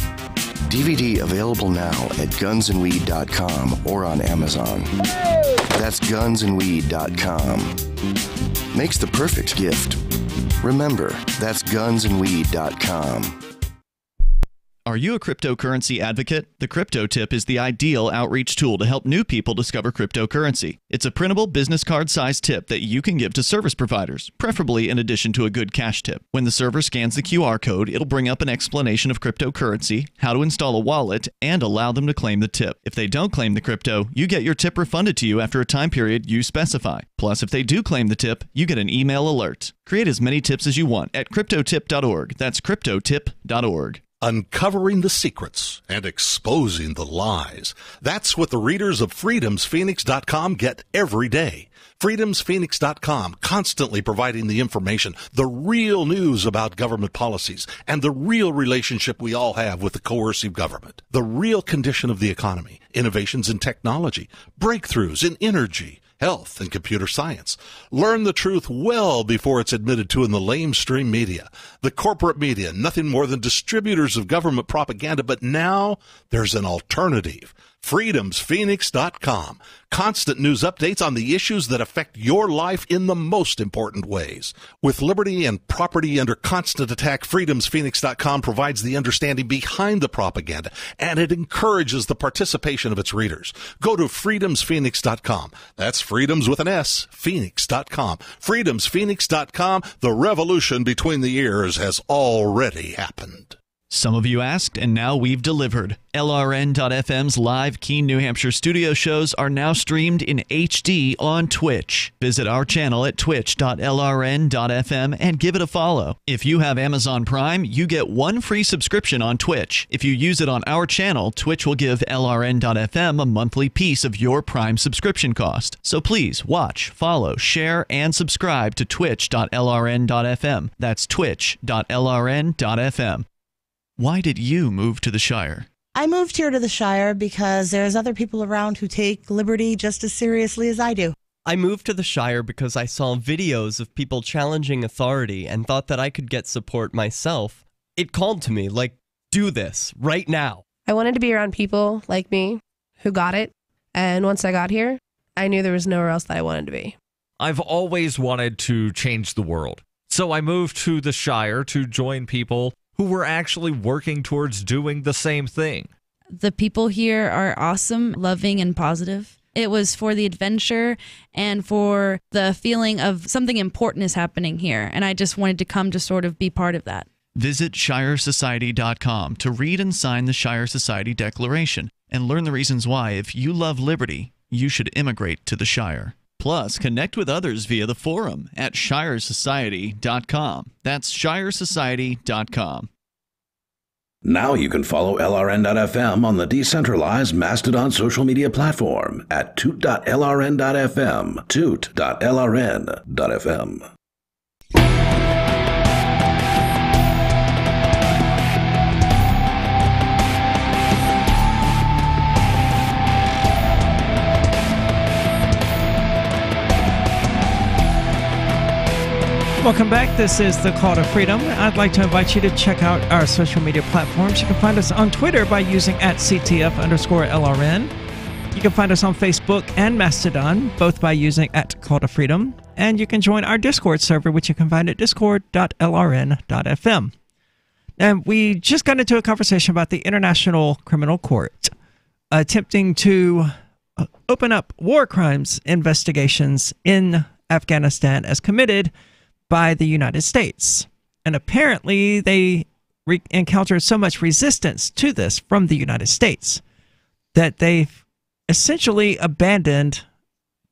DVD available now at gunsandweed.com or on Amazon. That's gunsandweed.com. Makes the perfect gift. Remember, that's gunsandweed.com. Are you a cryptocurrency advocate? The Crypto Tip is the ideal outreach tool to help new people discover cryptocurrency. It's a printable business card-sized tip that you can give to service providers, preferably in addition to a good cash tip. When the server scans the QR code, it'll bring up an explanation of cryptocurrency, how to install a wallet, and allow them to claim the tip. If they don't claim the crypto, you get your tip refunded to you after a time period you specify. Plus, if they do claim the tip, you get an email alert. Create as many tips as you want at cryptotip.org. That's cryptotip.org. Uncovering the secrets and exposing the lies. That's what the readers of freedomsphoenix.com get every day. freedomsphoenix.com, constantly providing the information, the real news about government policies, and the real relationship we all have with the coercive government. The real condition of the economy, innovations in technology, breakthroughs in energy, health, and computer science. Learn the truth well before it's admitted to in the lamestream media. The corporate media, nothing more than distributors of government propaganda, but now there's an alternative. FreedomsPhoenix.com. Constant news updates on the issues that affect your life in the most important ways. With liberty and property under constant attack, FreedomsPhoenix.com provides the understanding behind the propaganda, and it encourages the participation of its readers. Go to FreedomsPhoenix.com. That's freedoms with an S, Phoenix.com. FreedomsPhoenix.com. The revolution between the ears has already happened. Some of you asked, and now we've delivered. LRN.FM's live Keene, New Hampshire studio shows are now streamed in HD on Twitch. Visit our channel at twitch.lrn.fm and give it a follow. If you have Amazon Prime, you get one free subscription on Twitch. If you use it on our channel, Twitch will give LRN.FM a monthly piece of your Prime subscription cost. So please watch, follow, share, and subscribe to twitch.lrn.fm. That's twitch.lrn.fm. Why did you move to the Shire? I moved here to the Shire because there's other people around who take liberty just as seriously as I do. I moved to the Shire because I saw videos of people challenging authority and thought that I could get support myself. It called to me, like, do this, right now. I wanted to be around people like me who got it, and once I got here, I knew there was nowhere else that I wanted to be. I've always wanted to change the world, so I moved to the Shire to join people who were actually working towards doing the same thing. The people here are awesome, loving, and positive. It was for the adventure and for the feeling of something important is happening here, and I just wanted to come to sort of be part of that. Visit ShireSociety.com to read and sign the Shire Society Declaration and learn the reasons why, if you love liberty, you should immigrate to the Shire. Plus, connect with others via the forum at ShireSociety.com. That's ShireSociety.com. Now you can follow LRN.FM on the decentralized Mastodon social media platform at toot.lrn.fm, toot.lrn.fm. Welcome back. This is the Call to Freedom. I'd like to invite you to check out our social media platforms. You can find us on Twitter by using @CTF_LRN. You can find us on Facebook and Mastodon, both by using @CallToFreedom. And you can join our Discord server, which you can find at discord.lrn.fm. And we just got into a conversation about the International Criminal Court attempting to open up war crimes investigations in Afghanistan as committed by the United States. And apparently they encountered so much resistance to this from the United States that they've essentially abandoned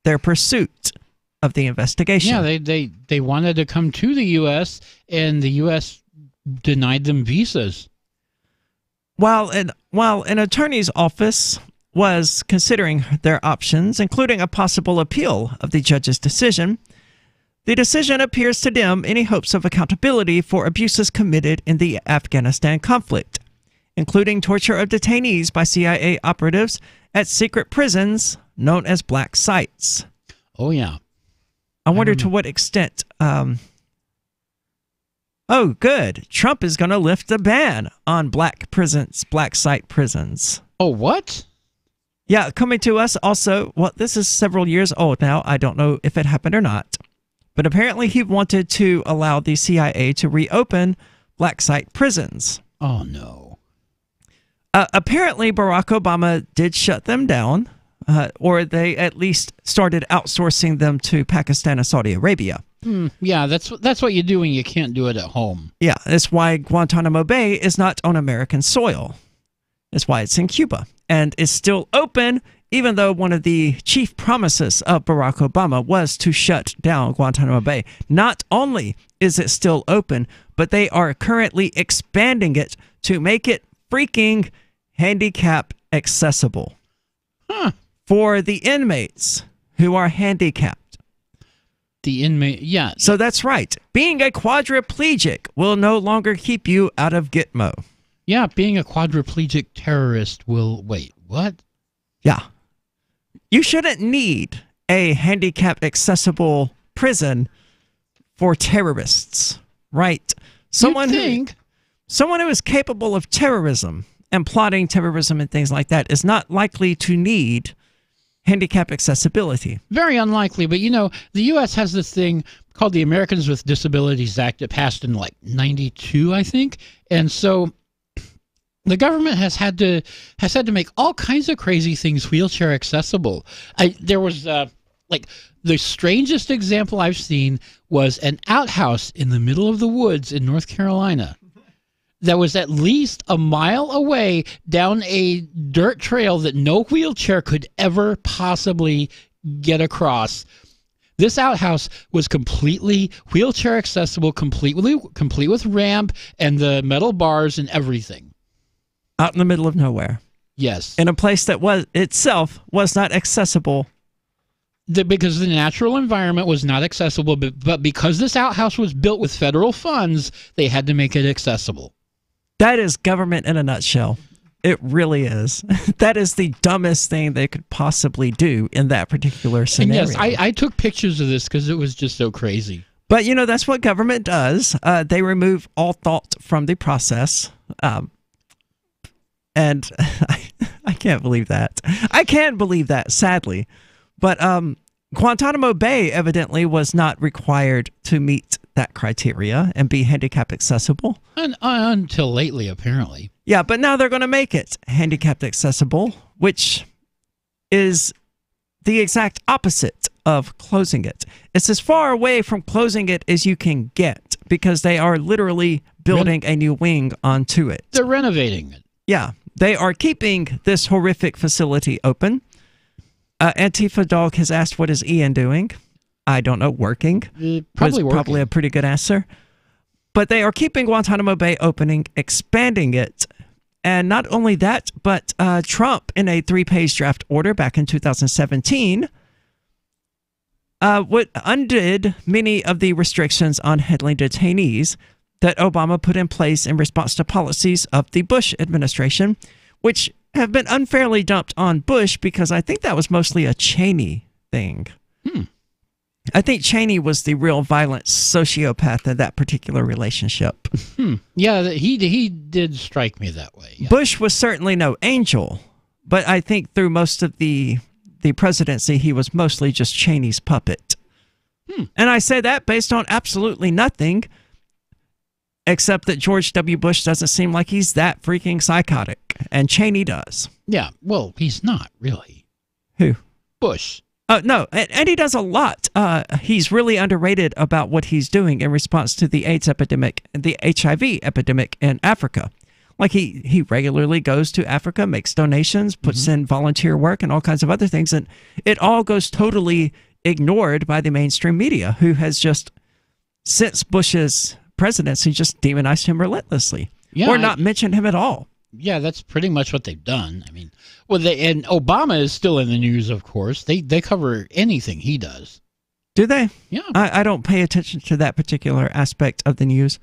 their pursuit of the investigation. Yeah, they wanted to come to the U.S., and the U.S. denied them visas. While an attorney's office was considering their options, including a possible appeal of the judge's decision, the decision appears to dim any hopes of accountability for abuses committed in the Afghanistan conflict, including torture of detainees by CIA operatives at secret prisons known as black sites. Oh, yeah. I wonder to what extent... oh, good. Trump is going to lift the ban on black prisons, black site prisons. Oh, what? Yeah, coming to us also, well, this is several years old now. I don't know if it happened or not. But apparently he wanted to allow the CIA to reopen black site prisons. Oh, no. Apparently Barack Obama did shut them down, or they at least started outsourcing them to Pakistan and Saudi Arabia. Yeah, that's what you do when you can't do it at home. Yeah, that's why Guantanamo Bay is not on American soil. That's why it's in Cuba. And it's still open, even though one of the chief promises of Barack Obama was to shut down Guantanamo Bay. Not only is it still open, but they are currently expanding it to make it freaking handicap accessible for the inmates who are handicapped. The inmate, yeah. So that's right. Being a quadriplegic will no longer keep you out of Gitmo. Yeah, being a quadriplegic terrorist will... Wait, what? Yeah. You shouldn't need a handicap accessible prison for terrorists, right? Someone who is capable of terrorism and plotting terrorism and things like that is not likely to need handicap accessibility. Very unlikely, but you know, the U.S. has this thing called the Americans with Disabilities Act. It passed in like 92, I think, and so the government has had to make all kinds of crazy things wheelchair accessible. There was like the strangest example I've seen was an outhouse in the middle of the woods in North Carolina that was at least a mile away down a dirt trail that no wheelchair could ever possibly get across. This outhouse was completely wheelchair accessible, complete with ramp and the metal bars and everything. Out in the middle of nowhere. Yes. In a place that was not accessible. Because the natural environment was not accessible, but because this outhouse was built with federal funds, they had to make it accessible. That is government in a nutshell. It really is. That is the dumbest thing they could possibly do in that particular scenario. And yes, I took pictures of this because it was just so crazy. But, you know, that's what government does. They remove all thought from the process. And I can't believe that. I can believe that, sadly. But Guantanamo Bay evidently was not required to meet that criteria and be handicap accessible. Until lately, apparently. Yeah, but now they're going to make it handicapped accessible, which is the exact opposite of closing it. It's as far away from closing it as you can get because they are literally building a new wing onto it. They're renovating it. Yeah, they are keeping this horrific facility open. Antifa Dog has asked, what is Ian doing? I don't know, working. Probably working. Probably a pretty good answer. But they are keeping Guantanamo Bay opening, expanding it. And not only that, but Trump, in a 3-page draft order back in 2017, undid many of the restrictions on handling detainees that Obama put in place in response to policies of the Bush administration, which have been unfairly dumped on Bush because I think that was mostly a Cheney thing. I think Cheney was the real violent sociopath in that particular relationship. Yeah, he did strike me that way. Yeah. Bush was certainly no angel, but I think through most of the presidency, he was mostly just Cheney's puppet. And I say that based on absolutely nothing, except that George W. Bush doesn't seem like he's that freaking psychotic, and Cheney does. Yeah, well, he's not really. Who? Bush. No, and he does a lot. He's really underrated about what he's doing in response to the AIDS epidemic, the HIV epidemic in Africa. Like he regularly goes to Africa, makes donations, puts in volunteer work and all kinds of other things, and it all goes totally ignored by the mainstream media, who has just, since Bush's presidency, just demonized him relentlessly, or not mentioned him at all. Yeah, that's pretty much what they've done. I mean, well, and Obama is still in the news, of course. They cover anything he does. Do they? Yeah. I don't pay attention to that particular aspect of the news.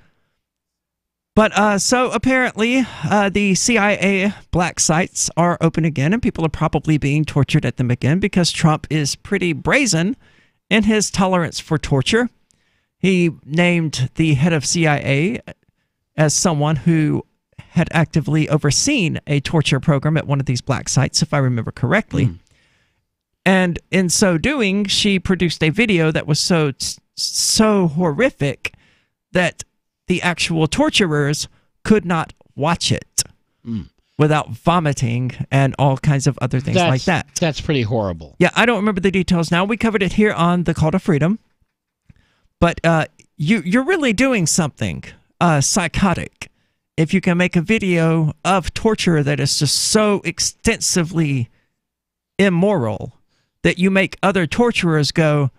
But so apparently the CIA black sites are open again, and people are probably being tortured at them again because Trump is pretty brazen in his tolerance for torture. He named the head of CIA as someone who had actively overseen a torture program at one of these black sites, if I remember correctly. And in so doing, she produced a video that was so horrific that the actual torturers could not watch it without vomiting and all kinds of other things like that. That's pretty horrible. Yeah, I don't remember the details now. We covered it here on The Call to Freedom. But you're really doing something psychotic if you can make a video of torture that is just so extensively immoral that you make other torturers go,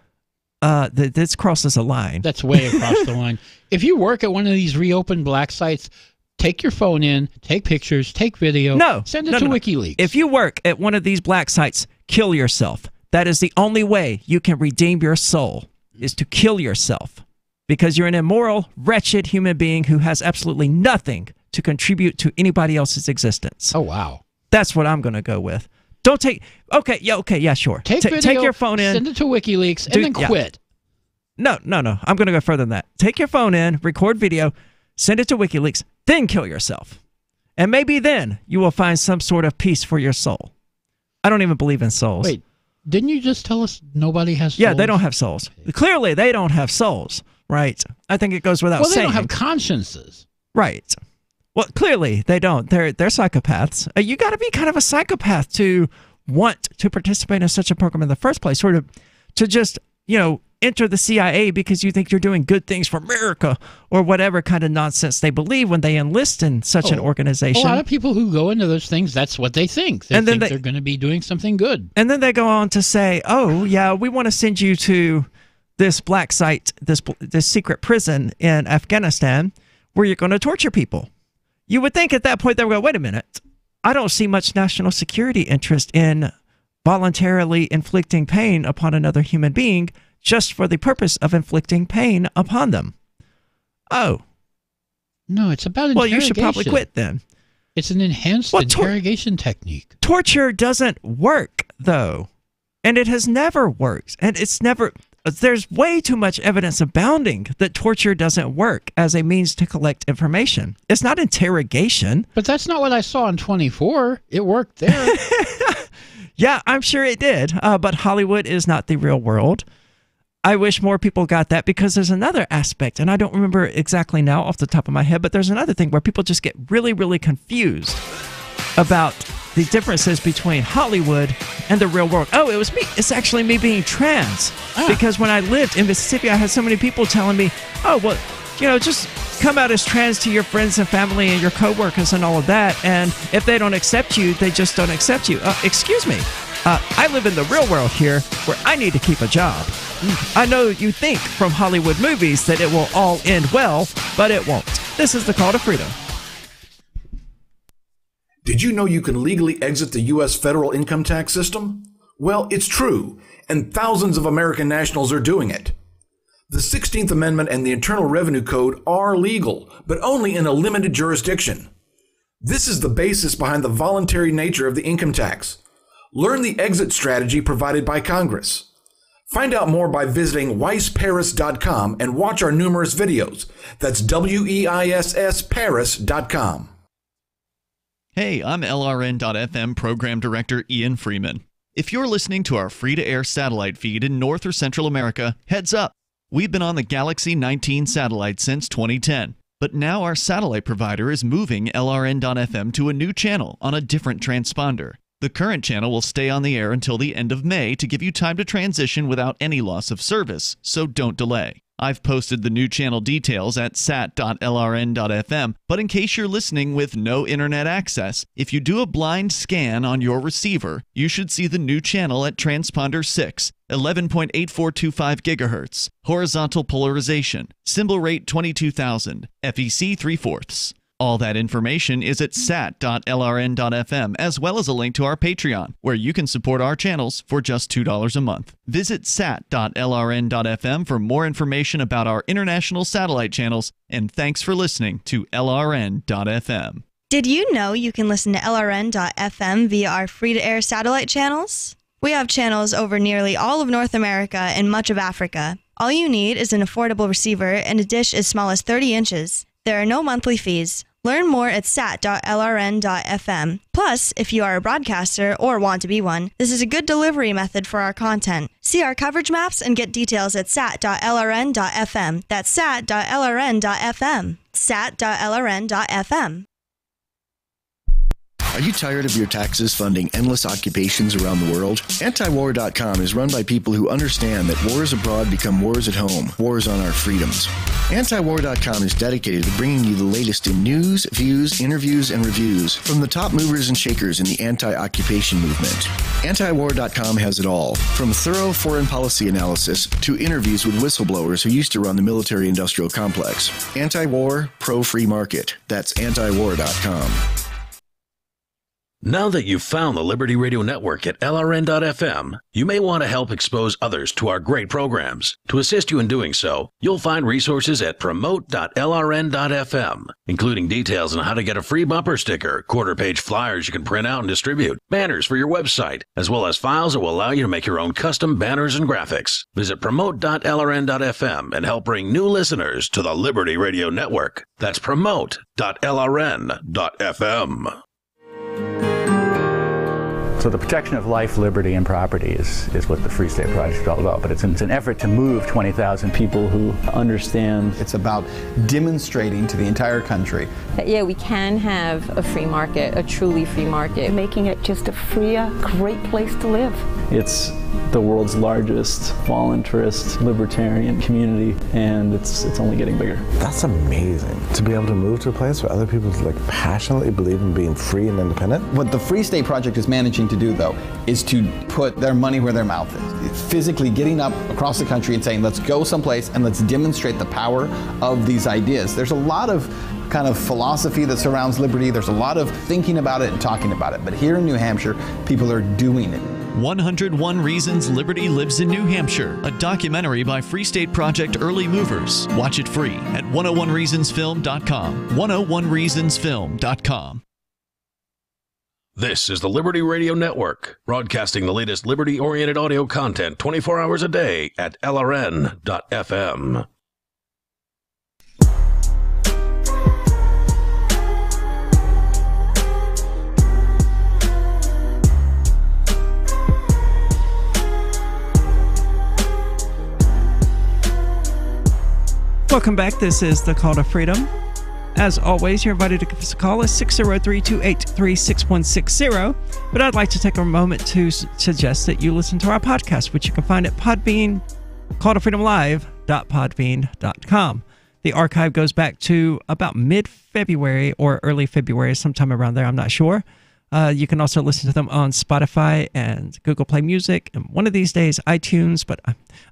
this crosses a line. That's way across the line. If you work at one of these reopened black sites, take your phone in, take pictures, take video, send it to WikiLeaks. If you work at one of these black sites, kill yourself. That is the only way you can redeem your soul, is to kill yourself. Because you're an immoral, wretched human being who has absolutely nothing to contribute to anybody else's existence. Oh, wow. That's what I'm going to go with. Don't take. Okay, yeah, sure. Take video, take your phone in, send it to WikiLeaks, and then quit. No. I'm going to go further than that. Take your phone in, record video, send it to WikiLeaks, then kill yourself. And maybe then you will find some sort of peace for your soul. I don't even believe in souls. Wait, didn't you just tell us nobody has souls? Yeah, they don't have souls. Clearly, they don't have souls, right? I think it goes without saying. Well, they don't have consciences. Right. Well, clearly, they don't. They're psychopaths. You got to be kind of a psychopath to want to participate in such a program in the first place, sort of to just, enter the CIA because you think you're doing good things for America or whatever kind of nonsense they believe when they enlist in such an organization. A lot of people who go into those things, that's what they think. They think they're going to be doing something good. And then they go on to say, oh, yeah, we want to send you to this black site, this secret prison in Afghanistan where you're going to torture people. You would think at that point they would go, wait a minute, I don't see much national security interest in voluntarily inflicting pain upon another human being just for the purpose of inflicting pain upon them. Oh. No, it's about interrogation. Well, you should probably quit then. It's an enhanced interrogation technique. Torture doesn't work, though. And it has never worked. And it's never... There's way too much evidence abounding that torture doesn't work as a means to collect information. It's not interrogation. But that's not what I saw on 24. It worked there. Yeah, I'm sure it did. But Hollywood is not the real world. I wish more people got that because there's another aspect, and I don't remember exactly now off the top of my head, but there's another thing where people just get really, really confused about the differences between Hollywood and the real world. Oh, it was me. It's actually me being trans. Because when I lived in Mississippi, I had so many people telling me, oh, well, just come out as trans to your friends and family and your coworkers and all of that. And if they don't accept you, they just don't accept you. Excuse me. I live in the real world here where I need to keep a job. I know you think from Hollywood movies that it will all end well, but it won't. This is the call to freedom. Did you know you can legally exit the U.S. federal income tax system? Well, it's true, and thousands of American nationals are doing it. The 16th Amendment and the Internal Revenue Code are legal, but only in a limited jurisdiction. This is the basis behind the voluntary nature of the income tax. Learn the exit strategy provided by Congress. Find out more by visiting weissparis.com and watch our numerous videos. That's WEISS Paris.com. Hey, I'm LRN.FM Program Director Ian Freeman. If you're listening to our free-to-air satellite feed in North or Central America, heads up. We've been on the Galaxy 19 satellite since 2010, but now our satellite provider is moving LRN.FM to a new channel on a different transponder. The current channel will stay on the air until the end of May to give you time to transition without any loss of service, so don't delay. I've posted the new channel details at sat.lrn.fm, but in case you're listening with no internet access, if you do a blind scan on your receiver, you should see the new channel at transponder 6, 11.8425 GHz, horizontal polarization, symbol rate 22,000, FEC 3/4. All that information is at sat.lrn.fm, as well as a link to our Patreon, where you can support our channels for just $2 a month. Visit sat.lrn.fm for more information about our international satellite channels, and thanks for listening to LRN.fm. Did you know you can listen to LRN.fm via our free-to-air satellite channels? We have channels over nearly all of North America and much of Africa. All you need is an affordable receiver and a dish as small as 30 inches. There are no monthly fees. Learn more at sat.lrn.fm. Plus, if you are a broadcaster or want to be one, this is a good delivery method for our content. See our coverage maps and get details at sat.lrn.fm. That's sat.lrn.fm. sat.lrn.fm. Are you tired of your taxes funding endless occupations around the world? Antiwar.com is run by people who understand that wars abroad become wars at home, wars on our freedoms. Antiwar.com is dedicated to bringing you the latest in news, views, interviews, and reviews from the top movers and shakers in the anti-occupation movement. Antiwar.com has it all, from thorough foreign policy analysis to interviews with whistleblowers who used to run the military-industrial complex. Anti-war, pro-free market. That's antiwar.com. Now that you've found the Liberty Radio Network at LRN.FM, you may want to help expose others to our great programs. To assist you in doing so, you'll find resources at promote.lrn.fm, including details on how to get a free bumper sticker, quarter-page flyers you can print out and distribute, banners for your website, as well as files that will allow you to make your own custom banners and graphics. Visit promote.lrn.fm and help bring new listeners to the Liberty Radio Network. That's promote.lrn.fm. So the protection of life, liberty, and property is what the Free State Project is all about. But it's an effort to move 20,000 people who understand. It's about demonstrating to the entire country that, yeah, we can have a free market, a truly free market. Making it just a freer, great place to live. It's the world's largest voluntarist libertarian community, and it's only getting bigger. That's amazing, to be able to move to a place where other people passionately believe in being free and independent. What the Free State Project is managing to do, though, is to put their money where their mouth is. It's physically getting up across the country and saying, let's go someplace and let's demonstrate the power of these ideas. There's a lot of kind of philosophy that surrounds liberty. There's a lot of thinking about it and talking about it. But here in New Hampshire, people are doing it. 101 Reasons Liberty Lives in New Hampshire, a documentary by Free State Project Early Movers. Watch it free at 101reasonsfilm.com. 101reasonsfilm.com. This is the Liberty Radio Network, broadcasting the latest liberty-oriented audio content 24 hours a day at LRN.FM. Welcome back. This is the Call to Freedom. As always, you're invited to give us a call at 603-283-6160. But I'd like to take a moment to suggest that you listen to our podcast, which you can find at Podbean, calltofreedomlive.podbean.com. The archive goes back to about mid-February or early February, sometime around there, I'm not sure. You can also listen to them on Spotify and Google Play Music, and one of these days, iTunes, but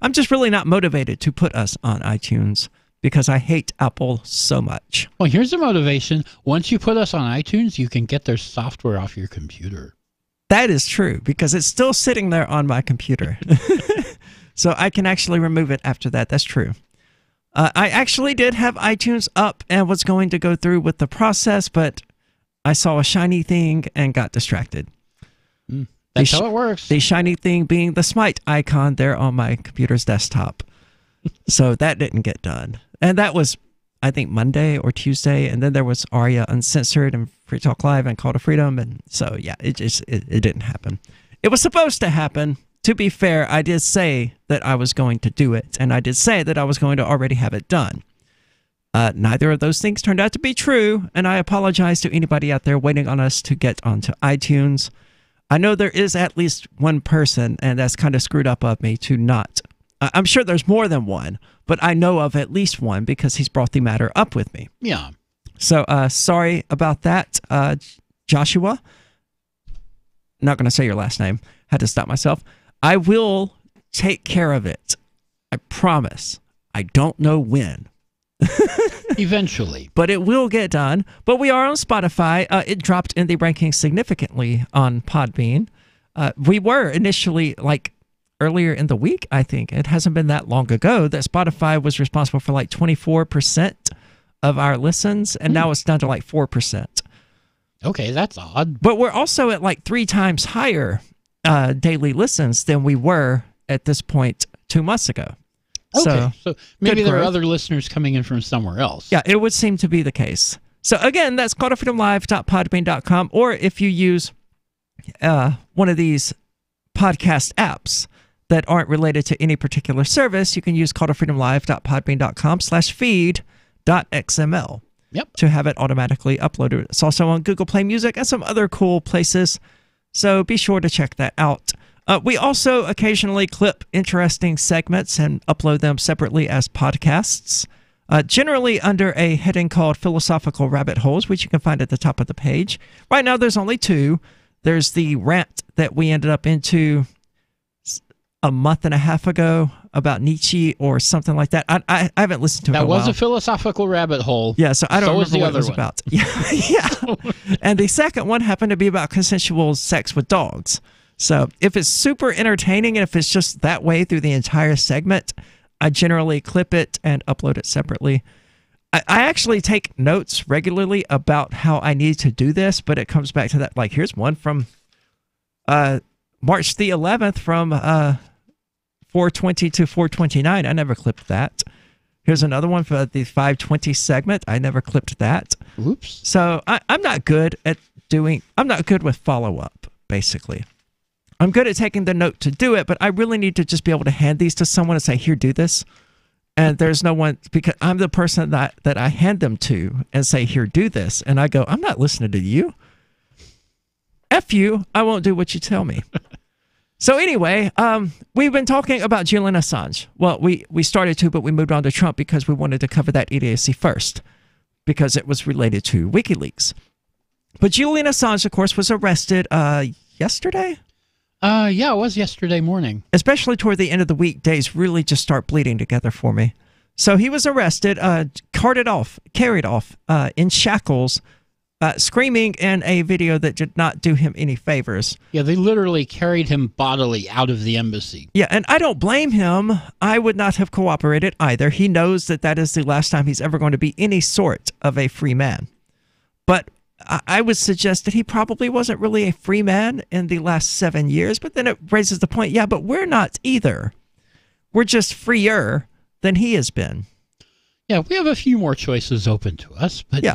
I'm just really not motivated to put us on iTunes because I hate Apple so much. Well, here's the motivation. Once you put us on iTunes, you can get their software off your computer. That is true, because it's still sitting there on my computer. So I can actually remove it after that. That's true. I actually did have iTunes up and was going to go through with the process, but I saw a shiny thing and got distracted. That's how it works. The shiny thing being the Smite icon there on my computer's desktop. So that didn't get done. And that was, I think, Monday or Tuesday. And then there was Aria Uncensored and Free Talk Live and Call to Freedom. And so, yeah, it didn't happen. It was supposed to happen. To be fair, I did say that I was going to do it. And I did say that I was going to already have it done. Neither of those things turned out to be true. And I apologize to anybody out there waiting on us to get onto iTunes. I know there is at least one person, and that's kind of screwed up of me to not. I'm sure there's more than one, but I know of at least one because he's brought the matter up with me. Yeah. So sorry about that, Joshua. Not going to say your last name. Had to stop myself. I will take care of it. I promise. I don't know when. Eventually. But it will get done. But we are on Spotify. It dropped in the rankings significantly on Podbean. We were initially, earlier in the week, I think. It hasn't been that long ago that Spotify was responsible for 24% of our listens, and now it's down to 4%. Okay, that's odd. But we're also at 3 times higher daily listens than we were at this point 2 months ago. Okay, so maybe there are other listeners coming in from somewhere else. Yeah, it would seem to be the case. So again, that's calltofreedomlive.podbean.com, or if you use one of these podcast apps that aren't related to any particular service, you can use calltofreedomlive.podbean.com/feed.xml to have it automatically uploaded. It's also on Google Play Music and some other cool places, so be sure to check that out. We also occasionally clip interesting segments and upload them separately as podcasts, generally under a heading called Philosophical Rabbit Holes, which you can find at the top of the page. Right now, there's only 2. There's the rant that we ended up into a month and a half ago about Nietzsche or something like that. I haven't listened to it. That in a was while. a philosophical rabbit hole. Yeah, so I don't So was remember the what it other was one. about. Yeah. And the second one happened to be about consensual sex with dogs. So if it's super entertaining and if it's just that way through the entire segment, I generally clip it and upload it separately. I actually take notes regularly about how I need to do this, but it comes back to that. Like, here's one from March the 11th from 420 to 429. I never clipped that. Here's another one for the 520 segment. I never clipped that. Oops. So I'm not good at I'm not good with follow-up, basically. I'm good at taking the note to do it, but I really need to just be able to hand these to someone and say, here, do this. And there's no one, because I'm the person that I hand them to and say, here, do this. And I go, I'm not listening to you. F you, I won't do what you tell me. So anyway, we've been talking about Julian Assange. Well, we started to, but we moved on to Trump because we wanted to cover that idiocy first, because it was related to WikiLeaks. But Julian Assange, of course, was arrested yesterday? Yeah, it was yesterday morning. Especially toward the end of the week, days really just start bleeding together for me. So he was arrested, carried off in shackles, screaming in a video that did not do him any favors. Yeah, they literally carried him bodily out of the embassy. Yeah, and I don't blame him. I would not have cooperated either. He knows that that is the last time he's ever going to be any sort of a free man. But I would suggest that he probably wasn't really a free man in the last 7 years, but then it raises the point, yeah, but we're not either. We're just freer than he has been. Yeah, we have a few more choices open to us, but, Yeah.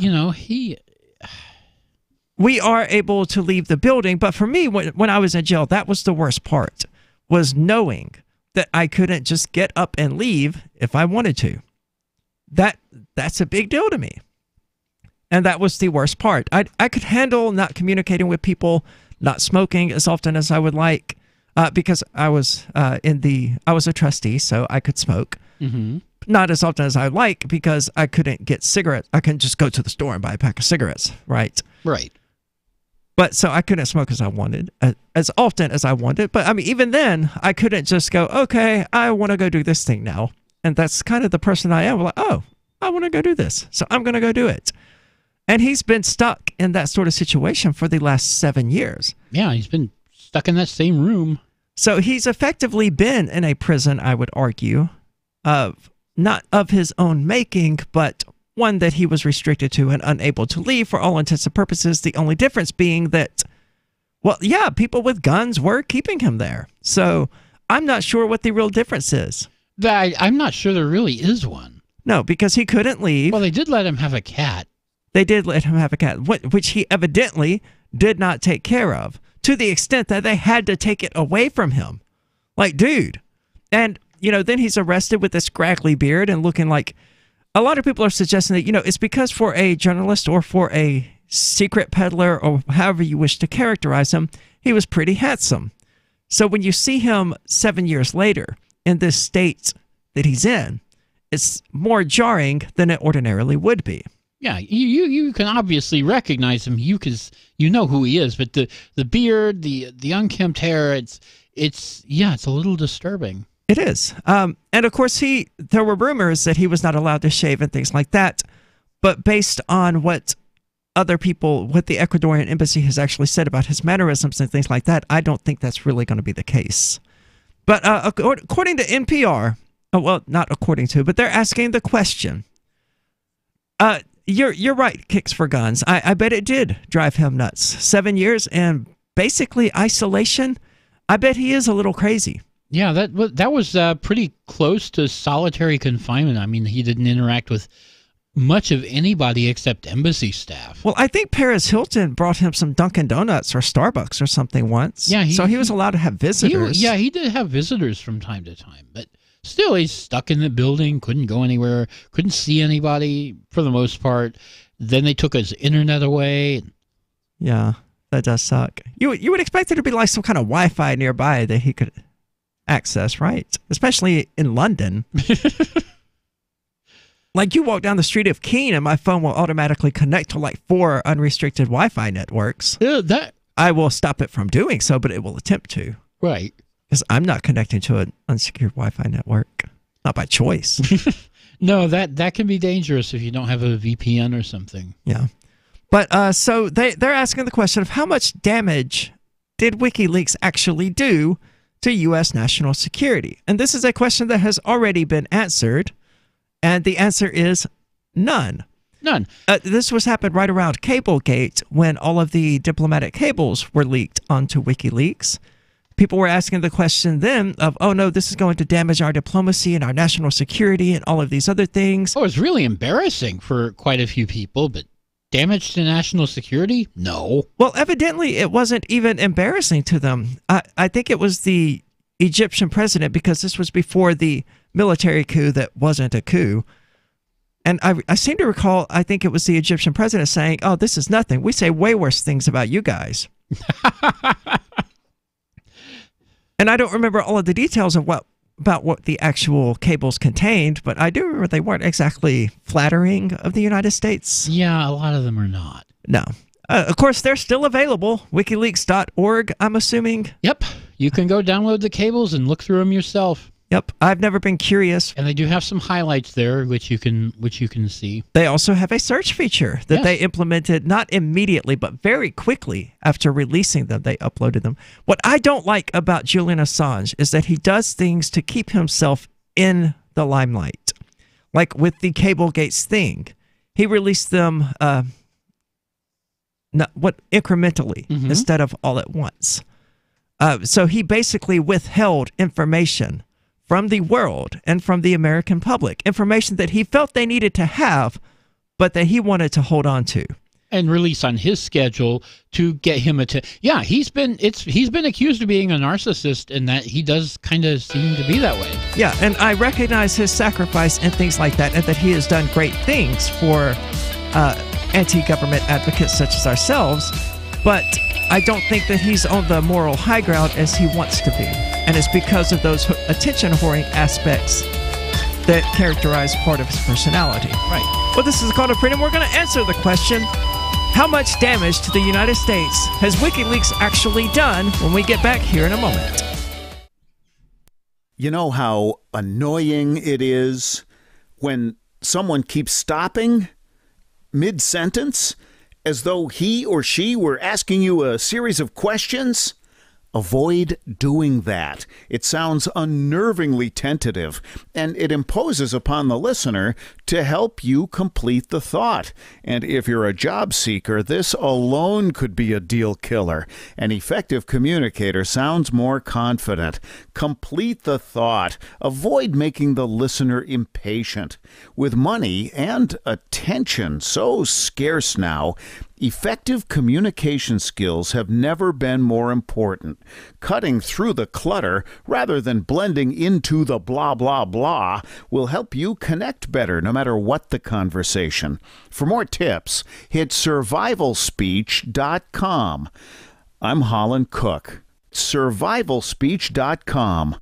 We are able to leave the building, but for me, when I was in jail, that was the worst part, was knowing that I couldn't just get up and leave if I wanted to. That's a big deal to me. And that was the worst part. I could handle not communicating with people, not smoking as often as I would like, because I was a trustee, so I could smoke. Mm-hmm. Not as often as I would like because I couldn't get cigarettes. I couldn't just go to the store and buy a pack of cigarettes, right? Right. But so I couldn't smoke as I wanted, as often as I wanted. But I mean, even then, I couldn't just go, okay, I want to go do this thing now. And that's kind of the person I am. Like, oh, I want to go do this, so I'm going to go do it. And he's been stuck in that sort of situation for the last 7 years. Yeah, he's been stuck in that same room. So he's effectively been in a prison, I would argue, not of his own making, but one that he was restricted to and unable to leave for all intents and purposes. The only difference being that, well, yeah, people with guns were keeping him there. So I'm not sure what the real difference is. I'm not sure there really is one. No, because he couldn't leave. Well, they did let him have a cat. They did let him have a cat, which he evidently did not take care of, to the extent that they had to take it away from him. Like, dude. And, then he's arrested with this scraggly beard and looking like... A lot of people are suggesting that, it's because for a journalist or for a secret peddler or however you wish to characterize him, he was pretty handsome. So when you see him 7 years later in this state that he's in, it's more jarring than it ordinarily would be. Yeah, you can obviously recognize him. You know who he is, but the beard, the unkempt hair, it's a little disturbing. It is. And of course, there were rumors that he was not allowed to shave and things like that. But based on what the Ecuadorian embassy has actually said about his mannerisms and things like that, I don't think that's really going to be the case. But according to NPR, well, not according to, but they're asking the question. You're right, Kicks for Guns. I bet it did drive him nuts. 7 years and basically isolation. I bet he is a little crazy. Yeah, that was pretty close to solitary confinement. I mean, he didn't interact with much of anybody except embassy staff. Well, I think Paris Hilton brought him some Dunkin' Donuts or Starbucks or something once. Yeah, so he was allowed to have visitors. He did have visitors from time to time, but still, he's stuck in the building, couldn't go anywhere, couldn't see anybody for the most part. Then they took his internet away. Yeah, that does suck. You would expect there to be like some kind of Wi-Fi nearby that he could access, right? Especially in London. Like you walk down the street of Keene and my phone will automatically connect to like 4 unrestricted Wi-Fi networks. Yeah, I will stop it from doing so, but it will attempt to. Right. Because I'm not connected to an unsecured Wi-Fi network. Not by choice. No, that can be dangerous if you don't have a VPN or something. Yeah. But so they're asking the question of how much damage did WikiLeaks actually do to U.S. national security? And this is a question that has already been answered. And the answer is none. None. This was happened right around Cablegate when all of the diplomatic cables were leaked onto WikiLeaks. People were asking the question then of, oh no, this is going to damage our diplomacy and our national security and all of these other things. Oh, it's really embarrassing for quite a few people, but damage to national security? No. Well, evidently it wasn't even embarrassing to them. I think it was the Egyptian president, because this was before the military coup that wasn't a coup. And I seem to recall, I think it was the Egyptian president saying, oh, this is nothing. We say way worse things about you guys. And I don't remember all of the details of about what the actual cables contained, but I do remember they weren't exactly flattering of the United States. Yeah, a lot of them are not. No. Of course, they're still available. WikiLeaks.org, I'm assuming. Yep. You can go download the cables and look through them yourself. Yep. I've never been curious. And they do have some highlights there, which you can see. They also have a search feature that they implemented not immediately, but very quickly after releasing them. They uploaded them. What I don't like about Julian Assange is that he does things to keep himself in the limelight. Like with the Cablegates thing. He released them incrementally instead of all at once. So he basically withheld information from the world and from the American public, information that he felt they needed to have, but that he wanted to hold on to. And release on his schedule to get him Yeah, he's been accused of being a narcissist, and that he does kind of seem to be that way. Yeah, and I recognize his sacrifice and things like that, and that he has done great things for anti-government advocates such as ourselves, but I don't think that he's on the moral high ground as he wants to be. And it's because of those attention-whoring aspects that characterize part of his personality. Right. Well, this is Call to Freedom. We're going to answer the question, how much damage to the United States has WikiLeaks actually done, when we get back here in a moment. You know how annoying it is when someone keeps stopping mid-sentence as though he or she were asking you a series of questions? Avoid doing that. It sounds unnervingly tentative, and it imposes upon the listener to help you complete the thought. And if you're a job seeker, this alone could be a deal killer. An effective communicator sounds more confident. Complete the thought. Avoid making the listener impatient. With money and attention so scarce now, effective communication skills have never been more important. Cutting through the clutter rather than blending into the blah, blah, blah will help you connect better no matter what the conversation. For more tips, hit survivalspeech.com. I'm Holland Cook. Survivalspeech.com.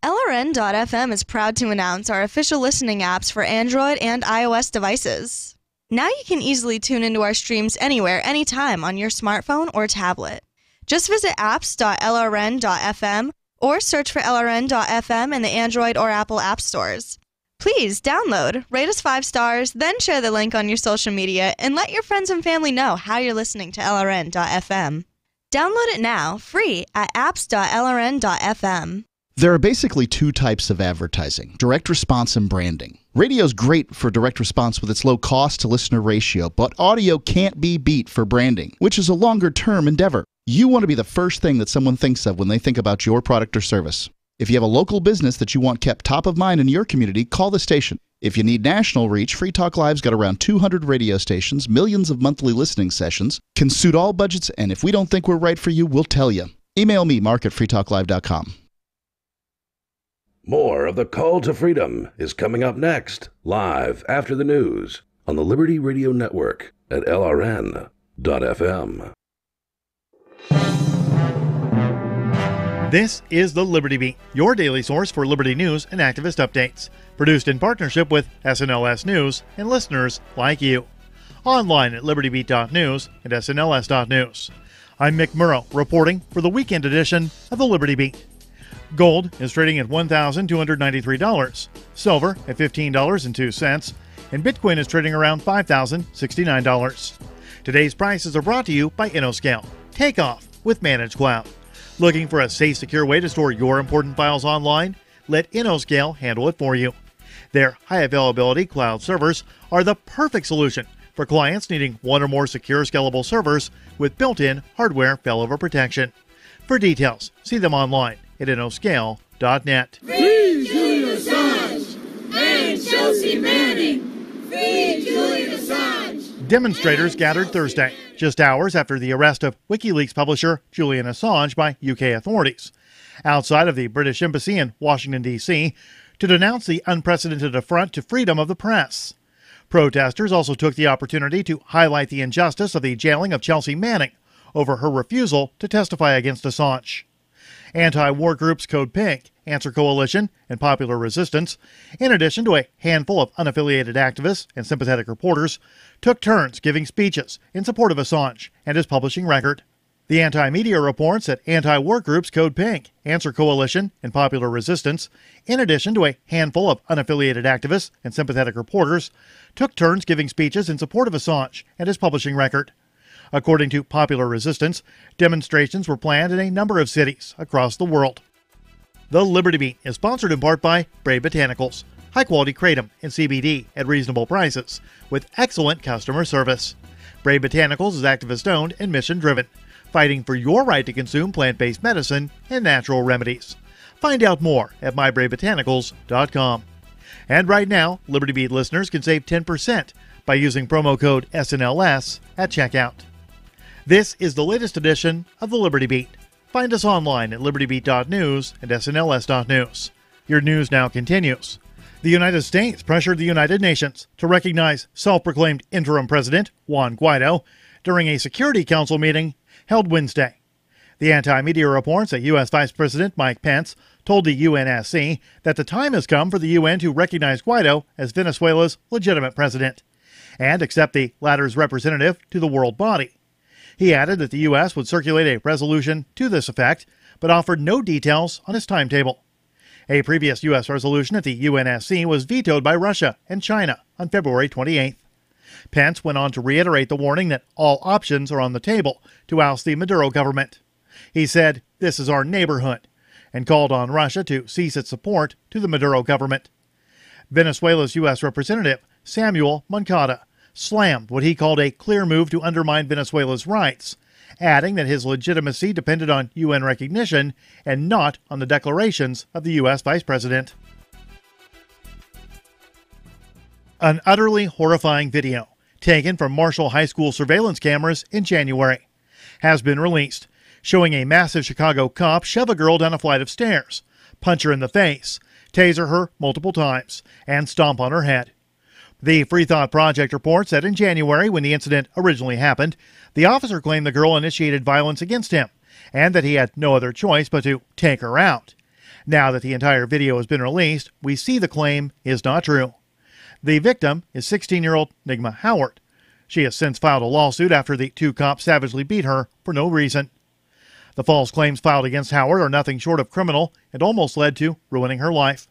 LRN.FM is proud to announce our official listening apps for Android and iOS devices. Now you can easily tune into our streams anywhere, anytime on your smartphone or tablet. Just visit apps.lrn.fm or search for LRN.FM in the Android or Apple app stores. Please download, rate us 5 stars, then share the link on your social media and let your friends and family know how you're listening to LRN.FM. Download it now, free at apps.lrn.fm. There are basically 2 types of advertising, direct response and branding. Radio's great for direct response with its low cost to listener ratio, but audio can't be beat for branding, which is a longer-term endeavor. You want to be the first thing that someone thinks of when they think about your product or service. If you have a local business that you want kept top of mind in your community, call the station. If you need national reach, Free Talk Live's got around 200 radio stations, millions of monthly listening sessions, can suit all budgets, and if we don't think we're right for you, we'll tell you. Email me, mark@freetalklive.com. More of the Call to Freedom is coming up next, live after the news on the Liberty Radio Network at LRN.FM. This is the Liberty Beat, your daily source for Liberty news and activist updates. Produced in partnership with SNLS News and listeners like you. Online at libertybeat.news and snls.news. I'm Mick Murrow, reporting for the weekend edition of the Liberty Beat. Gold is trading at $1,293, silver at $15.02, and Bitcoin is trading around $5,069. Today's prices are brought to you by InnoScale. Take off with Managed Cloud. Looking for a safe, secure way to store your important files online? Let InnoScale handle it for you. Their high availability cloud servers are the perfect solution for clients needing one or more secure, scalable servers with built-in hardware failover protection. For details, see them online at InnoScale.net. Free Julian Assange and Chelsea Manning. Free Julian Assange. Demonstrators gathered Thursday, just hours after the arrest of WikiLeaks publisher Julian Assange by UK authorities, outside of the British Embassy in Washington, D.C., to denounce the unprecedented affront to freedom of the press. Protesters also took the opportunity to highlight the injustice of the jailing of Chelsea Manning over her refusal to testify against Assange. Anti-war groups Code Pink, Answer Coalition, and Popular Resistance, in addition to a handful of unaffiliated activists and sympathetic reporters, took turns giving speeches in support of Assange and his publishing record. The anti-media reports that anti-war groups Code Pink, Answer Coalition, and Popular Resistance, in addition to a handful of unaffiliated activists and sympathetic reporters, took turns giving speeches in support of Assange and his publishing record. According to Popular Resistance, demonstrations were planned in a number of cities across the world. The Liberty Beat is sponsored in part by Brave Botanicals, high-quality kratom and CBD at reasonable prices, with excellent customer service. Brave Botanicals is activist-owned and mission-driven, fighting for your right to consume plant-based medicine and natural remedies. Find out more at mybravebotanicals.com. And right now, Liberty Beat listeners can save 10% by using promo code SNLS at checkout. This is the latest edition of the Liberty Beat. Find us online at libertybeat.news and snls.news. Your news now continues. The United States pressured the United Nations to recognize self-proclaimed interim president Juan Guaido during a Security Council meeting held Wednesday. The anti-media reports that U.S. Vice President Mike Pence told the UNSC that the time has come for the UN to recognize Guaido as Venezuela's legitimate president and accept the latter's representative to the world body. He added that the U.S. would circulate a resolution to this effect, but offered no details on his timetable. A previous U.S. resolution at the UNSC was vetoed by Russia and China on February 28th. Pence went on to reiterate the warning that all options are on the table to oust the Maduro government. He said, "This is our neighborhood," and called on Russia to cease its support to the Maduro government. Venezuela's U.S. Representative Samuel Moncada slammed what he called a clear move to undermine Venezuela's rights, adding that his legitimacy depended on UN recognition and not on the declarations of the U.S. Vice President. An utterly horrifying video taken from Marshall High School surveillance cameras in January has been released, showing a massive Chicago cop shove a girl down a flight of stairs, punch her in the face, taser her multiple times, and stomp on her head. The Free Thought Project reports that in January, when the incident originally happened, the officer claimed the girl initiated violence against him and that he had no other choice but to take her out. Now that the entire video has been released, we see the claim is not true. The victim is 16-year-old Nigma Howard. She has since filed a lawsuit after the two cops savagely beat her for no reason. The false claims filed against Howard are nothing short of criminal and almost led to ruining her life.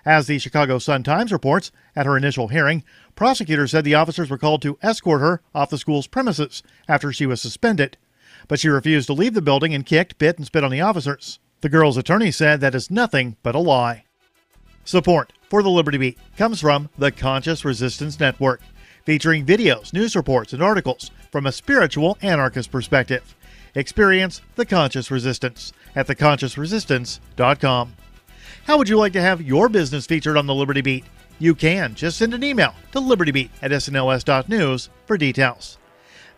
As the Chicago Sun-Times reports, at her initial hearing, prosecutors said the officers were called to escort her off the school's premises after she was suspended, but she refused to leave the building and kicked, bit, and spit on the officers. The girl's attorney said that is nothing but a lie. Support for the Liberty Beat comes from the Conscious Resistance Network, featuring videos, news reports, and articles from a spiritual anarchist perspective. Experience the Conscious Resistance at theconsciousresistance.com. How would you like to have your business featured on the Liberty Beat? You can. Just send an email to libertybeat@snls.news for details.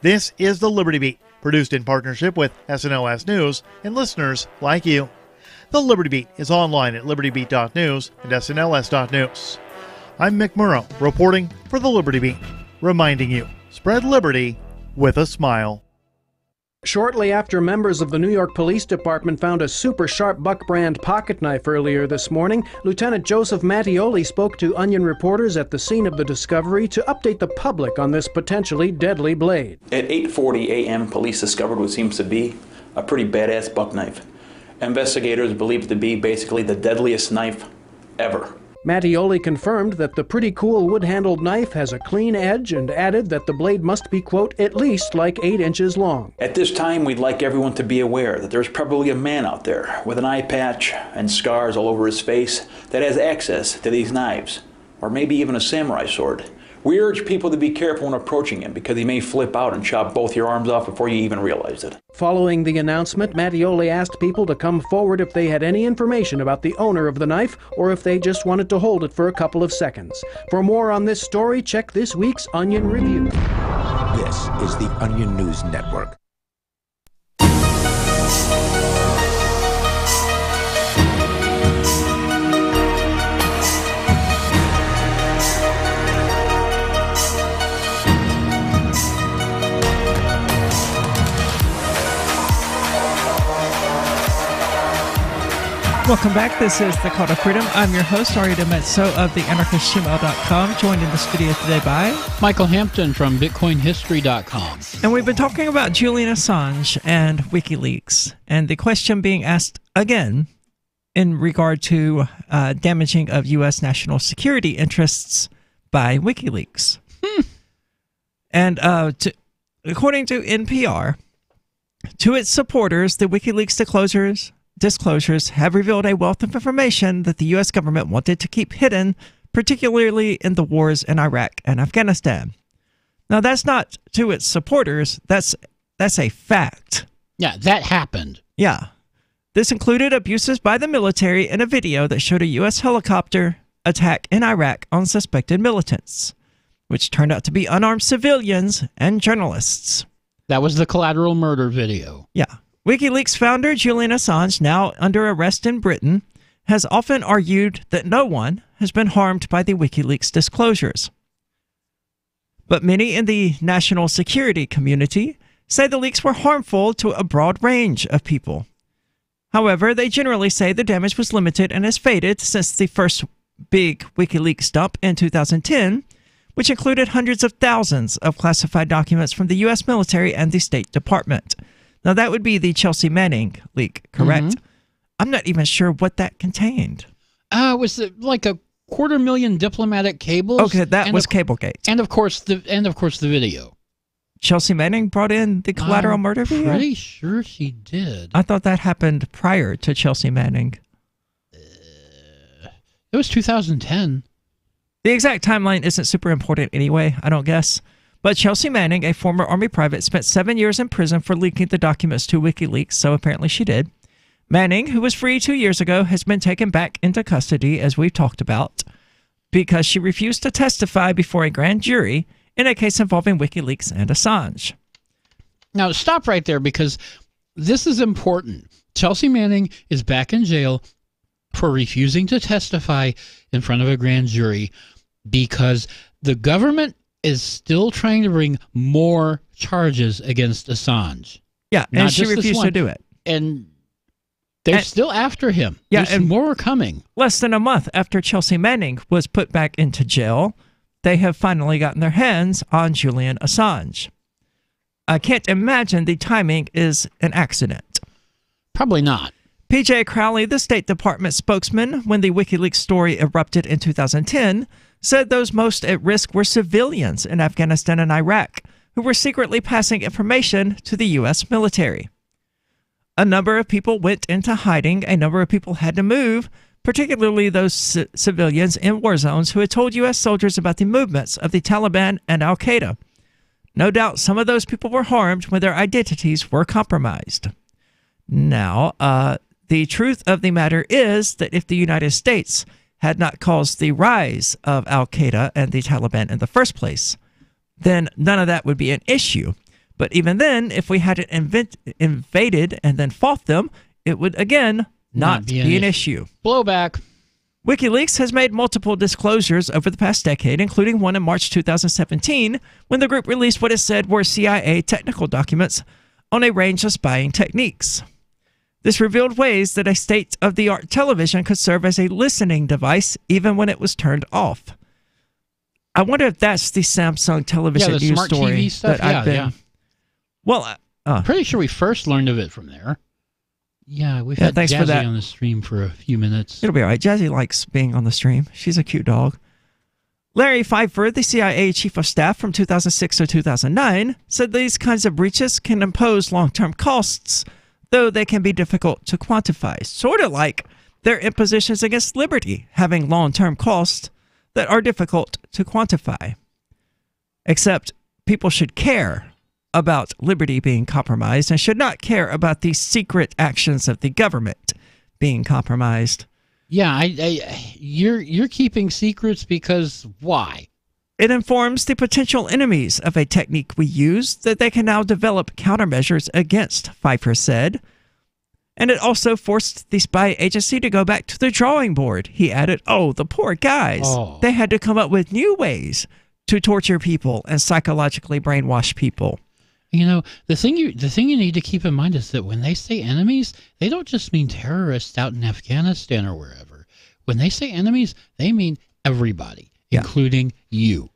This is the Liberty Beat, produced in partnership with SNLS News and listeners like you. The Liberty Beat is online at libertybeat.news and snls.news. I'm Mick Murrow, reporting for the Liberty Beat, reminding you, spread liberty with a smile. Shortly after members of the New York Police Department found a super sharp Buck brand pocket knife earlier this morning, Lieutenant Joseph Mattioli spoke to Onion reporters at the scene of the discovery to update the public on this potentially deadly blade. At 8:40 a.m., police discovered what seems to be a pretty badass buck knife. Investigators believe it to be basically the deadliest knife ever. Mattioli confirmed that the pretty cool wood-handled knife has a clean edge and added that the blade must be, quote, at least like 8 inches long. At this time, we'd like everyone to be aware that there's probably a man out there with an eye patch and scars all over his face that has access to these knives, or maybe even a samurai sword. We urge people to be careful when approaching him because he may flip out and chop both your arms off before you even realize it. Following the announcement, Mattioli asked people to come forward if they had any information about the owner of the knife or if they just wanted to hold it for a couple of seconds. For more on this story, check this week's Onion Review. This is the Onion News Network. Welcome back. This is The Call to Freedom. I'm your host, Ari Demezzo of theanarchistgmail.com, joined in the studio today by Michael Hampton from BitcoinHistory.com. And we've been talking about Julian Assange and WikiLeaks, and the question being asked again in regard to damaging of U.S. national security interests by WikiLeaks. And according to NPR, to its supporters, the WikiLeaks disclosures have revealed a wealth of information that the U.S. government wanted to keep hidden, particularly in the wars in Iraq and Afghanistan. Now, that's not to its supporters. That's a fact. Yeah, that happened. Yeah. This included abuses by the military in a video that showed a U.S. helicopter attack in Iraq on suspected militants, which turned out to be unarmed civilians and journalists. That was the collateral murder video. Yeah. WikiLeaks founder Julian Assange, now under arrest in Britain, has often argued that no one has been harmed by the WikiLeaks disclosures. But many in the national security community say the leaks were harmful to a broad range of people. However, they generally say the damage was limited and has faded since the first big WikiLeaks dump in 2010, which included hundreds of thousands of classified documents from the U.S. military and the State Department. Now, that would be the Chelsea Manning leak, correct? Mm-hmm. I'm not even sure what that contained. Was it like a 250,000 diplomatic cables? Okay, that was Cablegate. And of course the video. Chelsea Manning brought in the collateral murder video? I'm pretty sure she did. I thought that happened prior to Chelsea Manning. It was 2010. The exact timeline isn't super important anyway, I don't guess. But Chelsea Manning, a former Army private, spent 7 years in prison for leaking the documents to WikiLeaks, so apparently she did. Manning, who was free 2 years ago, has been taken back into custody, as we've talked about, because she refused to testify before a grand jury in a case involving WikiLeaks and Assange. Now, stop right there, because this is important. Chelsea Manning is back in jail for refusing to testify in front of a grand jury because the government is still trying to bring more charges against Assange. Yeah, and she refused to do it. And they're still after him. Yeah, There's more coming. Less than a month after Chelsea Manning was put back into jail, they have finally gotten their hands on Julian Assange. I can't imagine the timing is an accident. Probably not. PJ Crowley, the State Department spokesman when the WikiLeaks story erupted in 2010, said those most at risk were civilians in Afghanistan and Iraq who were secretly passing information to the U.S. military. A number of people went into hiding. A number of people had to move, particularly those civilians in war zones who had told U.S. soldiers about the movements of the Taliban and al-Qaeda. No doubt some of those people were harmed when their identities were compromised. Now, the truth of the matter is that if the United States had not caused the rise of al-Qaeda and the Taliban in the first place, then none of that would be an issue. But even then, if we hadn't invaded and then fought them, it would, again, not be an issue. Blowback. WikiLeaks has made multiple disclosures over the past decade, including one in March 2017, when the group released what it said were CIA technical documents on a range of spying techniques. This revealed ways that a state-of-the-art television could serve as a listening device even when it was turned off. I wonder if that's the Samsung television the news smart story TV stuff. that I've been... Yeah. Well, pretty sure we first learned of it from there. Yeah, we've had thanks for Jazzy that. on the stream for a few minutes. It'll be all right. Jazzy likes being on the stream. She's a cute dog. Larry Pfeiffer, the CIA chief of staff from 2006 to 2009, said these kinds of breaches can impose long-term costs, though they can be difficult to quantify. Sort of like their impositions against liberty, having long-term costs that are difficult to quantify. Except people should care about liberty being compromised and should not care about the secret actions of the government being compromised. Yeah, you're keeping secrets because why? It informs the potential enemies of a technique we use that they can now develop countermeasures against, Pfeiffer said. And it also forced the spy agency to go back to the drawing board. He added, oh, the poor guys. Oh. They had to come up with new ways to torture people and psychologically brainwash people. You know, the thing you need to keep in mind is that when they say enemies, they don't just mean terrorists out in Afghanistan or wherever. When they say enemies, they mean everybody, including you.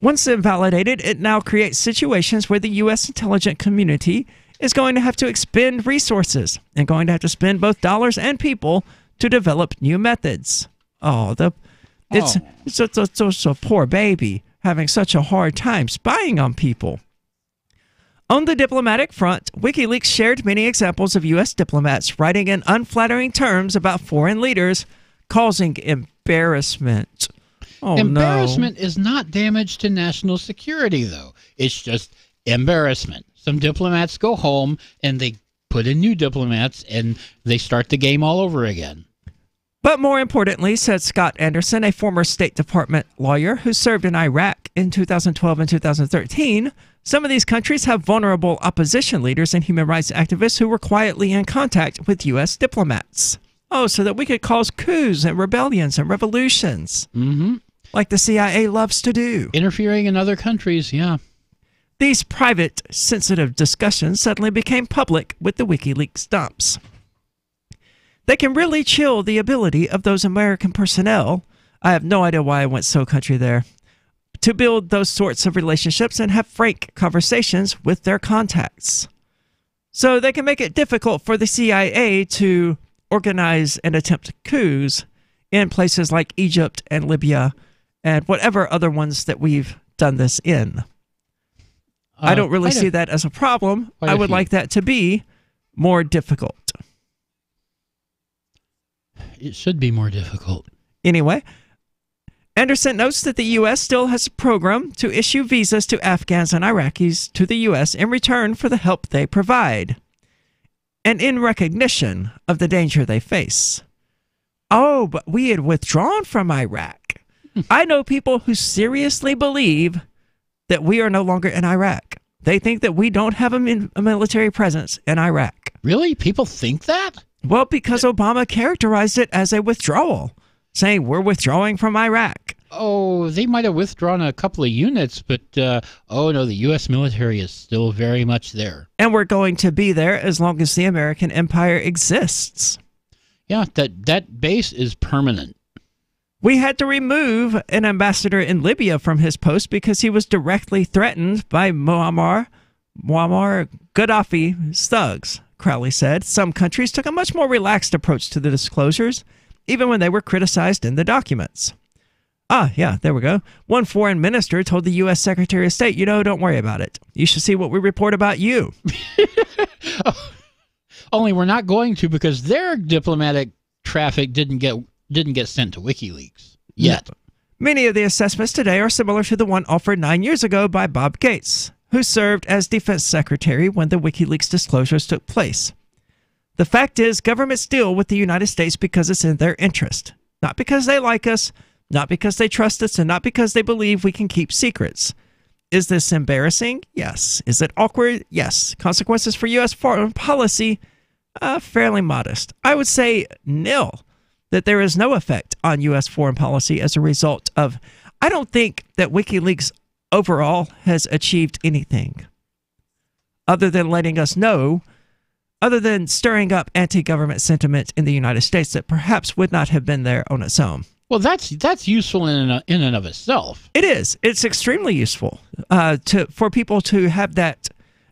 Once invalidated, it now creates situations where the U.S. intelligence community is going to have to expend resources and going to have to spend both dollars and people to develop new methods. It's a poor baby having such a hard time spying on people. On the diplomatic front, WikiLeaks shared many examples of U.S. diplomats writing in unflattering terms about foreign leaders, causing embarrassment. Embarrassment is not damage to national security, though. It's just embarrassment. Some diplomats go home and they put in new diplomats and they start the game all over again. But more importantly, said Scott Anderson, a former State Department lawyer who served in Iraq in 2012 and 2013, some of these countries have vulnerable opposition leaders and human rights activists who were quietly in contact with U.S. diplomats. So that we could cause coups and rebellions and revolutions. Mm-hmm. Like the CIA loves to do. Interfering in other countries, yeah. These private, sensitive discussions suddenly became public with the WikiLeaks dumps. They can really chill the ability of those American personnel, I have no idea why I went so country there, to build those sorts of relationships and have frank conversations with their contacts. So they can make it difficult for the CIA to organize and attempt coups in places like Egypt and Libya and whatever other ones that we've done this in. I don't really see that as a problem. I would like that to be more difficult. It should be more difficult. Anyway, Anderson notes that the U.S. still has a program to issue visas to Afghans and Iraqis to the U.S. in return for the help they provide, and in recognition of the danger they face. Oh, but we had withdrawn from Iraq. I know people who seriously believe that we are no longer in Iraq. They think that we don't have a military presence in Iraq. Really? People think that? Well, because Obama characterized it as a withdrawal, saying we're withdrawing from Iraq. Oh, they might have withdrawn a couple of units, but oh no, the U.S. military is still very much there. And we're going to be there as long as the American empire exists. Yeah, that base is permanent. We had to remove an ambassador in Libya from his post because he was directly threatened by Muammar Gaddafi's thugs, Crowley said. Some countries took a much more relaxed approach to the disclosures, even when they were criticized in the documents. Yeah, there we go. One foreign minister told the U.S. Secretary of State, don't worry about it. You should see what we report about you. Only we're not going to because their diplomatic traffic didn't get sent to WikiLeaks yet. No. Many of the assessments today are similar to the one offered 9 years ago by Bob Gates, who served as defense secretary when the WikiLeaks disclosures took place. The fact is, governments deal with the United States because it's in their interest, not because they like us, not because they trust us, and not because they believe we can keep secrets. Is this embarrassing? Yes. Is it awkward? Yes. Consequences for U.S. foreign policy? Fairly modest. I would say nil. That there is no effect on U.S. foreign policy as a result of... I don't think that WikiLeaks overall has achieved anything. other than letting us know, other than stirring up anti-government sentiment in the United States that perhaps would not have been there on its own. Well, that's useful in and of itself. It is. It's extremely useful for people to have that.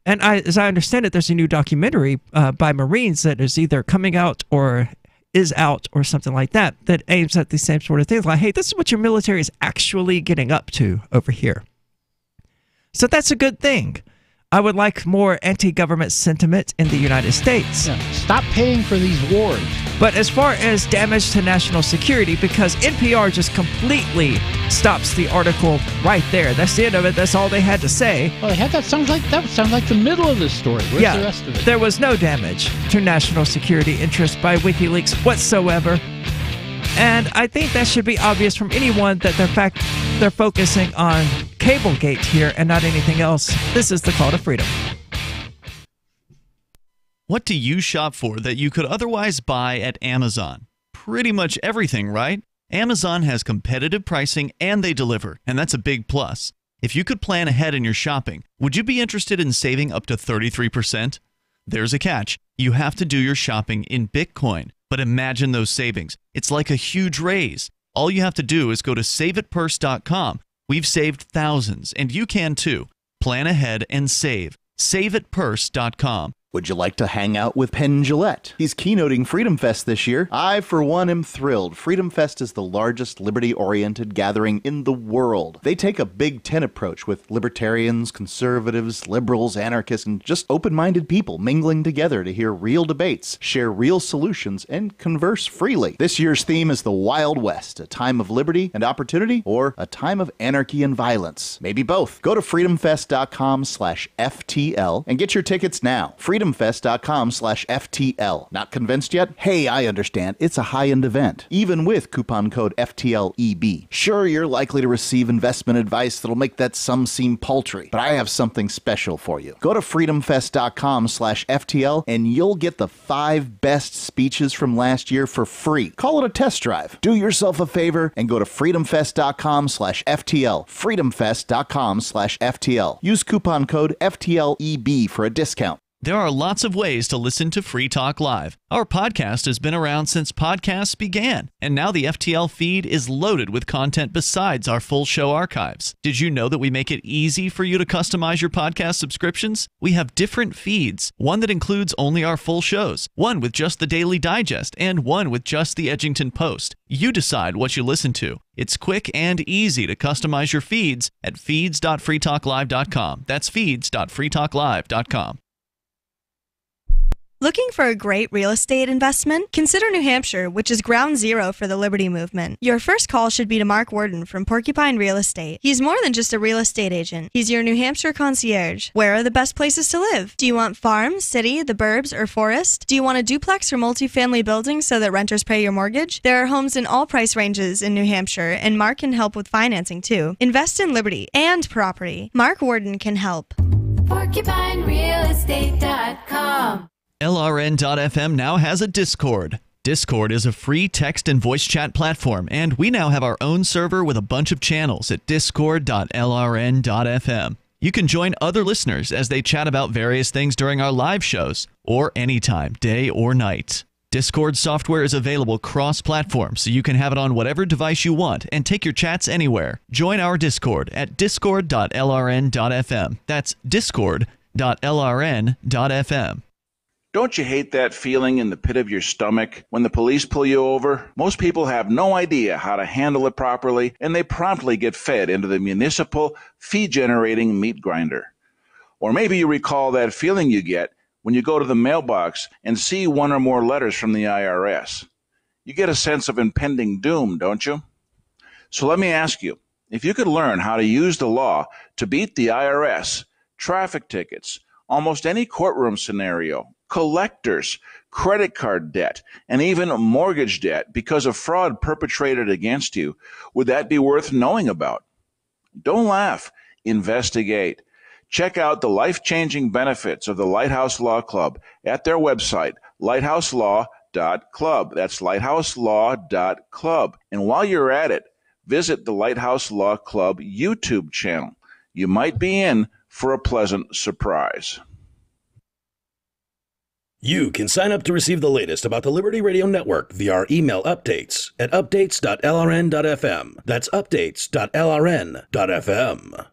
And as I understand it, there's a new documentary by Marines that is either coming out or is out or something like that aims at the same sort of things. Like, hey, this is what your military is actually getting up to over here. So that's a good thing. I would like more anti-government sentiment in the United States. Yeah, stop paying for these wars. But as far as damage to national security, because NPR just completely stops the article right there. That's the end of it. That's all they had to say. Well, that sounds like the middle of the story. Where's the rest of it? There was no damage to national security interests by WikiLeaks whatsoever. And I think that should be obvious from anyone that they're focusing on Cablegate here and not anything else. This is the call to freedom. What do you shop for that you could otherwise buy at Amazon? Pretty much everything, right? Amazon has competitive pricing and they deliver, and that's a big plus. If you could plan ahead in your shopping, would you be interested in saving up to 33%? There's a catch. You have to do your shopping in Bitcoin. But imagine those savings. It's like a huge raise. All you have to do is go to saveatpurse.com. We've saved thousands, and you can too. Plan ahead and save. Saveatpurse.com. Would you like to hang out with Penn Jillette? He's keynoting Freedom Fest this year. I, for one, am thrilled. Freedom Fest is the largest liberty-oriented gathering in the world. They take a Big Ten approach with libertarians, conservatives, liberals, anarchists, and just open-minded people mingling together to hear real debates, share real solutions, and converse freely. This year's theme is the Wild West, a time of liberty and opportunity, or a time of anarchy and violence. Maybe both. Go to freedomfest.com/FTL and get your tickets now. freedomfest.com/FTL. Not convinced yet? Hey, I understand. It's a high-end event, even with coupon code FTLEB. Sure, you're likely to receive investment advice that'll make that sum seem paltry, but I have something special for you. Go to freedomfest.com/FTL and you'll get the 5 best speeches from last year for free. Call it a test drive. Do yourself a favor and go to freedomfest.com/FTL. freedomfest.com/FTL. Use coupon code FTLEB for a discount. There are lots of ways to listen to Free Talk Live. Our podcast has been around since podcasts began, and now the FTL feed is loaded with content besides our full show archives. Did you know that we make it easy for you to customize your podcast subscriptions? We have different feeds, one that includes only our full shows, one with just the Daily Digest, and one with just the Edgington Post. You decide what you listen to. It's quick and easy to customize your feeds at feeds.freetalklive.com. That's feeds.freetalklive.com. Looking for a great real estate investment? Consider New Hampshire, which is ground zero for the Liberty Movement. Your first call should be to Mark Worden from Porcupine Real Estate. He's more than just a real estate agent. He's your New Hampshire concierge. Where are the best places to live? Do you want farm, city, the burbs, or forest? Do you want a duplex or multifamily building so that renters pay your mortgage? There are homes in all price ranges in New Hampshire, and Mark can help with financing too. Invest in liberty and property. Mark Worden can help. PorcupineRealEstate.com. LRN.FM now has a Discord. Discord is a free text and voice chat platform, and we now have our own server with a bunch of channels at discord.lrn.fm. You can join other listeners as they chat about various things during our live shows, or anytime, day or night. Discord software is available cross-platform, so you can have it on whatever device you want and take your chats anywhere. Join our Discord at discord.lrn.fm. That's discord.lrn.fm. Don't you hate that feeling in the pit of your stomach when the police pull you over? Most people have no idea how to handle it properly, and they promptly get fed into the municipal fee-generating meat grinder. Or maybe you recall that feeling you get when you go to the mailbox and see one or more letters from the IRS. You get a sense of impending doom, don't you? So let me ask you, if you could learn how to use the law to beat the IRS, traffic tickets, almost any courtroom scenario, collectors, credit card debt, and even mortgage debt because of fraud perpetrated against you, would that be worth knowing about? Don't laugh. Investigate. Check out the life-changing benefits of the Lighthouse Law Club at their website, lighthouselaw.club. That's lighthouselaw.club. And while you're at it, visit the Lighthouse Law Club YouTube channel. You might be in for a pleasant surprise. You can sign up to receive the latest about the Liberty Radio Network via our email updates at updates.lrn.fm. That's updates.lrn.fm.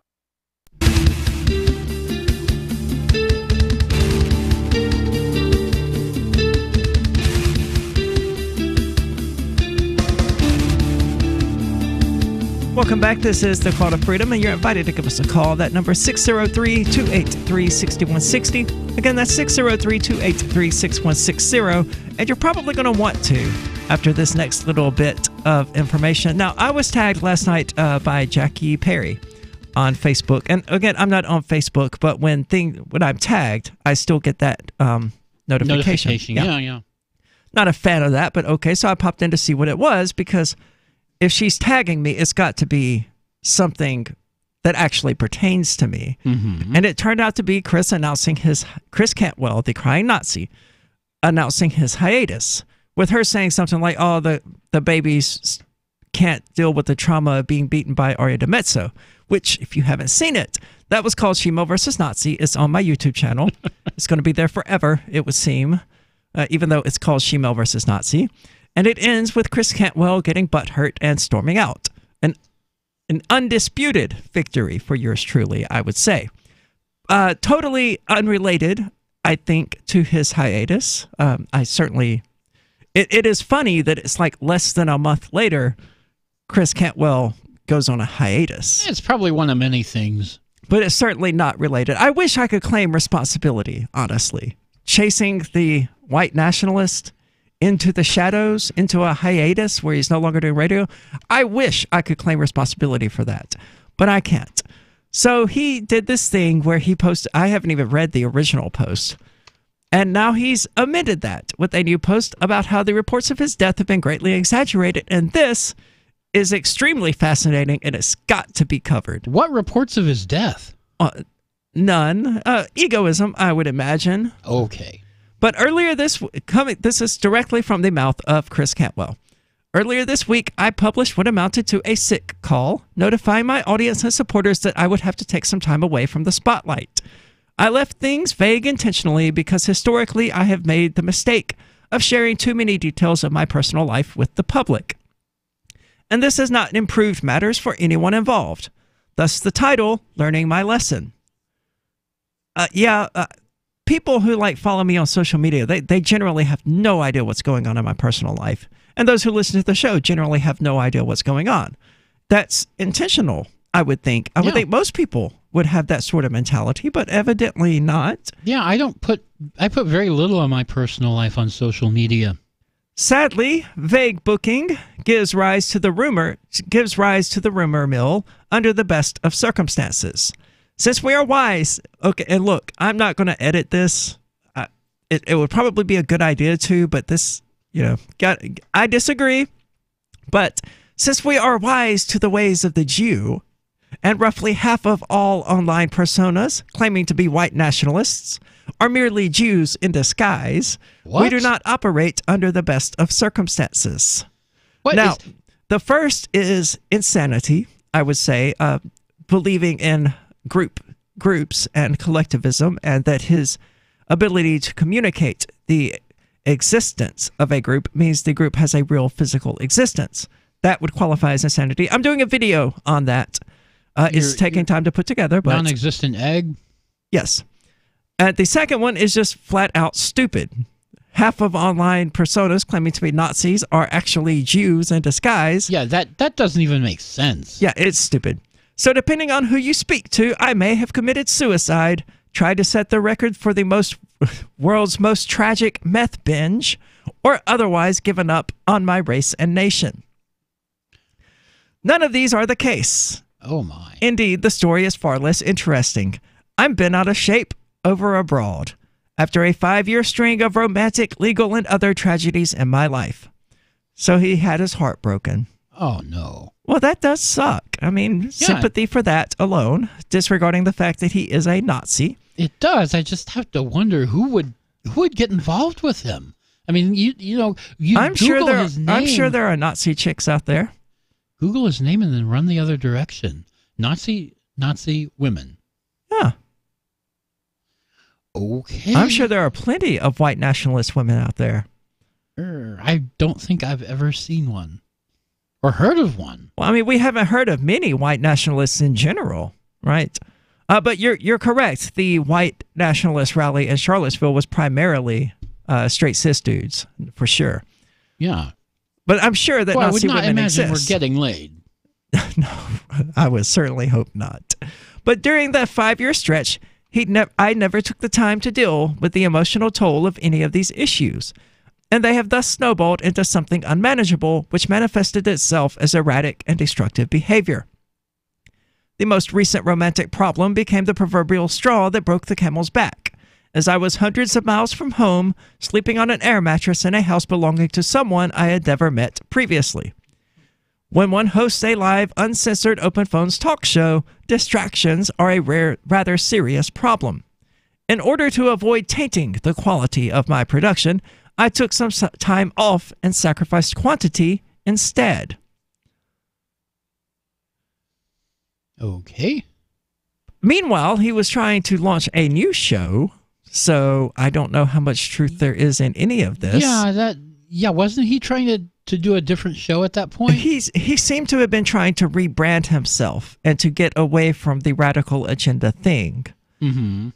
Welcome back. This is the Call to Freedom, and you're invited to give us a call. That number is 603-283-6160. Again, that's 603-283-6160. And you're probably going to want to after this next little bit of information. Now, I was tagged last night by Jackie Perry on Facebook. And again, I'm not on Facebook, but when I'm tagged, I still get that notification. Yeah. Not a fan of that, but okay. So I popped in to see what it was, because if she's tagging me, it's got to be something that actually pertains to me. Mm-hmm. And it turned out to be Chris Cantwell, the crying Nazi, announcing his hiatus, with her saying something like, oh, the babies can't deal with the trauma of being beaten by Aria DiMezzo, which, if you haven't seen it, that was called Shimo vs. Nazi. It's on my YouTube channel. It's going to be there forever, it would seem, even though it's called Shimo vs. Nazi. And it ends with Chris Cantwell getting butthurt and storming out. An undisputed victory for yours truly, I would say. Totally unrelated, I think, to his hiatus. It is funny that it's like less than a month later, Chris Cantwell goes on a hiatus. It's probably one of many things. But it's certainly not related. I wish I could claim responsibility, honestly. Chasing the white nationalist into the shadows, into a hiatus where he's no longer doing radio. I wish I could claim responsibility for that, but I can't. So he did this thing where he posted, I haven't even read the original post, and now he's amended that with a new post about how the reports of his death have been greatly exaggerated, and this is extremely fascinating, and it's got to be covered. What reports of his death? None. Egoism, I would imagine. Okay. But earlier this is directly from the mouth of Chris Cantwell. Earlier this week, I published what amounted to a sick call, notifying my audience and supporters that I would have to take some time away from the spotlight. I left things vague intentionally because historically I have made the mistake of sharing too many details of my personal life with the public. And this has not improved matters for anyone involved. Thus the title, Learning My Lesson. People who follow me on social media, they generally have no idea what's going on in my personal life. And those who listen to the show generally have no idea what's going on. That's intentional, I would think. I would think most people would have that sort of mentality, but evidently not. Yeah, I put very little of my personal life on social media. Sadly, vague booking gives rise to the rumor mill under the best of circumstances. Since we are wise, okay, and look, I'm not going to edit this. It would probably be a good idea to, but this, I disagree. But since we are wise to the ways of the Jew, and roughly half of all online personas claiming to be white nationalists are merely Jews in disguise, we do not operate under the best of circumstances. The first is insanity, I would say, believing in groups and collectivism, and that his ability to communicate the existence of a group means the group has a real physical existence. That would qualify as insanity. I'm doing a video on that. It's taking time to put together. But non-existent egg? Yes. The second one is just flat out stupid. Half of online personas claiming to be Nazis are actually Jews in disguise. Yeah, that doesn't even make sense. Yeah, it's stupid. So depending on who you speak to, I may have committed suicide, tried to set the record for the world's most tragic meth binge, or otherwise given up on my race and nation. None of these are the case. Oh my. Indeed, the story is far less interesting. I'm bent out of shape over abroad after a 5-year string of romantic, legal, and other tragedies in my life. So he had his heart broken. Oh no. Well, that does suck. I mean, sympathy for that alone, disregarding the fact that he is a Nazi. It does. I just have to wonder who would get involved with him. I mean, you I'm Google his name. I'm sure there are Nazi chicks out there. Google his name and then run the other direction. Nazi women. Yeah. Okay. I'm sure there are plenty of white nationalist women out there. I don't think I've ever seen one or heard of one. Well, I mean, we haven't heard of many white nationalists in general, right? But you're correct. The white nationalist rally in Charlottesville was primarily straight cis dudes, for sure. Yeah. But I'm sure that Nazi women I would not imagine exist. we're getting laid. No, I would certainly hope not. But during that 5-year stretch, I never took the time to deal with the emotional toll of any of these issues, and they have thus snowballed into something unmanageable, which manifested itself as erratic and destructive behavior. The most recent romantic problem became the proverbial straw that broke the camel's back, as I was hundreds of miles from home, sleeping on an air mattress in a house belonging to someone I had never met previously. When one hosts a live, uncensored open phones talk show, distractions are a rather serious problem. In order to avoid tainting the quality of my production, I took some time off and sacrificed quantity instead. Okay. Meanwhile, he was trying to launch a new show, so I don't know how much truth there is in any of this. Yeah, wasn't he trying to do a different show at that point? He seemed to have been trying to rebrand himself and to get away from the radical agenda thing. Mm-hmm.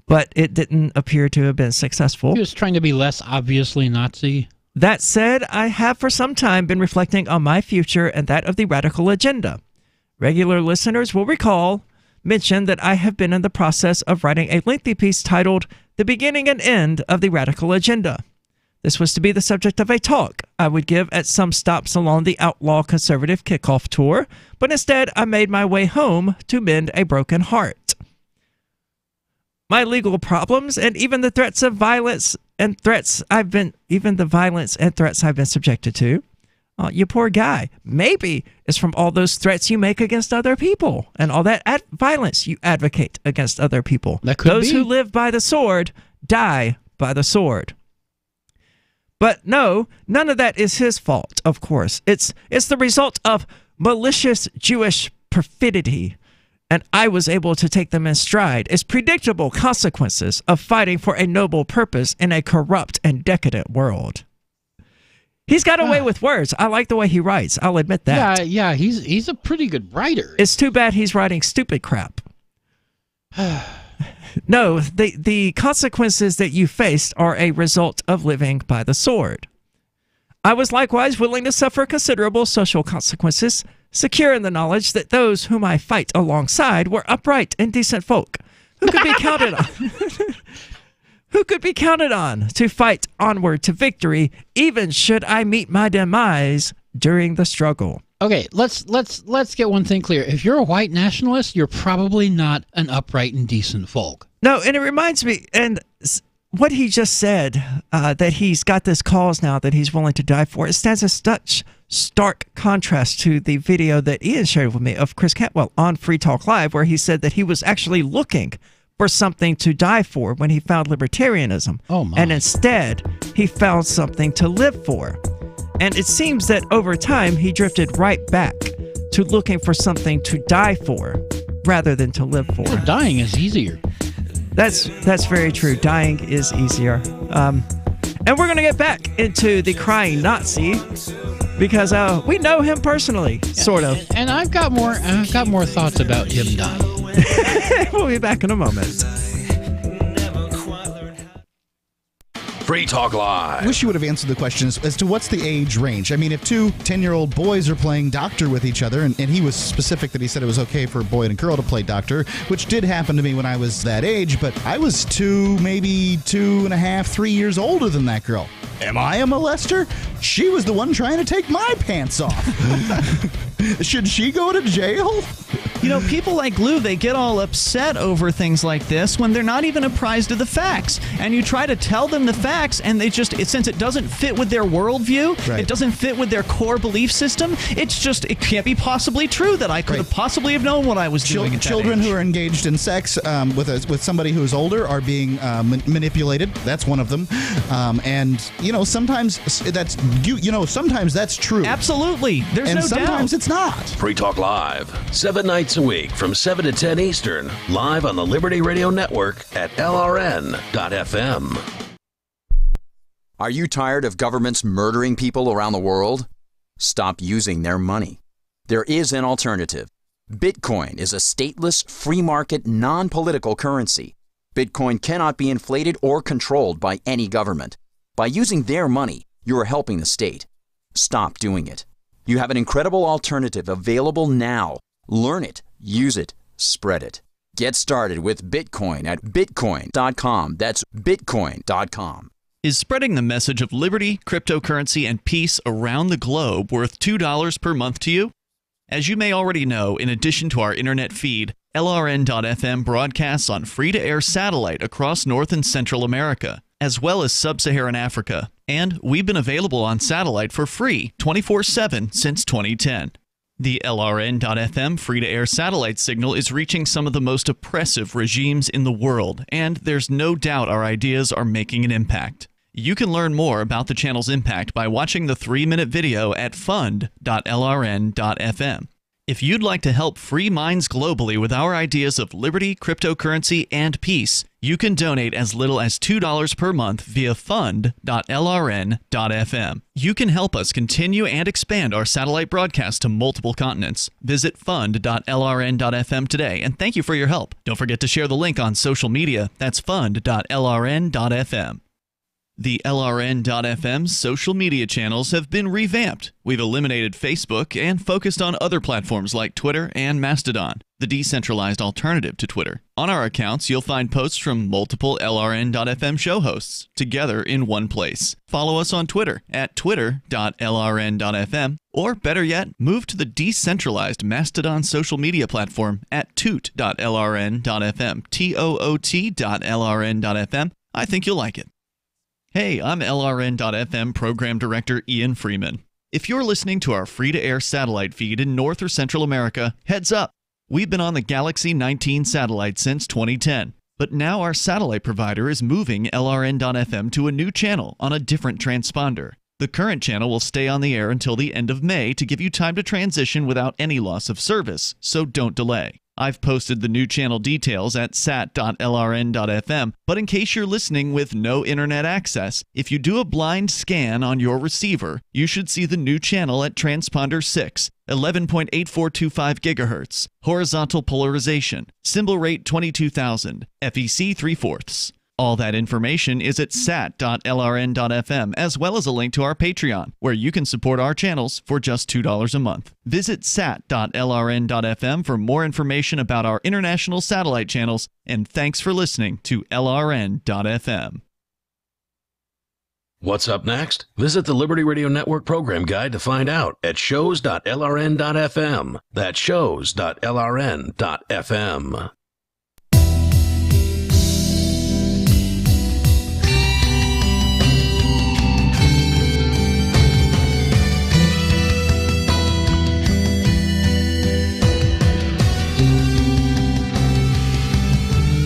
But it didn't appear to have been successful. He was trying to be less obviously Nazi. That said, I have for some time been reflecting on my future and that of the radical agenda. Regular listeners will mention that I have been in the process of writing a lengthy piece titled The Beginning and End of the Radical Agenda. This was to be the subject of a talk I would give at some stops along the Outlaw Conservative Kickoff Tour, but instead I made my way home to mend a broken heart. My legal problems and even the threats of violence and threats I've been subjected to. You poor guy. Maybe it's from all those threats you make against other people and all that violence you advocate against other people. That could Those be. who live by the sword die by the sword. But no, none of that is his fault, of course. It's the result of malicious Jewish perfidy, and I was able to take them in stride as predictable consequences of fighting for a noble purpose in a corrupt and decadent world. He's got away with words. I like the way he writes. I'll admit that. Yeah, he's a pretty good writer. It's too bad he's writing stupid crap. No, the consequences that you faced are a result of living by the sword. I was likewise willing to suffer considerable social consequences, secure in the knowledge that those whom I fight alongside were upright and decent folk who could be counted on. Who could be counted on to fight onward to victory, even should I meet my demise during the struggle. Okay, let's get one thing clear. If you're a white nationalist, you're probably not an upright and decent folk. No, and it reminds me, and what he just said, that he's got this cause now that he's willing to die for, it stands in such stark contrast to the video that Ian shared with me of Chris Cantwell on Free Talk Live, where he said that he was actually looking for something to die for when he found libertarianism. Oh my. And instead, he found something to live for. And it seems that over time, he drifted right back to looking for something to die for rather than to live for. Well, dying is easier. That's very true. Dying is easier. And we're going to get back into the crying Nazi because we know him personally, sort of. And I've got more thoughts about him dying. We'll be back in a moment. Free Talk Live. I wish you would have answered the question as to what's the age range. I mean, if two 10-year-old boys are playing doctor with each other, and he was specific that he said it was okay for a boy and a girl to play doctor, which did happen to me when I was that age, but I was 2, maybe 2.5, 3 years older than that girl. Am I a molester? She was the one trying to take my pants off. Should she go to jail? You know, people like Lou, they get all upset over things like this when they're not even apprised of the facts. And you try to tell them the facts, and since it doesn't fit with their worldview, Right. it doesn't fit with their core belief system, it can't be possibly true that I could have possibly have known what I was doing at that Children age. who are engaged in sex with somebody who is older are being manipulated. That's one of them. And sometimes sometimes that's true. Absolutely. There's and no sometimes doubt. it's not. Free Talk Live, 7 nights nights a week from 7 to 10 Eastern, live on the Liberty Radio Network at LRN.FM. Are you tired of governments murdering people around the world? Stop using their money. There is an alternative. Bitcoin is a stateless, free market, non-political currency. Bitcoin cannot be inflated or controlled by any government. By using their money, you are helping the state. Stop doing it. You have an incredible alternative available now. Learn it, use it, spread it. Get started with Bitcoin at Bitcoin.com. That's Bitcoin.com. Is spreading the message of liberty, cryptocurrency, and peace around the globe worth $2 per month to you? As you may already know, in addition to our internet feed, LRN.FM broadcasts on free-to-air satellite across North and Central America, as well as Sub-Saharan Africa. And we've been available on satellite for free 24/7 since 2010. The LRN.FM free-to-air satellite signal is reaching some of the most oppressive regimes in the world, and there's no doubt our ideas are making an impact. You can learn more about the channel's impact by watching the 3-minute video at fund.lrn.fm. If you'd like to help free minds globally with our ideas of liberty, cryptocurrency, and peace, you can donate as little as $2 per month via fund.lrn.fm. You can help us continue and expand our satellite broadcast to multiple continents. Visit fund.lrn.fm today, and thank you for your help. Don't forget to share the link on social media. That's fund.lrn.fm. The LRN.FM social media channels have been revamped. We've eliminated Facebook and focused on other platforms like Twitter and Mastodon, the decentralized alternative to Twitter. On our accounts, you'll find posts from multiple LRN.FM show hosts together in one place. Follow us on Twitter at twitter.lrn.fm, or better yet, move to the decentralized Mastodon social media platform at toot.lrn.fm, toot.lrn.fm. I think you'll like it. Hey, I'm LRN.FM Program Director Ian Freeman. If you're listening to our free-to-air satellite feed in North or Central America, heads up! We've been on the Galaxy 19 satellite since 2010, but now our satellite provider is moving LRN.FM to a new channel on a different transponder. The current channel will stay on the air until the end of May to give you time to transition without any loss of service, so don't delay. I've posted the new channel details at sat.lrn.fm, but in case you're listening with no internet access, if you do a blind scan on your receiver, you should see the new channel at transponder 6, 11.8425 GHz, horizontal polarization, symbol rate 22,000, FEC 3/4. All that information is at sat.lrn.fm, as well as a link to our Patreon, where you can support our channels for just $2 a month. Visit sat.lrn.fm for more information about our international satellite channels, and thanks for listening to LRN.fm. What's up next? Visit the Liberty Radio Network program guide to find out at shows.lrn.fm. That's shows.lrn.fm.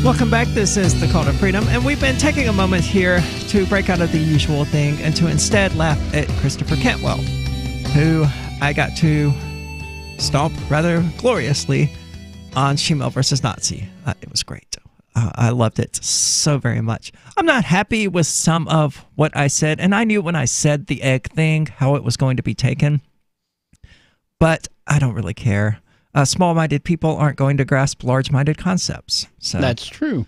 Welcome back. This is The Call to Freedom, and we've been taking a moment here to break out of the usual thing and to instead laugh at Christopher Cantwell, who I got to stomp rather gloriously on Shemale versus Nazi. It was great. I loved it so very much. I'm not happy with some of what I said, and I knew when I said the egg thing how it was going to be taken, but I don't really care. Small-minded people aren't going to grasp large-minded concepts. So that's true.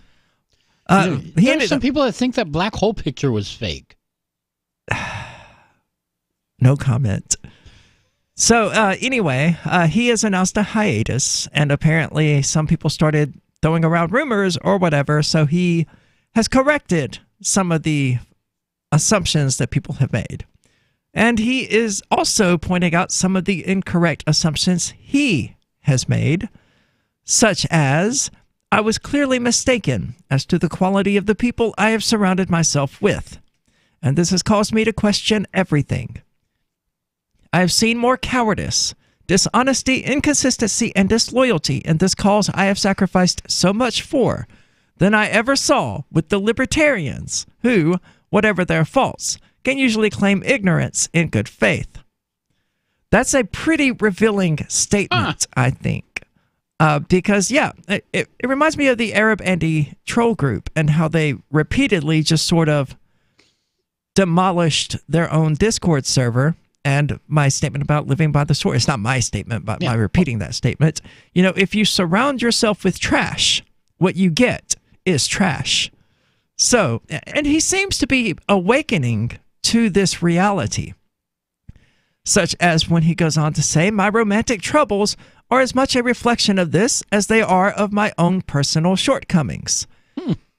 There are some people that think that black hole picture was fake. No comment. So anyway, he has announced a hiatus, and apparently some people started throwing around rumors or whatever, so he has corrected some of the assumptions that people have made. And he is also pointing out some of the incorrect assumptions he has made, such as, I was clearly mistaken as to the quality of the people I have surrounded myself with, and this has caused me to question everything. I have seen more cowardice, dishonesty, inconsistency, and disloyalty in this cause I have sacrificed so much for than I ever saw with the libertarians who, whatever their faults, can usually claim ignorance in good faith. That's a pretty revealing statement, I think. Because, it reminds me of the Arab Andy troll group and how they repeatedly just sort of demolished their own Discord server. And my statement about living by the sword, it's not my statement, but my repeating that statement. You know, if you surround yourself with trash, what you get is trash. So, and he seems to be awakening to this reality, such as when he goes on to say, my romantic troubles are as much a reflection of this as they are of my own personal shortcomings.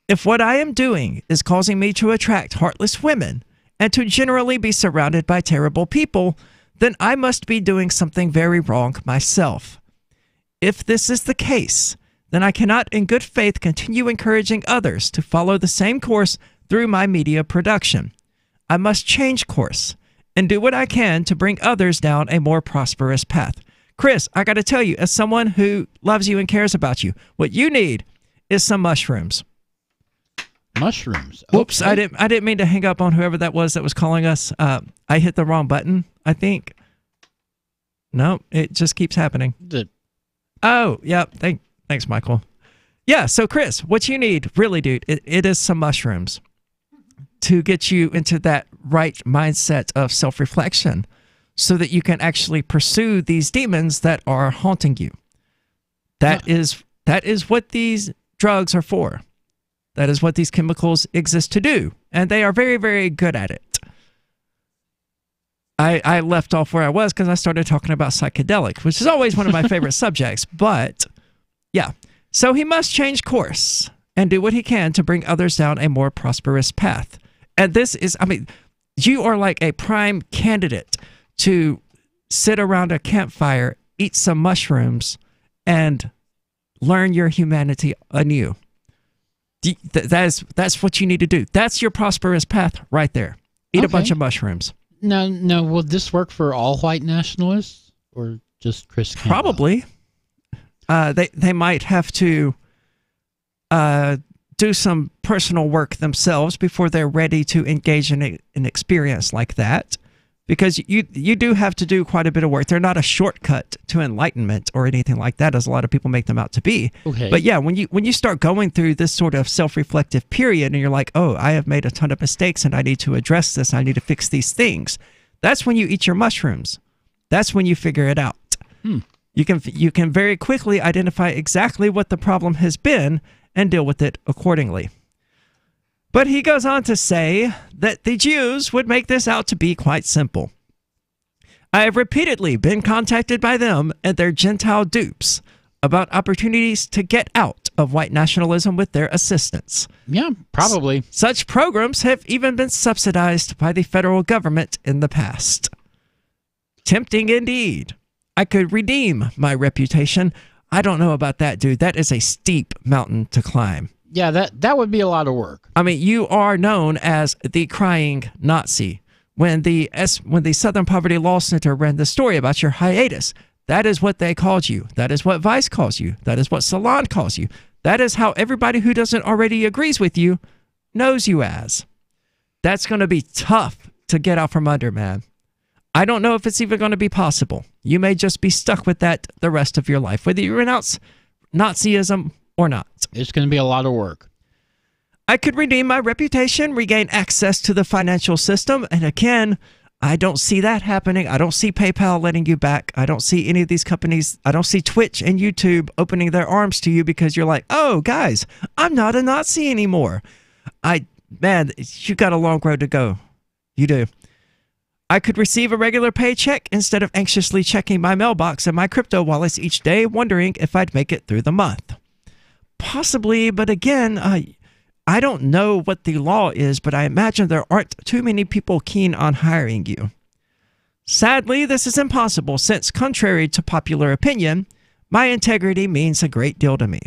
If what I am doing is causing me to attract heartless women and to generally be surrounded by terrible people, then I must be doing something very wrong myself. If this is the case, then I cannot in good faith continue encouraging others to follow the same course through my media production. I must change course and do what I can to bring others down a more prosperous path. Chris, I got to tell you, as someone who loves you and cares about you, what you need is some mushrooms. Mushrooms. Oops, I didn't mean to hang up on whoever that was calling us. I hit the wrong button, I think. No, it just keeps happening. Oh, yeah. Thanks, Michael. Yeah, so Chris, what you need, really, dude, it is some mushrooms to get you into that right mindset of self-reflection so that you can actually pursue these demons that are haunting you. That is what these drugs are for. That is what these chemicals exist to do. And they are very, very good at it. I left off where I was because I started talking about psychedelic, which is always one of my favorite subjects. But, yeah. So he must change course and do what he can to bring others down a more prosperous path. And this is, I mean, you are like a prime candidate to sit around a campfire, eat some mushrooms, and learn your humanity anew. That's what you need to do. That's your prosperous path right there. Eat a bunch of mushrooms. Now, will this work for all white nationalists or just Chris Campbell? Probably. They might have to do some personal work themselves before they're ready to engage in an experience like that. Because you do have to do quite a bit of work. They're not a shortcut to enlightenment or anything like that, as a lot of people make them out to be. Okay. But yeah, when you start going through this sort of self-reflective period and you're like, oh, I have made a ton of mistakes and I need to address this, I need to fix these things, that's when you eat your mushrooms. That's when you figure it out. You can very quickly identify exactly what the problem has been and deal with it accordingly. But he goes on to say that the Jews would make this out to be quite simple. I have repeatedly been contacted by them and their Gentile dupes about opportunities to get out of white nationalism with their assistance. Yeah, probably. Such programs have even been subsidized by the federal government in the past. Tempting indeed. I could redeem my reputation. I don't know about that, dude. That is a steep mountain to climb. Yeah, that would be a lot of work. I mean, you are known as the crying Nazi. When the Southern Poverty Law Center ran the story about your hiatus, that is what they called you. That is what Vice calls you. That is what Salon calls you. That is how everybody who doesn't already agrees with you knows you as. That's going to be tough to get out from under, man. I don't know if it's even going to be possible. You may just be stuck with that the rest of your life, whether you renounce Nazism or not. It's going to be a lot of work. I could redeem my reputation, regain access to the financial system, and again, I don't see that happening. I don't see PayPal letting you back. I don't see any of these companies. I don't see Twitch and YouTube opening their arms to you because you're like, oh, guys, I'm not a Nazi anymore. Man, you got a long road to go. You do. I could receive a regular paycheck instead of anxiously checking my mailbox and my crypto wallets each day, wondering if I'd make it through the month. Possibly, but again, I don't know what the law is, but I imagine there aren't too many people keen on hiring you. Sadly, this is impossible since, contrary to popular opinion, my integrity means a great deal to me.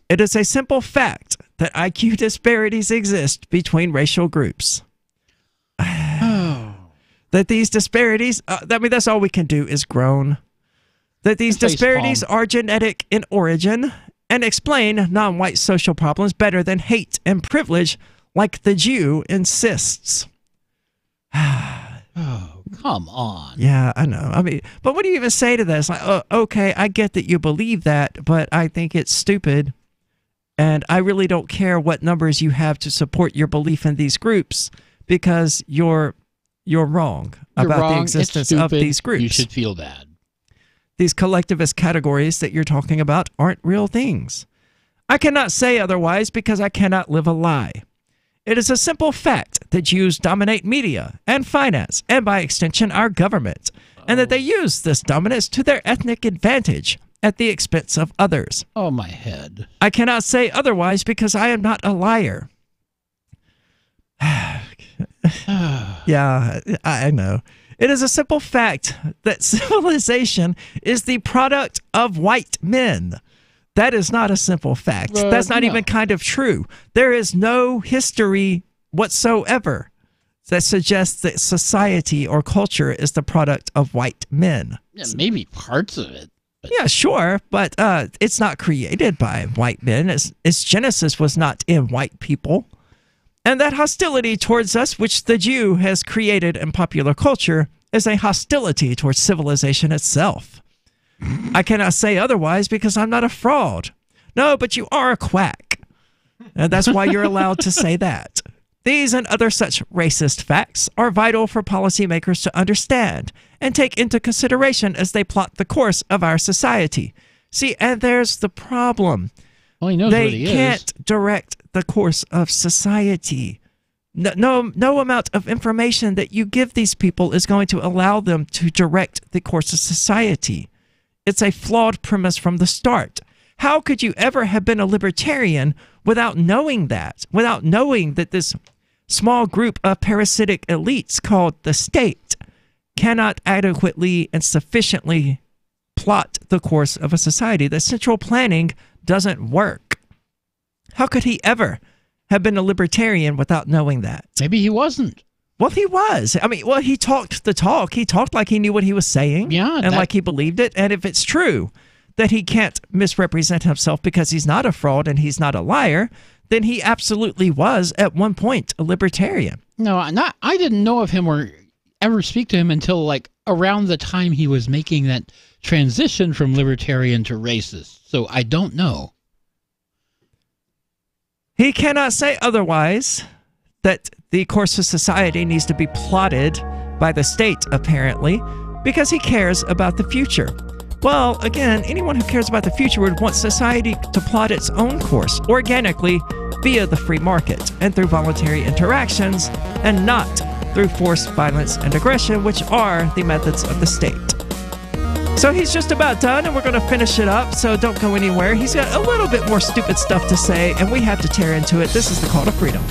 It is a simple fact that IQ disparities exist between racial groups. That these disparities, that's all we can do is groan. That these disparities are genetic in origin and explain non-white social problems better than hate and privilege like the Jew insists. Come on. Yeah, I know. I mean, but what do you even say to this? Like, okay, I get that you believe that, but I think it's stupid. And I really don't care what numbers you have to support your belief in these groups because you're wrong about the existence of these groups. You should feel bad. These collectivist categories that you're talking about aren't real things. I cannot say otherwise because I cannot live a lie. It is a simple fact that Jews dominate media and finance and by extension our government, and that they use this dominance to their ethnic advantage at the expense of others. Oh, my head. I cannot say otherwise because I am not a liar. Yeah, I know. It is a simple fact that civilization is the product of white men. That is not a simple fact. That's not even kind of true. There is no history whatsoever that suggests that society or culture is the product of white men. Yeah, maybe parts of it. Yeah, sure, but it's not created by white men. Its genesis was not in white people. And that hostility towards us, which the Jew has created in popular culture, is a hostility towards civilization itself. I cannot say otherwise because I'm not a fraud. No, but you are a quack. And that's why you're allowed to say that. These and other such racist facts are vital for policymakers to understand and take into consideration as they plot the course of our society. See, and there's the problem. Well, he knows what he is. They can't direct the course of society. No amount of information that you give these people is going to allow them to direct the course of society. It's a flawed premise from the start. How could you ever have been a libertarian without knowing that? Without knowing that this small group of parasitic elites called the state cannot adequately and sufficiently plot the course of a society. That central planning doesn't work. How could he ever have been a libertarian without knowing that? Maybe he wasn't. Well, he was. I mean, well, he talked the talk. He talked like he knew what he was saying. Yeah. And like he believed it. And if it's true that he can't misrepresent himself because he's not a fraud and he's not a liar, then he absolutely was at one point a libertarian. No, I didn't know of him or ever speak to him until like around the time he was making that transition from libertarian to racist. So I don't know. He cannot say otherwise that the course of society needs to be plotted by the state, apparently, because he cares about the future. Well, again, anyone who cares about the future would want society to plot its own course organically via the free market and through voluntary interactions and not through force, violence, and aggression, which are the methods of the state. So he's just about done, and we're going to finish it up, so don't go anywhere. He's got a little bit more stupid stuff to say, and we have to tear into it. This is the Call to Freedom.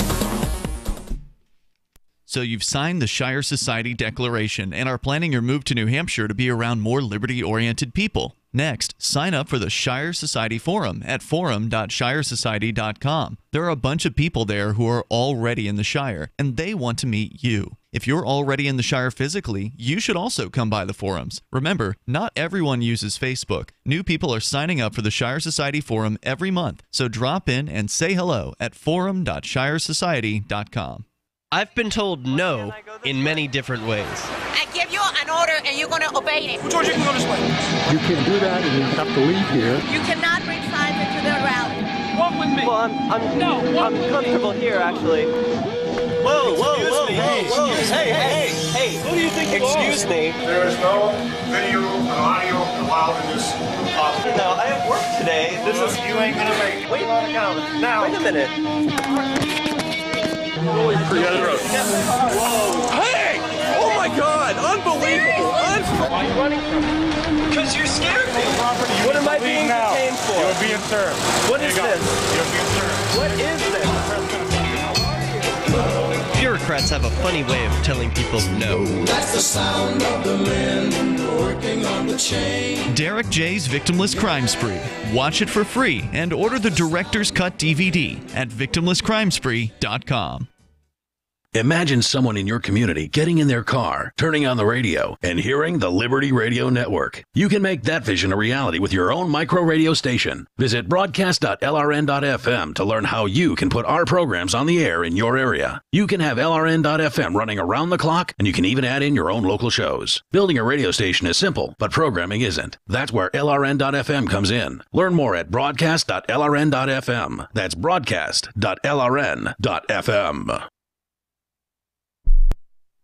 So you've signed the Shire Society Declaration and are planning your move to New Hampshire to be around more liberty-oriented people. Next, sign up for the Shire Society Forum at forum.shiresociety.com. There are a bunch of people there who are already in the Shire, and they want to meet you. If you're already in the Shire physically, you should also come by the forums. Remember, not everyone uses Facebook. New people are signing up for the Shire Society Forum every month, so drop in and say hello at forum.shiresociety.com. I've been told no in many different ways. I give you an order and you're going to obey it. George, you can go this way. You can't do that and you have to leave here. You cannot bring signs into the rally. Walk with me. Well, I'm comfortable here, actually. Whoa. Hey. Who do you think you are? Excuse me. There is no video and audio allowed in this office. No, I have work today. You ain't going to make it. Wait a minute. Hey! Oh my God! Unbelievable! Why are you running from me? Because you're scared me. What am I being detained for? You're being served. What is this? You're being served. What is this? Bureaucrats have a funny way of telling people no. That's the sound of the men working on the chain. Derek J's Victimless Crime Spree. Watch it for free and order the Director's Cut DVD at victimlesscrimespree.com. Imagine someone in your community getting in their car, turning on the radio, and hearing the Liberty Radio Network. You can make that vision a reality with your own micro radio station. Visit broadcast.lrn.fm to learn how you can put our programs on the air in your area. You can have LRN.FM running around the clock, and you can even add in your own local shows. Building a radio station is simple, but programming isn't. That's where LRN.FM comes in. Learn more at broadcast.lrn.fm. That's broadcast.lrn.fm.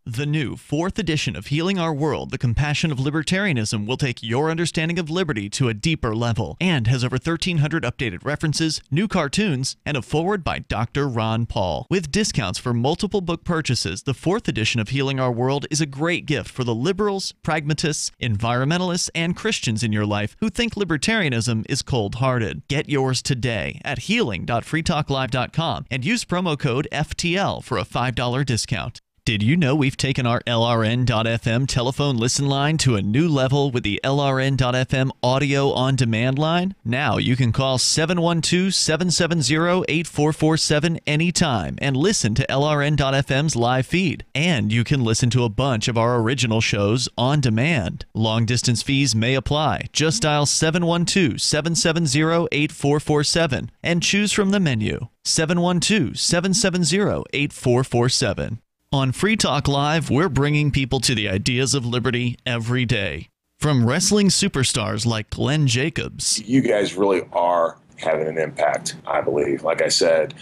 The new 4th edition of Healing Our World, The Compassion of Libertarianism, will take your understanding of liberty to a deeper level and has over 1,300 updated references, new cartoons, and a foreword by Dr. Ron Paul. With discounts for multiple book purchases, the 4th edition of Healing Our World is a great gift for the liberals, pragmatists, environmentalists, and Christians in your life who think libertarianism is cold-hearted. Get yours today at healing.freetalklive.com and use promo code FTL for a $5 discount. Did you know we've taken our LRN.FM telephone listen line to a new level with the LRN.FM audio on-demand line? Now you can call 712-770-8447 anytime and listen to LRN.FM's live feed. And you can listen to a bunch of our original shows on demand. Long-distance fees may apply. Just dial 712-770-8447 and choose from the menu. 712-770-8447. On Free Talk Live, we're bringing people to the ideas of liberty every day. From wrestling superstars like Glenn Jacobs. You guys really are having an impact, I believe. Like I said,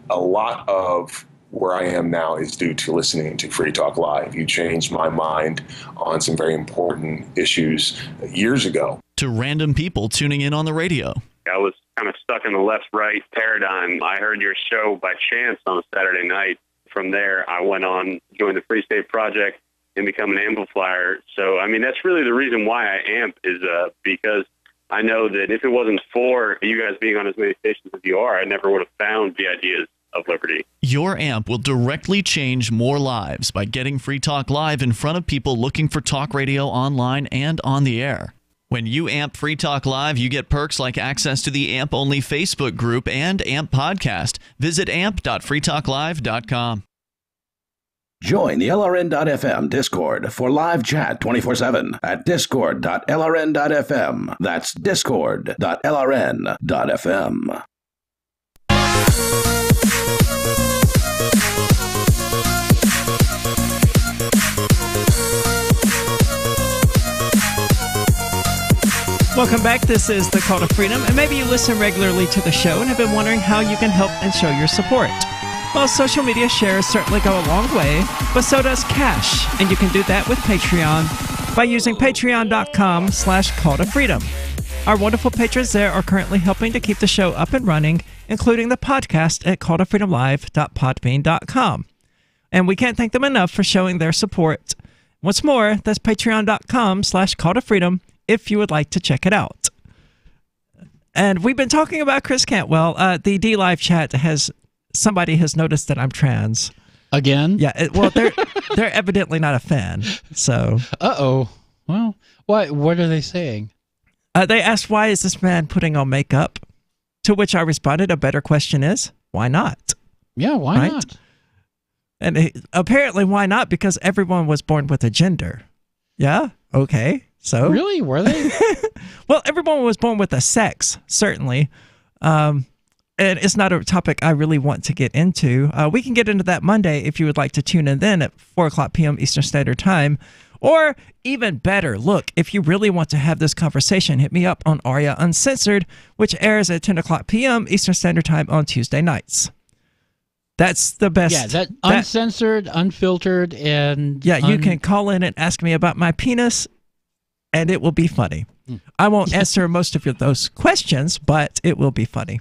a lot of where I am now is due to listening to Free Talk Live. You changed my mind on some very important issues years ago. To random people tuning in on the radio. I was kind of stuck in the left-right paradigm. I heard your show by chance on a Saturday night. From there, I went on, joined the Free State Project, and become an amplifier. So, I mean, that's really the reason why I amp is because I know that if it wasn't for you guys being on as many stations as you are, I never would have found the ideas of liberty. Your amp will directly change more lives by getting Free Talk Live in front of people looking for talk radio online and on the air. When you amp Free Talk Live, you get perks like access to the AMP-only Facebook group and AMP podcast. Visit amp.freetalklive.com. Join the LRN.FM Discord for live chat 24/7 at discord.lrn.fm. That's discord.lrn.fm. Welcome back. This is The Call to Freedom, and maybe you listen regularly to the show and have been wondering how you can help and show your support. Well, social media shares certainly go a long way, but so does cash, and you can do that with Patreon by using patreon.com/call-to-freedom. Our wonderful patrons there are currently helping to keep the show up and running, including the podcast at calltofreedomlive.podbean.com. And we can't thank them enough for showing their support. Once more, that's patreon.com/call-to-freedom if you would like to check it out. And we've been talking about Chris Cantwell. The D-Live chat somebody has noticed that I'm trans. Again? Yeah, well, they're evidently not a fan, so. Uh-oh. Well, what are they saying? They asked, why is this man putting on makeup? To which I responded, a better question is, why not? Yeah, why not? And apparently, why not? Because everyone was born with a gender. Yeah? Okay. So really, were they? Well, everyone was born with a sex, certainly. And it's not a topic I really want to get into. We can get into that Monday if you would like to tune in then at 4:00 p.m. Eastern Standard Time. Or even better, look, if you really want to have this conversation, hit me up on Aria Uncensored, which airs at 10:00 p.m. Eastern Standard Time on Tuesday nights. That's the best. Yeah, that uncensored, unfiltered, and... Yeah, you can call in and ask me about my penis, and it will be funny. I won't answer most of those questions, but it will be funny.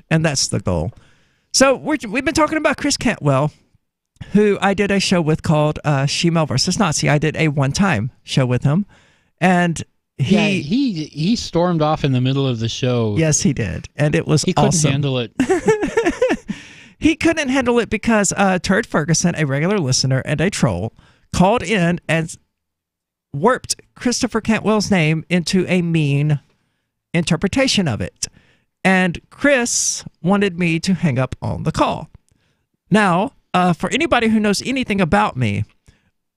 And that's the goal. So we've been talking about Chris Cantwell, who I did a show with called Shemale vs. Nazi. I did a one-time show with him. And he stormed off in the middle of the show. Yes, he did. And it was awesome. He couldn't handle it. He couldn't handle it because Turd Ferguson, a regular listener and a troll, called in and warped Christopher Cantwell's name into a mean interpretation of it. And Chris wanted me to hang up on the call. Now, for anybody who knows anything about me,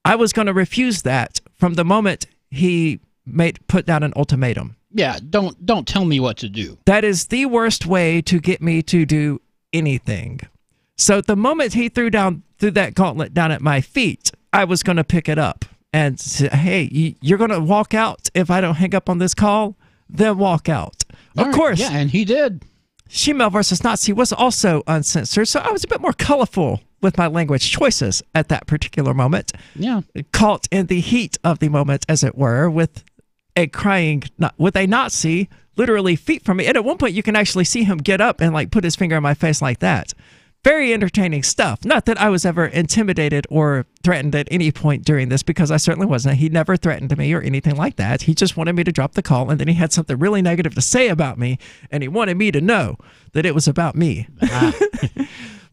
I was going to refuse that from the moment he put down an ultimatum. Yeah, don't tell me what to do. That is the worst way to get me to do anything. So the moment he threw that gauntlet down at my feet, I was going to pick it up and say, hey, you're going to walk out if I don't hang up on this call? Then walk out. Of course. Yeah, and he did. Shemale versus Nazi was also uncensored, so I was a bit more colorful with my language choices at that particular moment. Yeah. Caught in the heat of the moment, as it were, with a Nazi literally feet from me. And at one point, you can actually see him get up and like put his finger on my face like that. Very entertaining stuff. Not that I was ever intimidated or threatened at any point during this, because I certainly wasn't. He never threatened me or anything like that. He just wanted me to drop the call, and then he had something really negative to say about me, and he wanted me to know that it was about me.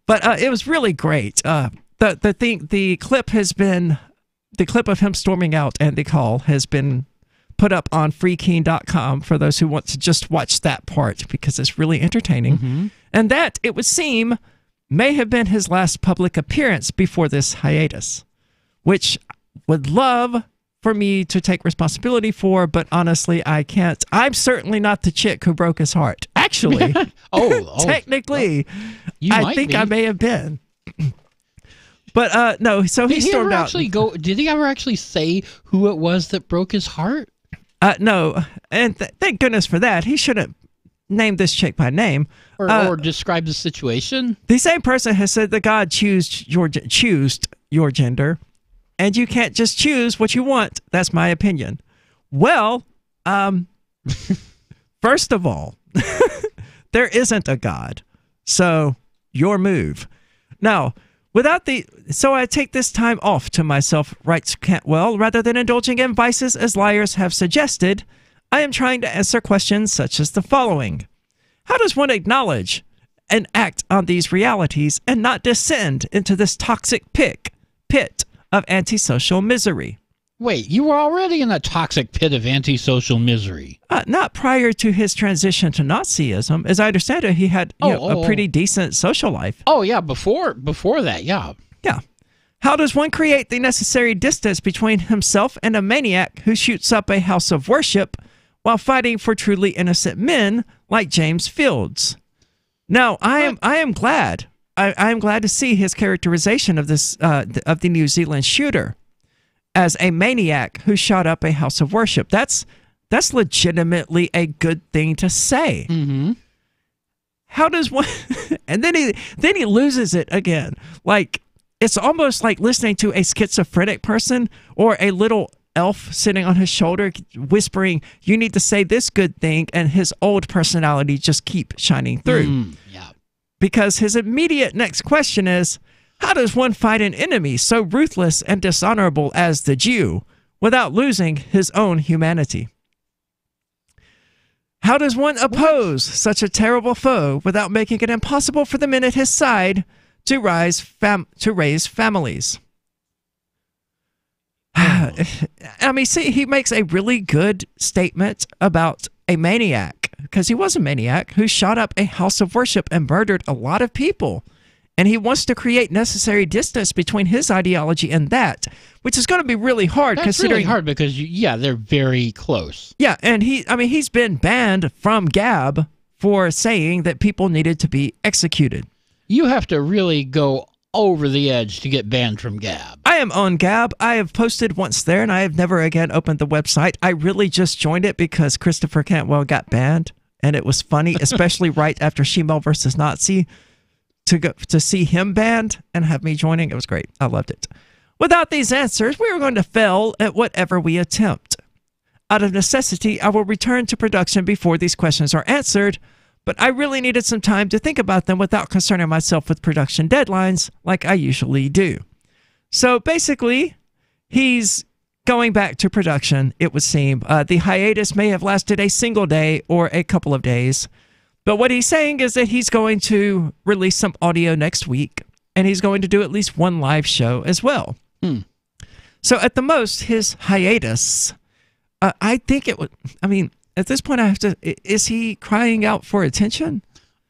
But it was really great. The clip of him storming out and the call has been put up on freekeen.com for those who want to just watch that part, because it's really entertaining. And that, it would seem, may have been his last public appearance before this hiatus, which would love for me to take responsibility for, but honestly, I can't. I'm certainly not the chick who broke his heart. Actually, technically, I think I may have been. But no, so he stormed out. Did he ever actually say who it was that broke his heart? No, and thank goodness for that. He shouldn't name this chick by name. Or describe the situation. The same person has said that God chose your gender, and you can't just choose what you want. That's my opinion. Well, first of all, there isn't a God. So, your move. Now, so I take this time off to myself, writes Cantwell, rather than indulging in vices as liars have suggested. I am trying to answer questions such as the following. How does one acknowledge and act on these realities and not descend into this toxic pit of antisocial misery? Wait, you were already in a toxic pit of antisocial misery. Not prior to his transition to Nazism. As I understand it, he had a pretty decent social life. Oh, yeah, before that, yeah. Yeah. How does one create the necessary distance between himself and a maniac who shoots up a house of worship while fighting for truly innocent men like James Fields? Now, I am glad. I am glad to see his characterization of this of the New Zealand shooter as a maniac who shot up a house of worship. That's legitimately a good thing to say. How does one? And then he loses it again. Like, it's almost like listening to a schizophrenic person or a little elf sitting on his shoulder whispering, you need to say this good thing, and his old personality just keep shining through. Yeah. Because his immediate next question is, how does one fight an enemy so ruthless and dishonorable as the Jew without losing his own humanity? How does one oppose such a terrible foe without making it impossible for the men at his side to raise families? I mean, see, he makes a really good statement about a maniac, because he was a maniac who shot up a house of worship and murdered a lot of people. And he wants to create necessary distance between his ideology and that, which is going to be really hard. That's really hard because, they're very close. Yeah, and he's been banned from Gab for saying that people needed to be executed. You have to really go over the edge to get banned from Gab. I am on Gab. I have posted once there, and I have never again opened the website. I really just joined it because Christopher Cantwell got banned, and it was funny, especially right after Shemale versus Nazi. To see him banned and have me joining, it was great. I loved it. Without these answers, we are going to fail at whatever we attempt. Out of necessity, I will return to production before these questions are answered, but I really needed some time to think about them without concerning myself with production deadlines like I usually do. So basically, he's going back to production, it would seem. The hiatus may have lasted a single day or a couple of days. But what he's saying is that he's going to release some audio next week, and he's going to do at least one live show as well. So at the most, his hiatus, I think it would, I mean, at this point I have to, is he crying out for attention?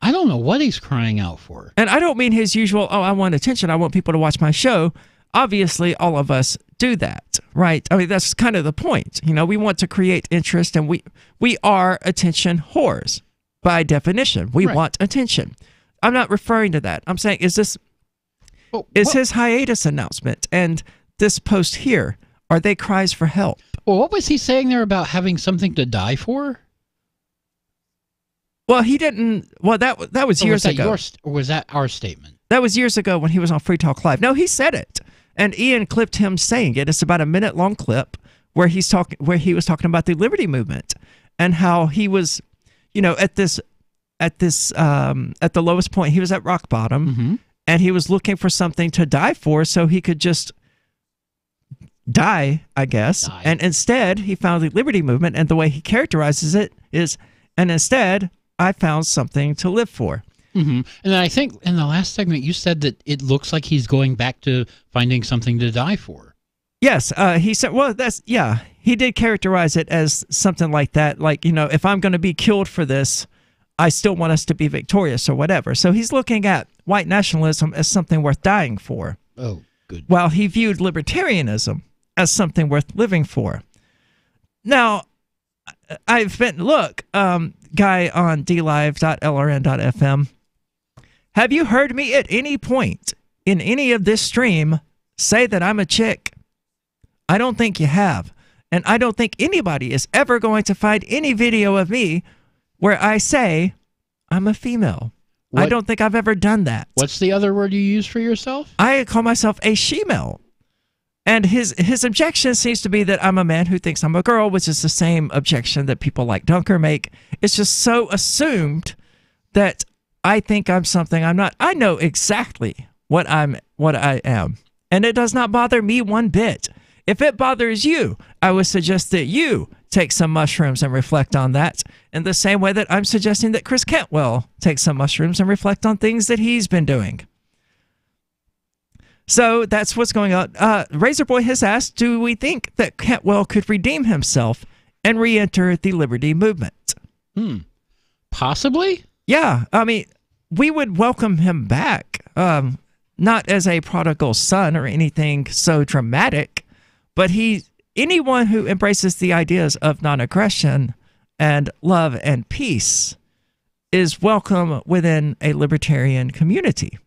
I don't know what he's crying out for. And I don't mean his usual, I want attention, I want people to watch my show. Obviously, all of us do that, right? I mean, that's kind of the point. We want to create interest, and we are attention whores by definition. We want attention. I'm not referring to that. I'm saying, is his hiatus announcement and this post here, are they cries for help? Well, what was he saying there about having something to die for? Well, he didn't. Well, that was years ago. Or was that our statement? That was years ago when he was on Free Talk Live. No, he said it, and Ian clipped him saying it. It's about a minute-long clip where he was talking about the Liberty Movement and how he was, at the lowest point. He was at rock bottom, and he was looking for something to die for, so he could just die, I guess. And instead, he found the Liberty Movement, and the way he characterizes it is, and instead, I found something to live for. And I think in the last segment, you said that it looks like he's going back to finding something to die for. Yes, he said, well, he did characterize it as something like that. Like, if I'm going to be killed for this, I still want us to be victorious or whatever. So he's looking at white nationalism as something worth dying for. Oh, good. While he viewed libertarianism as something worth living for. Now, I've been, guy on dlive.lrn.fm, have you heard me at any point in any of this stream say that I'm a chick? I don't think you have. And I don't think anybody is ever going to find any video of me where I say I'm a female. I don't think I've ever done that. What's the other word you use for yourself? I call myself a she-male. And his objection seems to be that I'm a man who thinks I'm a girl, which is the same objection that people like Dunker make. It's just so assumed that I think I'm something I'm not. I know exactly what I am. And it does not bother me one bit. If it bothers you, I would suggest that you take some mushrooms and reflect on that in the same way that I'm suggesting that Chris Cantwell take some mushrooms and reflect on things that he's been doing. So that's what's going on. Razor Boy has asked, do we think that Cantwell could redeem himself and re-enter the Liberty Movement? Possibly? Yeah. I mean, we would welcome him back, not as a prodigal son or anything so dramatic, but anyone who embraces the ideas of non-aggression and love and peace is welcome within a libertarian community.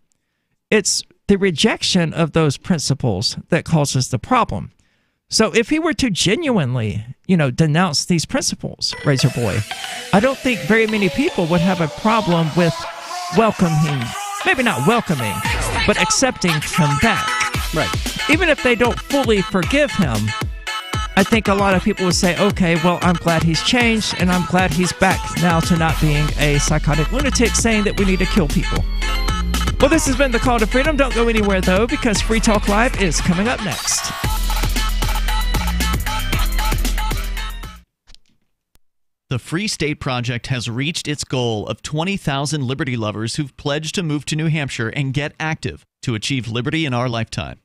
It's the rejection of those principles that causes the problem. So if he were to genuinely, denounce these principles, Razor Boy, I don't think very many people would have a problem with welcoming, maybe not welcoming, but accepting him back. Right. Even if they don't fully forgive him, I think a lot of people would say, okay, well, I'm glad he's changed, and I'm glad he's back now to not being a psychotic lunatic saying that we need to kill people. Well, this has been The Call to Freedom. Don't go anywhere, though, because Free Talk Live is coming up next. The Free State Project has reached its goal of 20,000 liberty lovers who've pledged to move to New Hampshire and get active to achieve liberty in our lifetime.